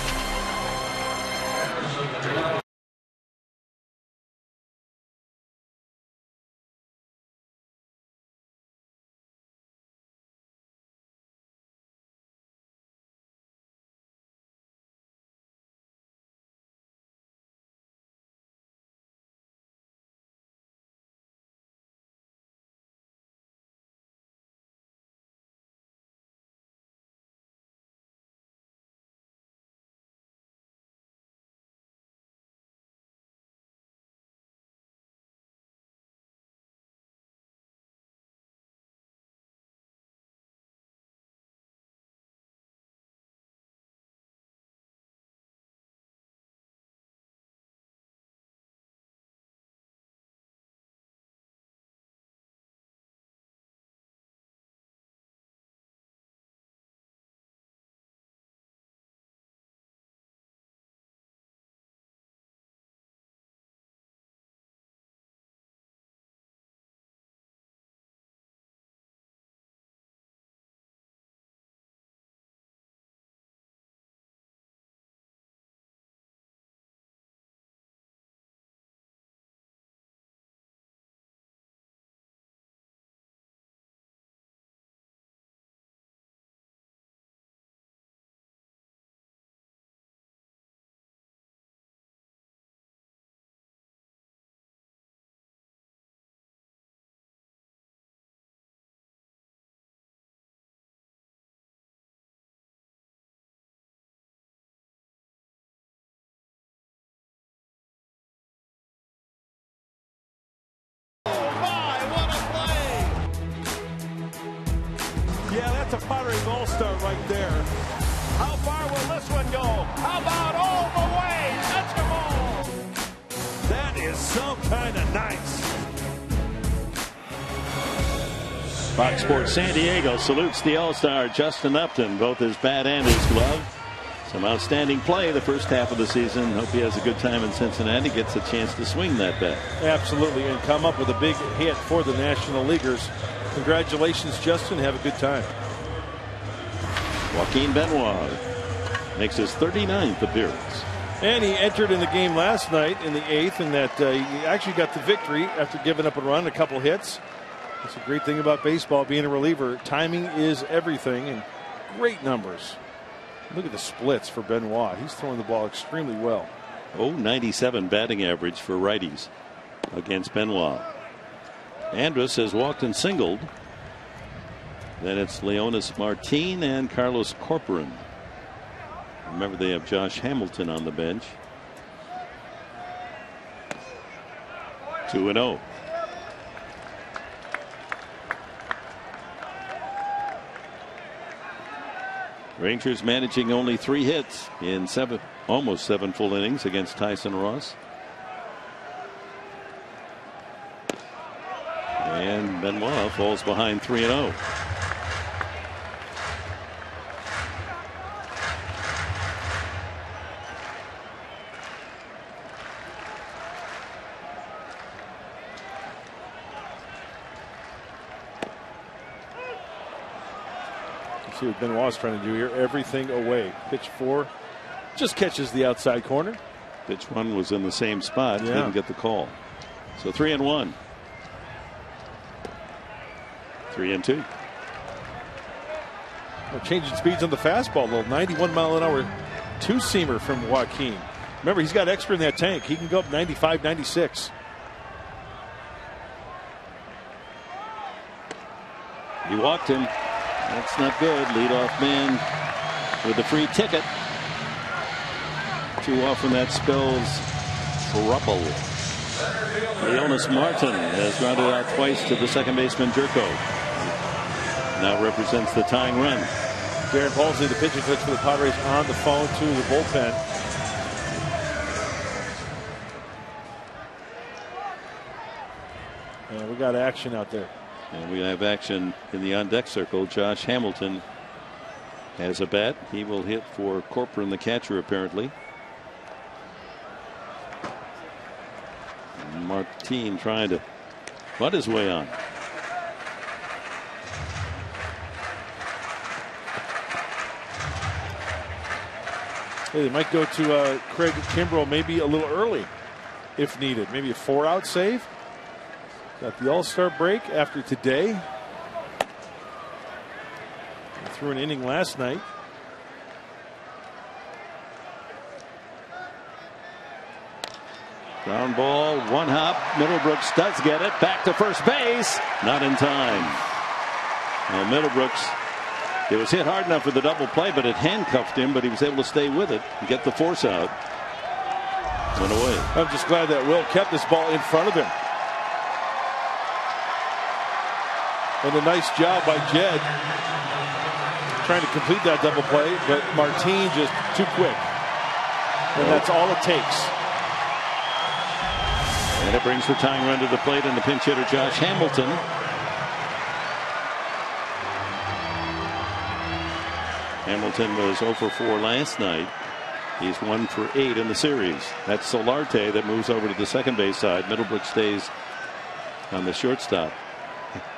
Yeah, that's a Padres all-star right there.
How far will this one go? How about all the way? Touch them all.
That is some kind of nice.
Fox Sports San Diego salutes the all-star Justin Upton, both his bat and his glove. Some outstanding play the first half of the season. Hope he has a good time in Cincinnati, gets a chance to swing that bat.
Absolutely, and come up with a big hit for the National Leaguers. Congratulations, Justin. Have a good time.
Joaquin Benoit makes his 39th appearance.
And he entered in the game last night in the 8th, and that he actually got the victory after giving up a run, a couple hits. That's a great thing about baseball, being a reliever. Timing is everything, and great numbers. Look at the splits for Benoit. He's throwing the ball extremely well.
.097 batting average for righties against Benoit. Andrus has walked and singled. Then it's Leonis Martin and Carlos Corcoran. Remember, they have Josh Hamilton on the bench. 2-0. Rangers managing only 3 hits in almost 7 full innings against Tyson Ross. And Benoit falls behind 3-0.
See what Benoit's trying to do here. Everything away. Pitch 4 just catches the outside corner.
Pitch 1 was in the same spot.
Yeah.
Didn't get the call. So 3-1. 3-2.
Well, changing speeds on the fastball a little. 91-mile-an-hour two-seamer from Joaquin. Remember, he's got extra in that tank. He can go up 95, 96.
He walked him. That's not good. Leadoff man with the free ticket. Too often that spells trouble. Leonis Martin has grounded out twice to the second baseman Jerko. Now represents the tying run.
Darren Paulsley, the pitching coach for the Padres, on the phone to the bullpen. And we got action out there.
And we have action in the on-deck circle. Josh Hamilton has a bat. He will hit for Corcoran, the catcher, apparently. Martin trying to butt his way on.
Hey, they might go to Craig Kimbrell maybe a little early if needed. Maybe a 4-out save. Got the All-Star break after today. He threw an inning last night.
Ground ball, one hop. Middlebrooks does get it. Back to first base. Not in time. Now Middlebrooks, it was hit hard enough for the double play, but it handcuffed him, but he was able to stay with it and get the force out. Went away.
I'm just glad that Will kept this ball in front of him. And a nice job by Jed trying to complete that double play, but Martin just too quick. And that's all it takes.
And it brings the tying run to the plate and the pinch hitter Josh Hamilton. Hamilton was 0 for 4 last night. He's 1 for 8 in the series. That's Solarte that moves over to the second base side. Middlebrook stays on the shortstop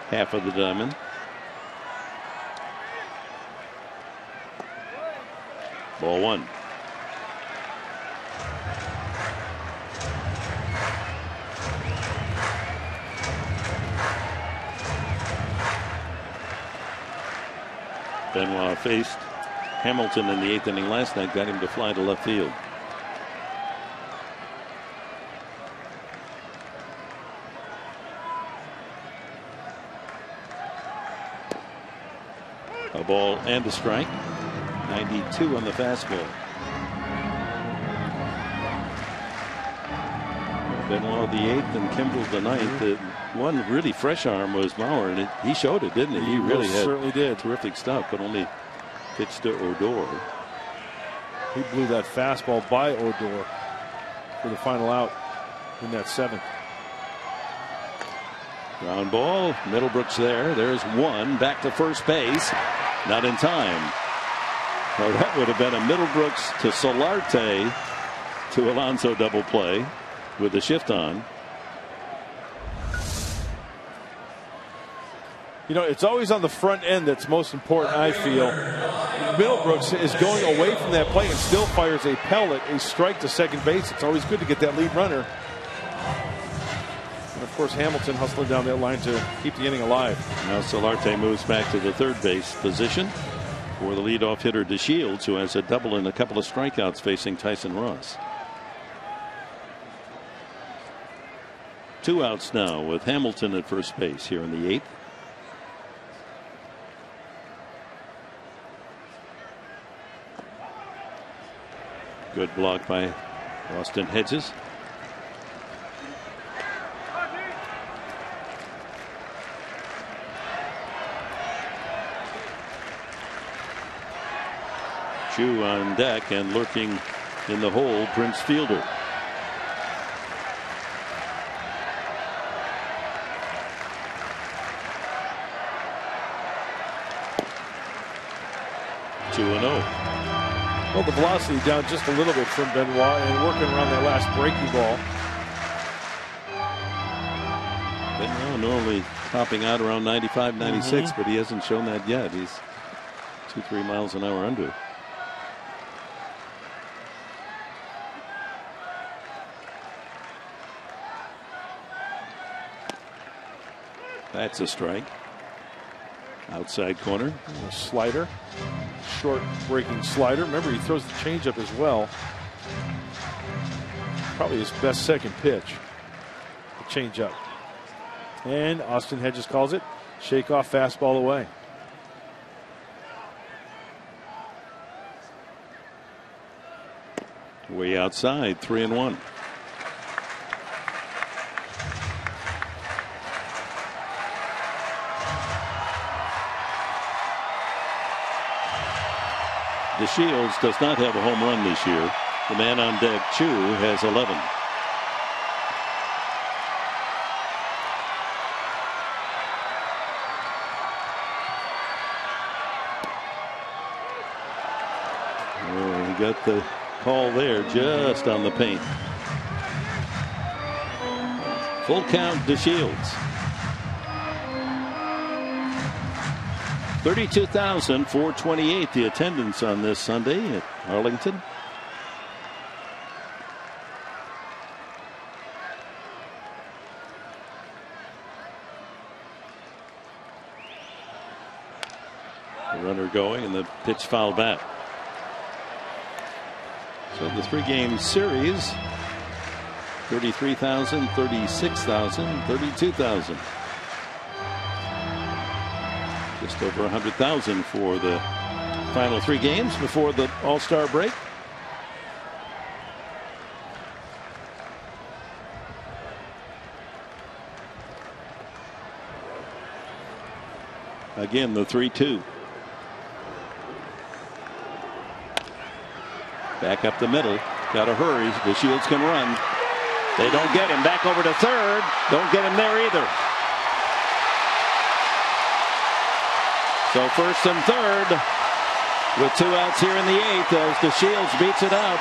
half of the diamond. Ball 1. Benoit faced Hamilton in the 8th inning last night, got him to fly to left field. A ball and a strike. 92 on the fastball. Benoit the 8th and Kimbrel the 9th. One really fresh arm was Mauer, and he showed it, didn't he? He really
certainly did.
Terrific stuff, but only pitched to Odor.
He blew that fastball by Odor for the final out in that 7th.
Ground ball. Middlebrooks there. There's one. Back to first base. Not in time. Well, that would have been a Middlebrooks to Solarte to Alonso double play with the shift on.
You know, it's always on the front end that's most important, I feel. Middlebrooks is going away from that play and still fires a pellet, a strike to second base. It's always good to get that lead runner. And of course, Hamilton hustling down that line to keep the inning alive.
Now Solarte moves back to the third base position for the leadoff hitter DeShields, who has a double and a couple of strikeouts facing Tyson Ross. 2 outs now with Hamilton at first base here in the 8th. Good block by Austin Hedges. Chu on deck, and lurking in the hole, Prince Fielder. Two and 0.
Well, the velocity down just a little bit from Benoit and working around that last breaking ball.
Benoit normally topping out around 95, 96, but he hasn't shown that yet. He's 2-3 miles an hour under. That's a strike. Outside corner.
A slider. Short breaking slider. Remember, he throws the changeup as well. Probably his best second pitch. The changeup. And Austin Hedges calls it. Shake off fastball away.
Way outside, 3-1. DeShields does not have a home run this year. The man on deck, Chu, has 11. Oh, he got the call there just on the paint. Full count, DeShields. 32,428 the attendance on this Sunday at Arlington. The runner going and the pitch fouled back. So the 3-game series, 33,000, 36,000, 32,000. Just over 100,000 for the final 3 games before the All-Star break. Again, the 3-2. Back up the middle. Got to hurry. The Shields can run. They don't get him. Back over to third. Don't get him there either. So first and third with 2 outs here in the 8th as DeShields beats it out.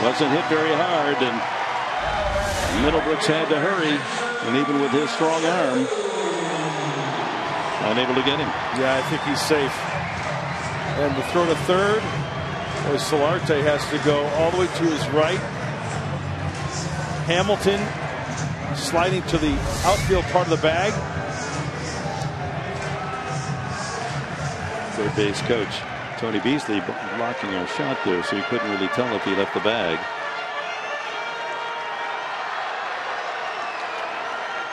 Wasn't hit very hard, and Middlebrooks had to hurry, and even with his strong arm, unable to get him.
Yeah, I think he's safe. And the throw to third, as Solarte has to go all the way to his right. Hamilton sliding to the outfield part of the bag.
Third base coach Tony Beasley blocking our shot there, so you couldn't really tell if he left the bag.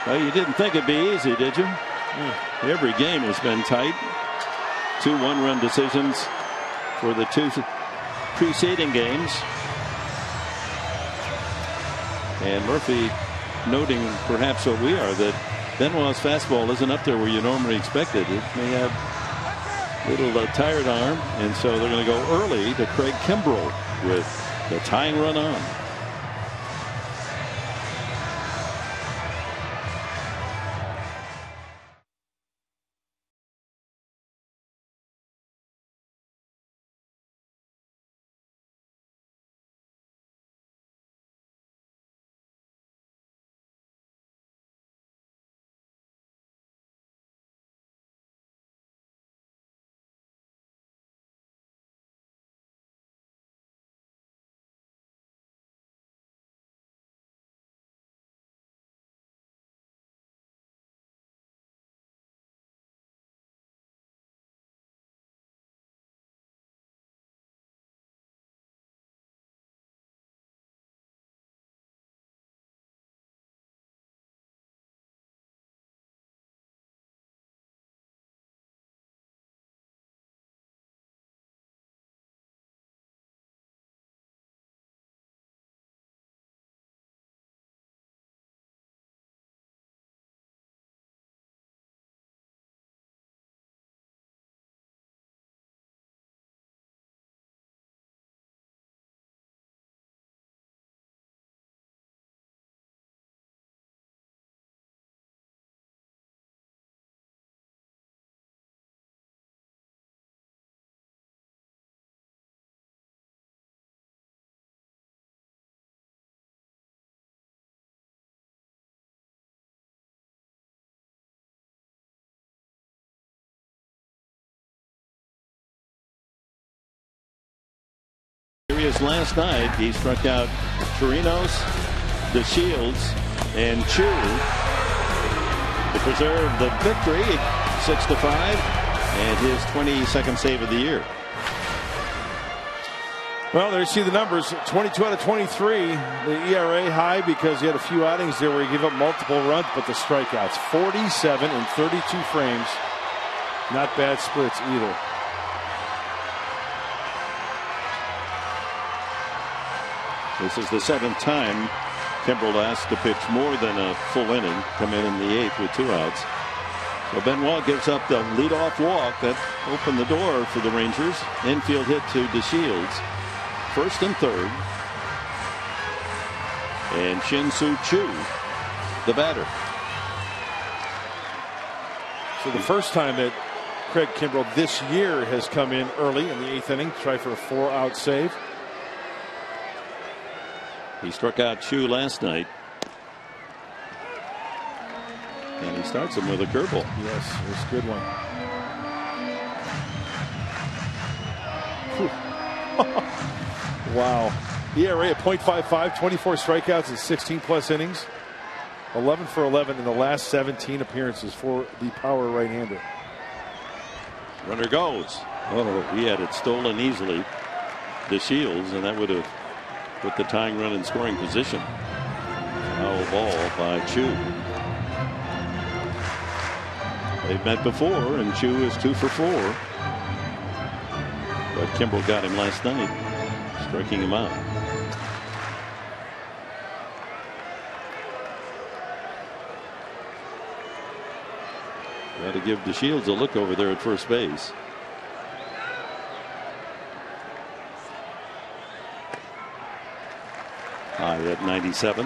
Well, you didn't think it'd be easy, did you? Every game has been tight. 2 one-run decisions for the 2 preceding games. And Murphy noting perhaps what we are, that Benoit's fastball isn't up there where you normally expect it. It may have a little tired arm, and so they're going to go early to Craig Kimbrel with the tying run on. Last night he struck out Chirinos, DeShields, and Chu to preserve the victory, 6-5, and his 22nd save of the year.
Well, there you see the numbers. 22 out of 23. The ERA high because he had a few outings there where he gave up multiple runs, but the strikeouts 47 in 32 frames. Not bad splits either.
This is the 7th time Kimbrel asked to pitch more than a full inning, come in the 8th with 2 outs. So Benoit gives up the leadoff walk that opened the door for the Rangers. Infield hit to DeShields, 1st and 3rd. And Shin-Soo Choo, the batter.
So the first time that Craig Kimbrel this year has come in early in the 8th inning to try for a 4-out save.
He struck out Chu last night. And he starts him with a curveball.
Yes, it's a good one. Wow. ERA at .55, 24 strikeouts in 16 plus innings. 11 for 11 in the last 17 appearances for the power right-hander.
Runner goes. Oh, he had it stolen easily. DeShields, and that would have put the tying run in scoring position. Foul ball by Chu. They've met before, and Chu is 2 for 4. But Kimbrel got him last night, striking him out. Got to give DeShields a look over there at first base. High at 97.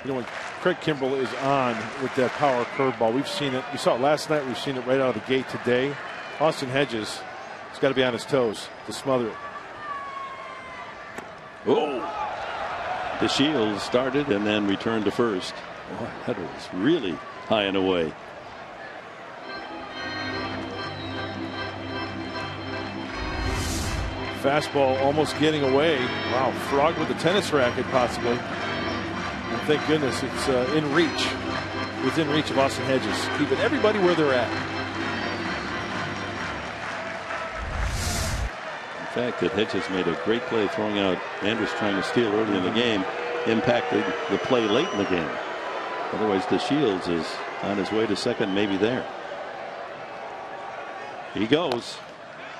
You know, when Craig Kimbrel is on with that power curveball, we've seen it. We saw it last night. We've seen it right out of the gate today. Austin Hedges has got to be on his toes to smother it.
Oh! DeShields started and then returned to first. Oh, that was really high and away.
Fastball almost getting away. Wow, frog with a tennis racket possibly. And thank goodness it's in reach, within reach of Austin Hedges, keeping everybody where they're at.
In fact, that Hedges made a great play throwing out Andrus trying to steal early in the game, impacted the play late in the game. Otherwise, DeShields is on his way to second, maybe there. He goes.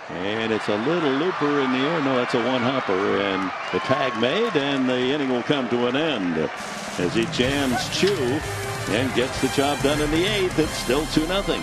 And it's a little looper in the air. No, that's a one-hopper. And the tag made, and the inning will come to an end as he jams Chu and gets the job done in the 8th. It's still 2-0.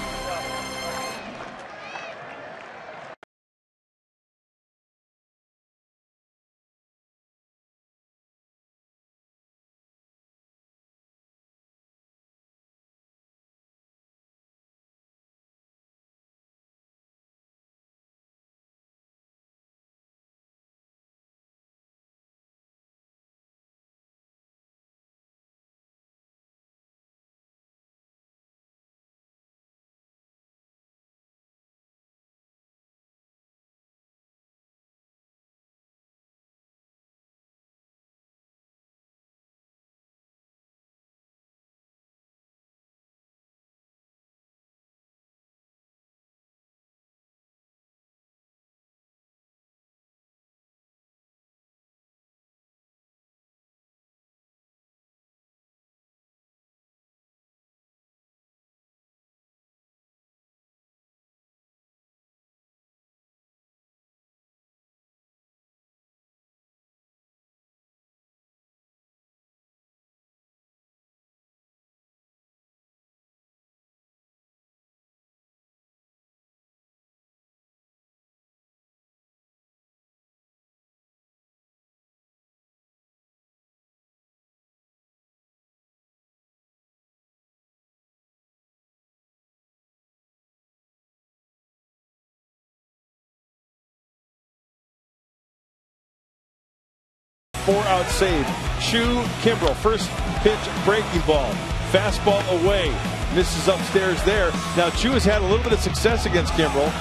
Four-out save. Chu Kimbrel, first pitch breaking ball. Fastball away. Misses upstairs there. Now Chu has had a little bit of success against Kimbrel.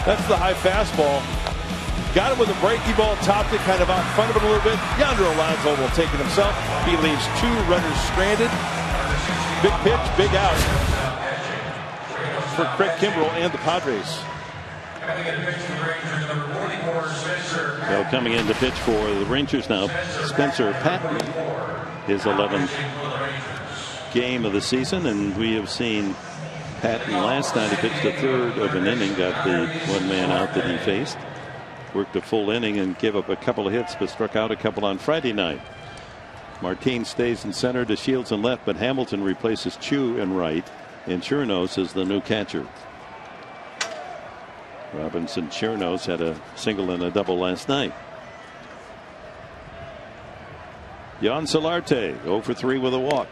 That's the high fastball. Got it with a breaking ball, topped it kind of out in front of it a little bit. Yonder Alonso will take it himself. He leaves 2 runners stranded. Big pitch, big out for Craig Kimbrel and the Padres.
So coming in to pitch for the Rangers now, Spencer Patton, his 11th game of the season, and we have seen Patton last night. He pitched a third of an inning, got the 1-man out that he faced, worked a full inning and gave up a couple of hits, but struck out a couple on Friday night. Martin stays in center to Shields in left, but Hamilton replaces Chu in right, and Chernos is the new catcher. Robinson Chernos had a single and a double last night. Jan Solarte 0 for 3 with a walk.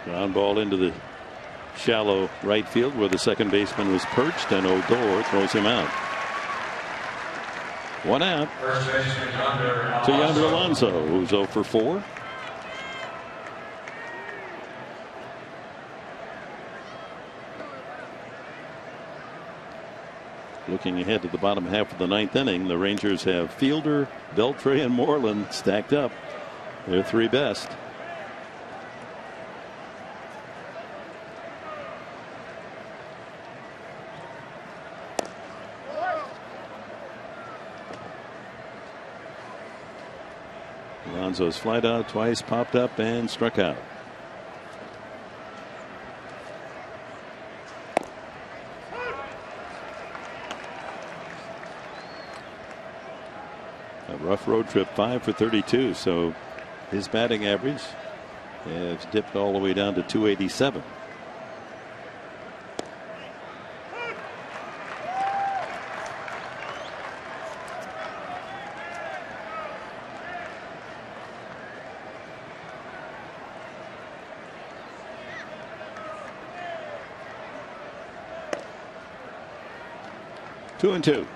Ground ball into the shallow right field where the second baseman was perched, and Odor throws him out. 1 out to Yonder Alonso, who's 0 for 4. Looking ahead to the bottom half of the 9th inning, the Rangers have Fielder, Beltre, and Moreland stacked up. Their 3 best. Alonso's flied out twice, popped up, and struck out. A rough road trip, 5 for 32. So his batting average has dipped all the way down to 287. Two and two.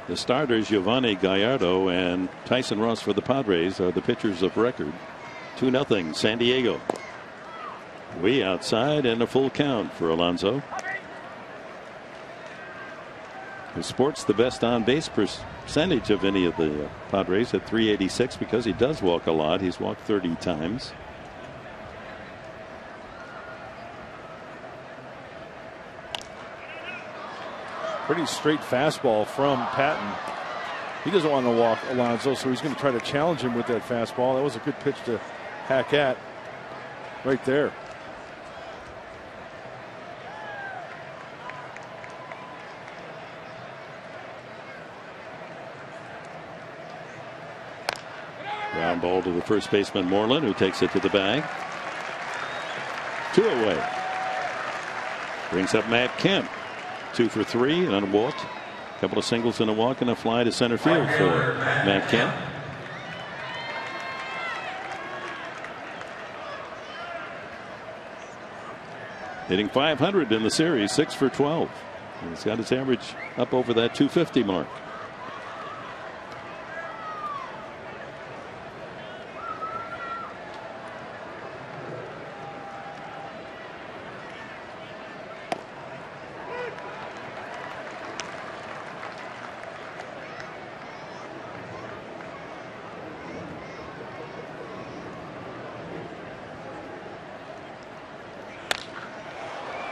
The starters, Giovanni Gallardo and Tyson Ross for the Padres, are the pitchers of record. 2-0 San Diego. Way outside and a full count for Alonso, who sports the best on base percentage of any of the Padres at .386 because he does walk a lot. He's walked 30 times.
Pretty straight fastball from Patton. He doesn't want to walk Alonso, so he's going to try to challenge him with that fastball. That was a good pitch to hack at right there.
Ground ball to the first baseman Moreland, who takes it to the bag. 2 away. Brings up Matt Kemp. 2 for 3 and a walk. A couple of singles and a walk and a fly to center field for Matt Kemp. Hitting .500 in the series, 6 for 12. And he's got his average up over that 250 mark.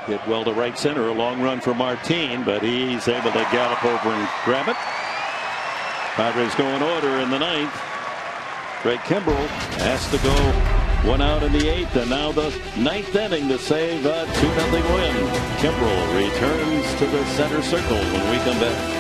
Hit well to right center, a long run for Martin, but he's able to gallop over and grab it. Padres go in order in the 9th. Craig Kimbrel has to go 1 out in the 8th, and now the 9th inning to save a 2-0 win. Kimbrel returns to the center circle when we come back.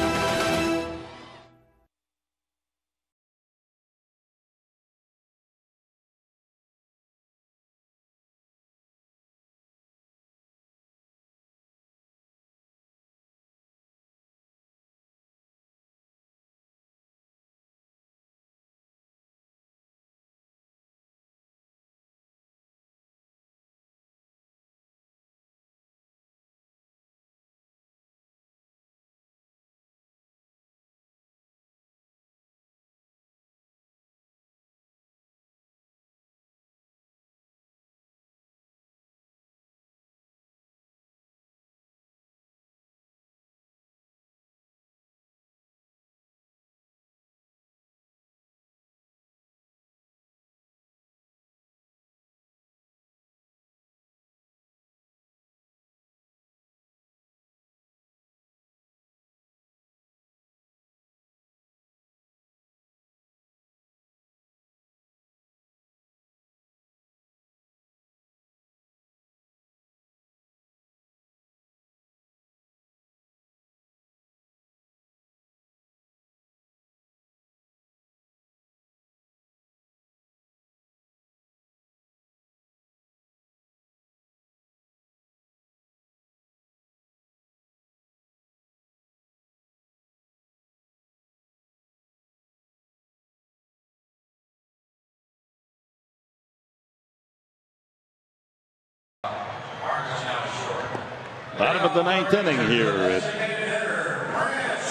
Bottom of the 9th inning here at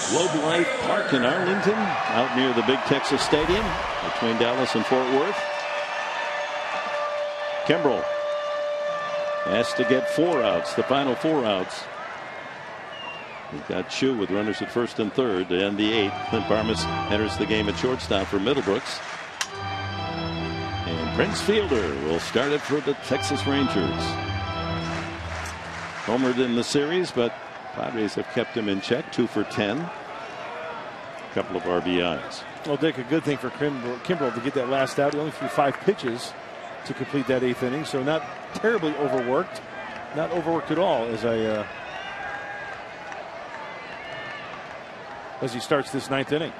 Globe Life Park in Arlington, out near the Big Texas Stadium between Dallas and Fort Worth. Kimbrel has to get 4 outs, the final 4 outs. He's got Chu with runners at first and third, and the 8th. Clint Barmas enters the game at shortstop for Middlebrooks. And Prince Fielder will start it for the Texas Rangers. Homered in the series, but Padres have kept him in check. 2 for 10. A couple of RBIs.
Well, Dick, a good thing for Kimbrel to get that last out. He only threw 5 pitches to complete that 8th inning, so not terribly overworked. Not overworked at all as he starts this 9th inning.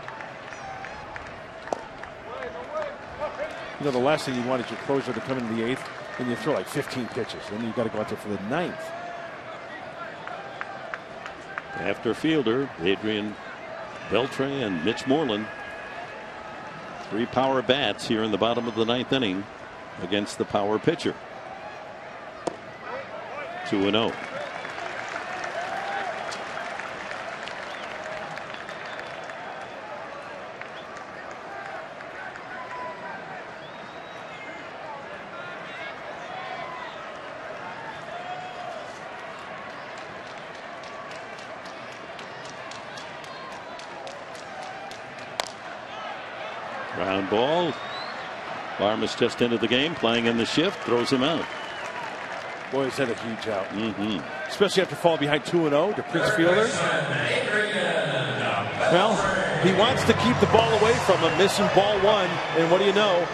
You know, the last thing you want is your closer to come into the 8th and you throw like 15 pitches. Then you've got to go out there for the 9th.
After Fielder, Adrian Beltre and Mitch Moreland. 3 power bats here in the bottom of the 9th inning against the power pitcher. 2-0. Ground ball. Barmas just into the game, playing in the shift, throws him out.
Boy, is that a huge out. especially after falling behind 2-0 to Prince Fielder. Well, he wants to keep the ball away from him, missing ball 1, and what do you know?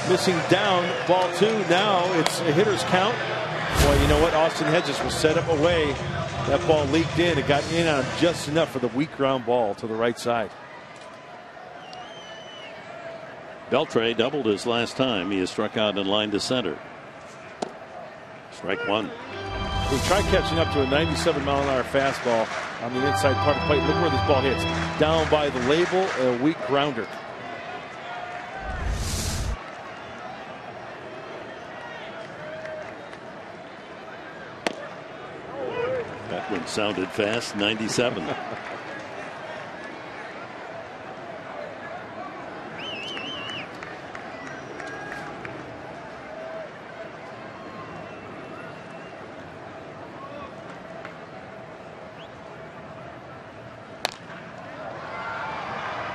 Missing down ball 2. Now it's a hitter's count. Boy, you know what? Austin Hedges was set up away. That ball leaked in. It got in on just enough for the weak ground ball to the right side.
Beltre doubled his last time. He is struck out in line to center. Strike 1.
We tried catching up to a 97-mile-an-hour fastball on the inside part of the plate. Look where this ball hits. Down by the label, a weak grounder.
That one sounded fast. 97.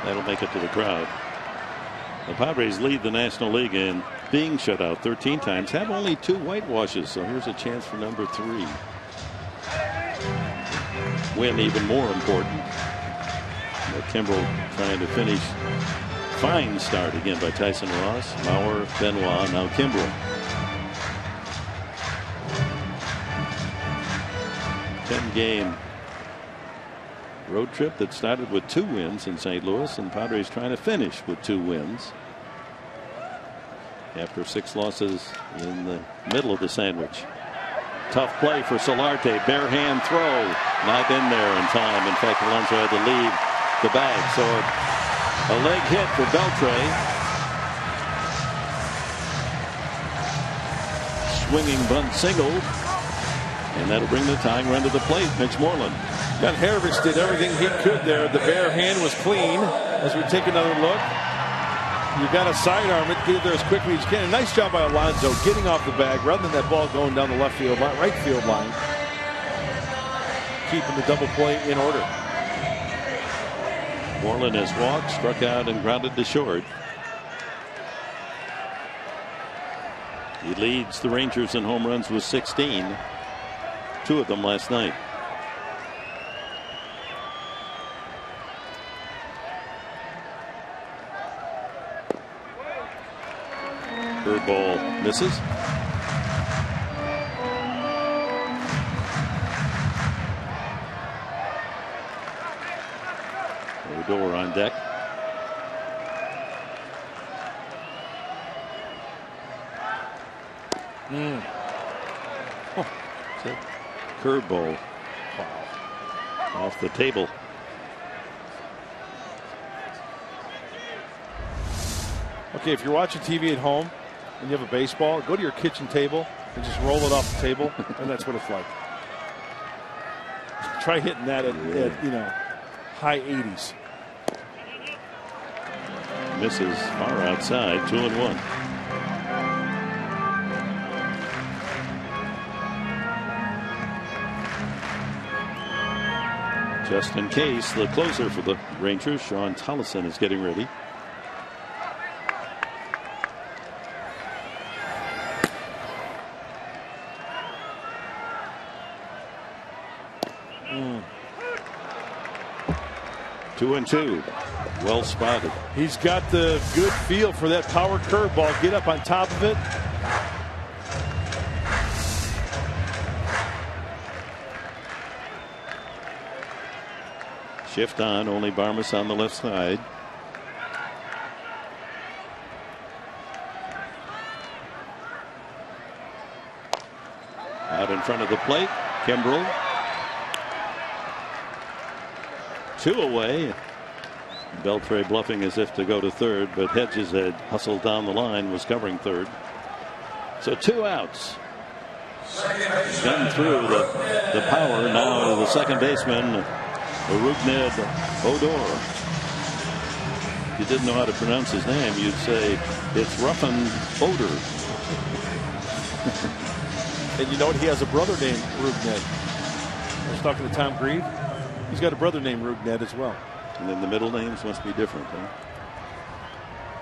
That'll make it to the crowd. The Padres lead the National League in being shut out 13 times, have only 2 whitewashes, so here's a chance for number 3. Win even more important. But Kimbrel trying to finish. Fine start again by Tyson Ross, Mauer, Benoit, now Kimbrel. 10-game road trip that started with 2 wins in St. Louis, and Padres trying to finish with 2 wins after 6 losses in the middle of the sandwich. Tough play for Solarte. Bare hand throw. Not in there in time. In fact, Alonso had to leave the bag. So a leg hit for Beltre. Swinging bunt single. And that'll bring the tying run to the plate. Mitch Moreland.
Jan Hervich did everything he could there. The bare hand was clean. As we take another look, you got to sidearm it, get it there as quickly as you can. A nice job by Alonso getting off the bag rather than that ball going down the left field line, right field line. Keeping the double play in order.
Moreland has walked, struck out, and grounded to short. He leads the Rangers in home runs with 16. 2 of them last night. Curveball misses. Odor on deck. Curveball. Wow. Off the table.
Okay, if you're watching TV at home and you have a baseball, go to your kitchen table and just roll it off the table, and that's what it's like. Try hitting that at you know, high 80s.
Misses far outside. 2-1. Just in case, the closer for the Rangers, Sean Tollison, is getting ready. Two and two. Well spotted.
He's got the good feel for that power curveball. Get up on top of it.
Shift on, only Barmas on the left side. Out in front of the plate, Kimbrel. 2 away. Beltre bluffing as if to go to third, but Hedges had hustled down the line, was covering third. So 2 outs. Gun through the power now to the second baseman, Rougned Odor. If you didn't know how to pronounce his name, you'd say it's Ruffin Odor.
And you know what? He has a brother named Rougned. I was talking to Tom Grieve. He's got a brother named Rougned as well.
And then the middle names must be different, huh?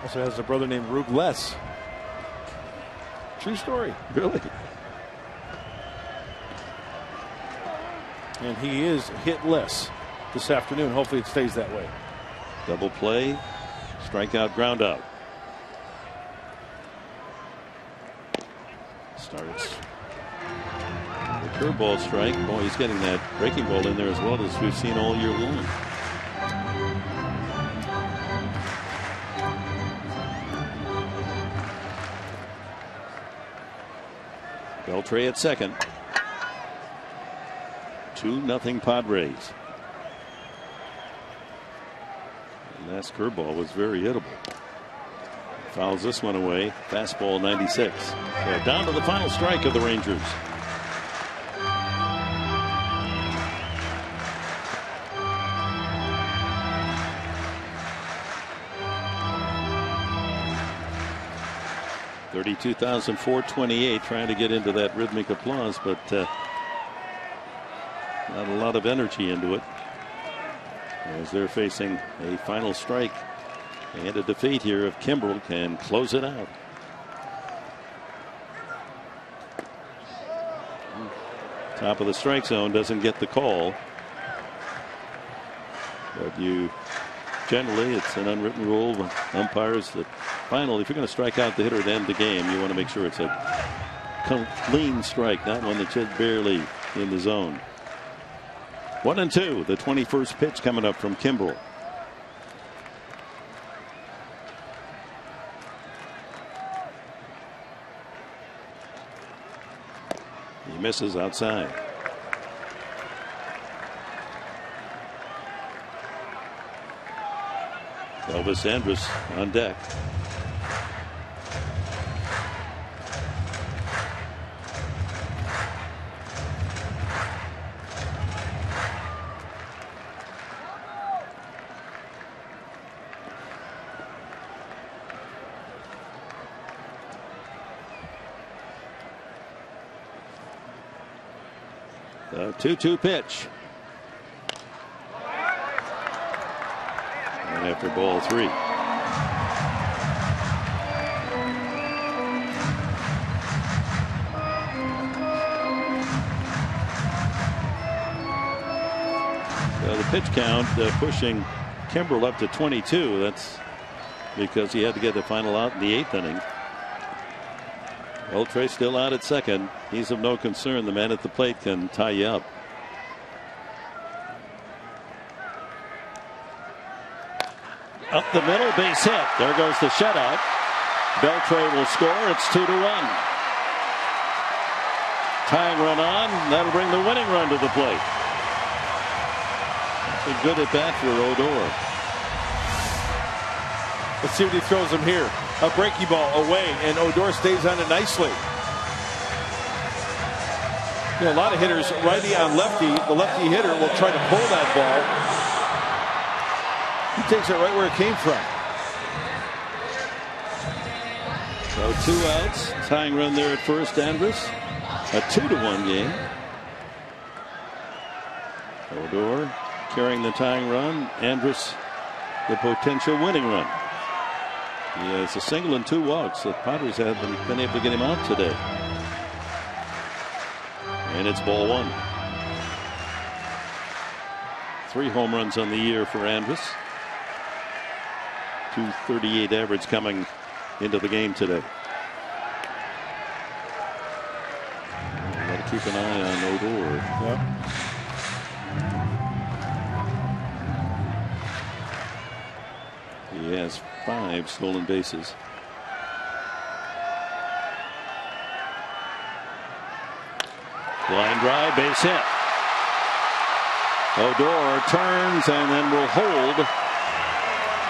Also has a brother named Rougless. True story.
Really?
And he is hitless this afternoon. Hopefully it stays that way.
Double play, strikeout, ground out. Starts the curveball strike. Boy, he's getting that breaking ball in there as well as we've seen all year long. Beltre at second. 2-0 Padres. And that curveball was very hittable. Fouls this one away. Fastball 96. So down to the final strike of the Rangers. $32,428, trying to get into that rhythmic applause, but not a lot of energy into it, as they're facing a final strike, and a defeat here if Kimbrel can close it out. Top of the strike zone, doesn't get the call, but you generally, it's an unwritten rule with umpires that finally, if you're going to strike out the hitter at the end of the game, you want to make sure it's a clean strike, not one that's just barely in the zone. 1-2, the 21st pitch coming up from Kimbrel. He misses outside. Elvis Andrus on deck. The 2-2 pitch. And after ball 3. So the pitch count pushing Kimbrel up to 22. That's because he had to get the final out in the 8th inning. Beltre still out at second. He's of no concern. The man at the plate can tie you up. Up the middle, base hit. There goes the shutout. Beltre will score. It's 2-1. Tying run on. That'll bring the winning run to the plate. That's a good at bat for Odor.
Let's see what he throws him here. A breaky ball away, and Odor stays on it nicely. You know, a lot of hitters, righty on lefty. The lefty hitter will try to pull that ball. He takes it right where it came from.
So 2 outs. Tying run there at first, Andrus. A 2-1 game. Odor carrying the tying run. Andrus the potential winning run. He has a single and 2 walks. The Padres haven't been able to get him out today. And it's ball 1. 3 home runs on the year for Andrus. .238 average coming into the game today. Got to keep an eye on Odor.
Yep.
He has 5 stolen bases. Line drive, base hit. Odor turns and then will hold.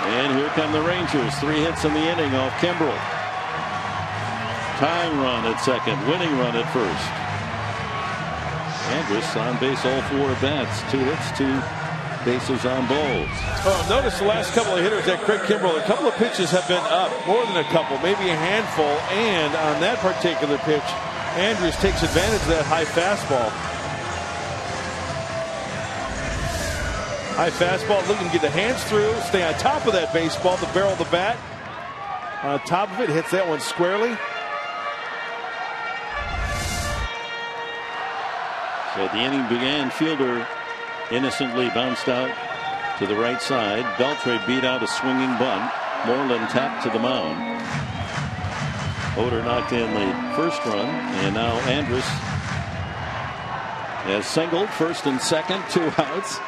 And here come the Rangers. 3 hits in the inning off Kimbrel. Tying run at second, winning run at first. Andrus on base all 4 at bats. 2 hits, 2 bases on balls.
Oh, notice the last couple of hitters at Craig Kimbrel. A couple of pitches have been up, more than a couple, maybe a handful. And on that particular pitch, Andrus takes advantage of that high fastball. High fastball, looking to get the hands through, stay on top of that baseball, the barrel of the bat. On top of it, hits that one squarely.
So the inning began. Fielder innocently bounced out to the right side. Beltre beat out a swinging bunt. Moreland tapped to the mound. Oder knocked in the first run, and now Andrus has singled first and second, 2 outs.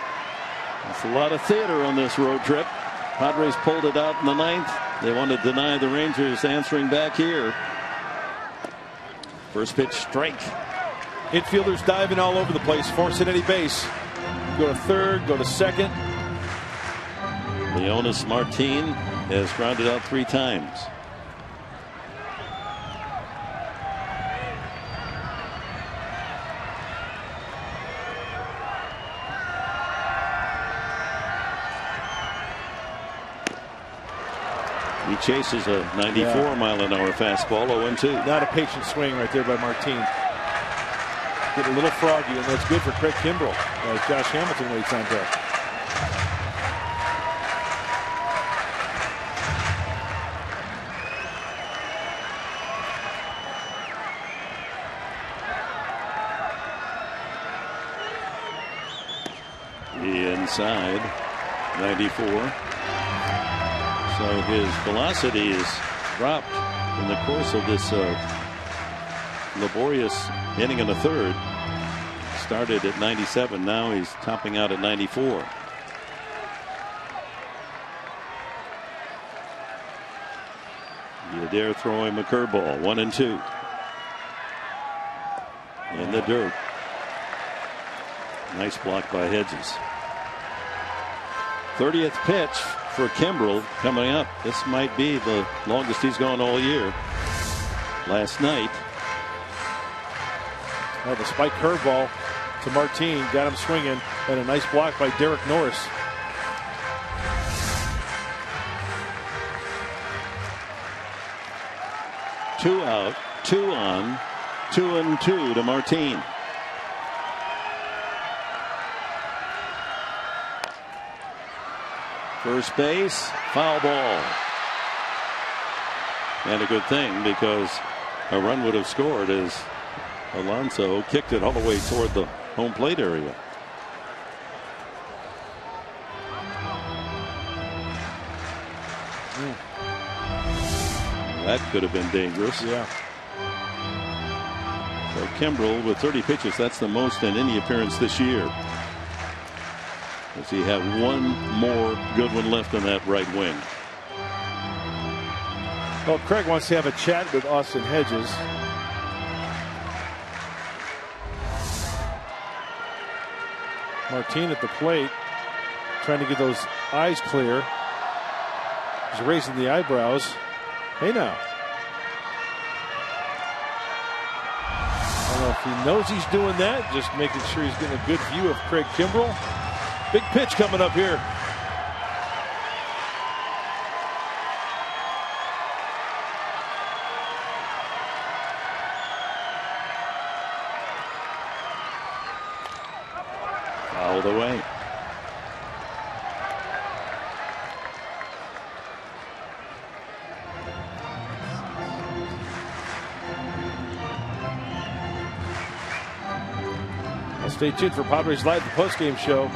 That's a lot of theater on this road trip. Padres pulled it out in the 9th. They want to deny the Rangers answering back here. First pitch strike.
Infielders diving all over the place, forcing any base. Go to third, go to second.
Leonis Martin has grounded out 3 times. He chases a 94-mile-an-hour fastball, 0-2.
Not a patient swing right there by Martin. Get a little froggy, and that's good for Craig Kimbrell as Josh Hamilton waits on deck.
Inside, 94. So his velocity is dropped in the course of this laborious inning in the 3rd. Started at 97. Now he's topping out at 94. You dare throw him a curveball. 1-2. In the dirt. Nice block by Hedges. 30th pitch for Kimbrell coming up. This might be the longest he's gone all year. Last night.
Well, the spike curveball to Martin got him swinging, and a nice block by Derek Norris.
Two out, 2 on, 2-2 to Martin. First base, foul ball. And a good thing, because a run would have scored as Alonso kicked it all the way toward the home plate area. That could have been dangerous.
Yeah.
So Kimbrell with 30 pitches, that's the most in any appearance this year. Does he have one more good one left in that right wing?
Well, Craig wants to have a chat with Austin Hedges. Martin at the plate, trying to get those eyes clear. He's raising the eyebrows. Hey now. I don't know if he knows he's doing that, just making sure he's getting a good view of Craig Kimbrell. Big pitch coming up here.
Fouled away.
Well, stay tuned for Padres Live, the postgame show.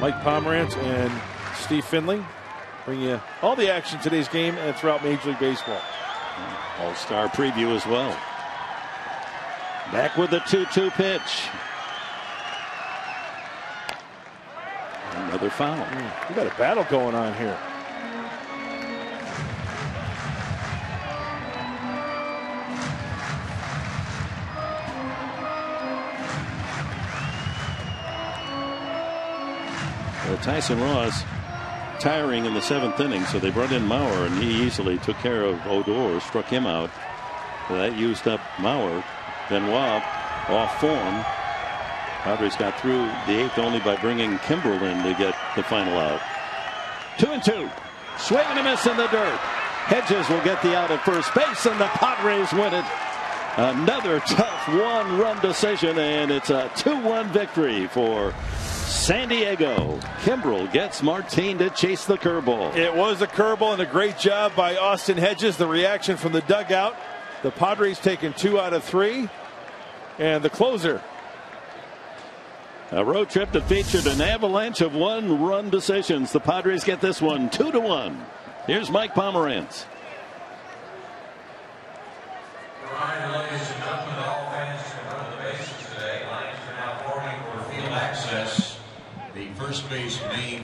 Mike Pomerantz and Steve Finley bring you all the action today's game and throughout Major League Baseball.
All-star preview as well. Back with the 2-2 pitch. Another foul.
We got a battle going on here.
Tyson Ross tiring in the 7th inning, so they brought in Mauer, and he easily took care of Odor, struck him out. So that used up Mauer. Benoit off form. Padres got through the 8th only by bringing Kimbrell in to get the final out. 2-2. Swing and a miss in the dirt. Hedges will get the out at first base, and the Padres win it. Another tough 1-run decision, and it's a 2-1 victory for San Diego. Kimbrell gets Martin to chase the curveball.
It was a curveball, and a great job by Austin Hedges. The reaction from the dugout. The Padres taking 2 out of 3. And the closer,
A road trip that featured an avalanche of one-run decisions. The Padres get this one 2-1. Here's Mike Pomerantz.
Reminder, ladies and gentlemen, that all fans can run the bases today. Lions are now forming for field access. The first base main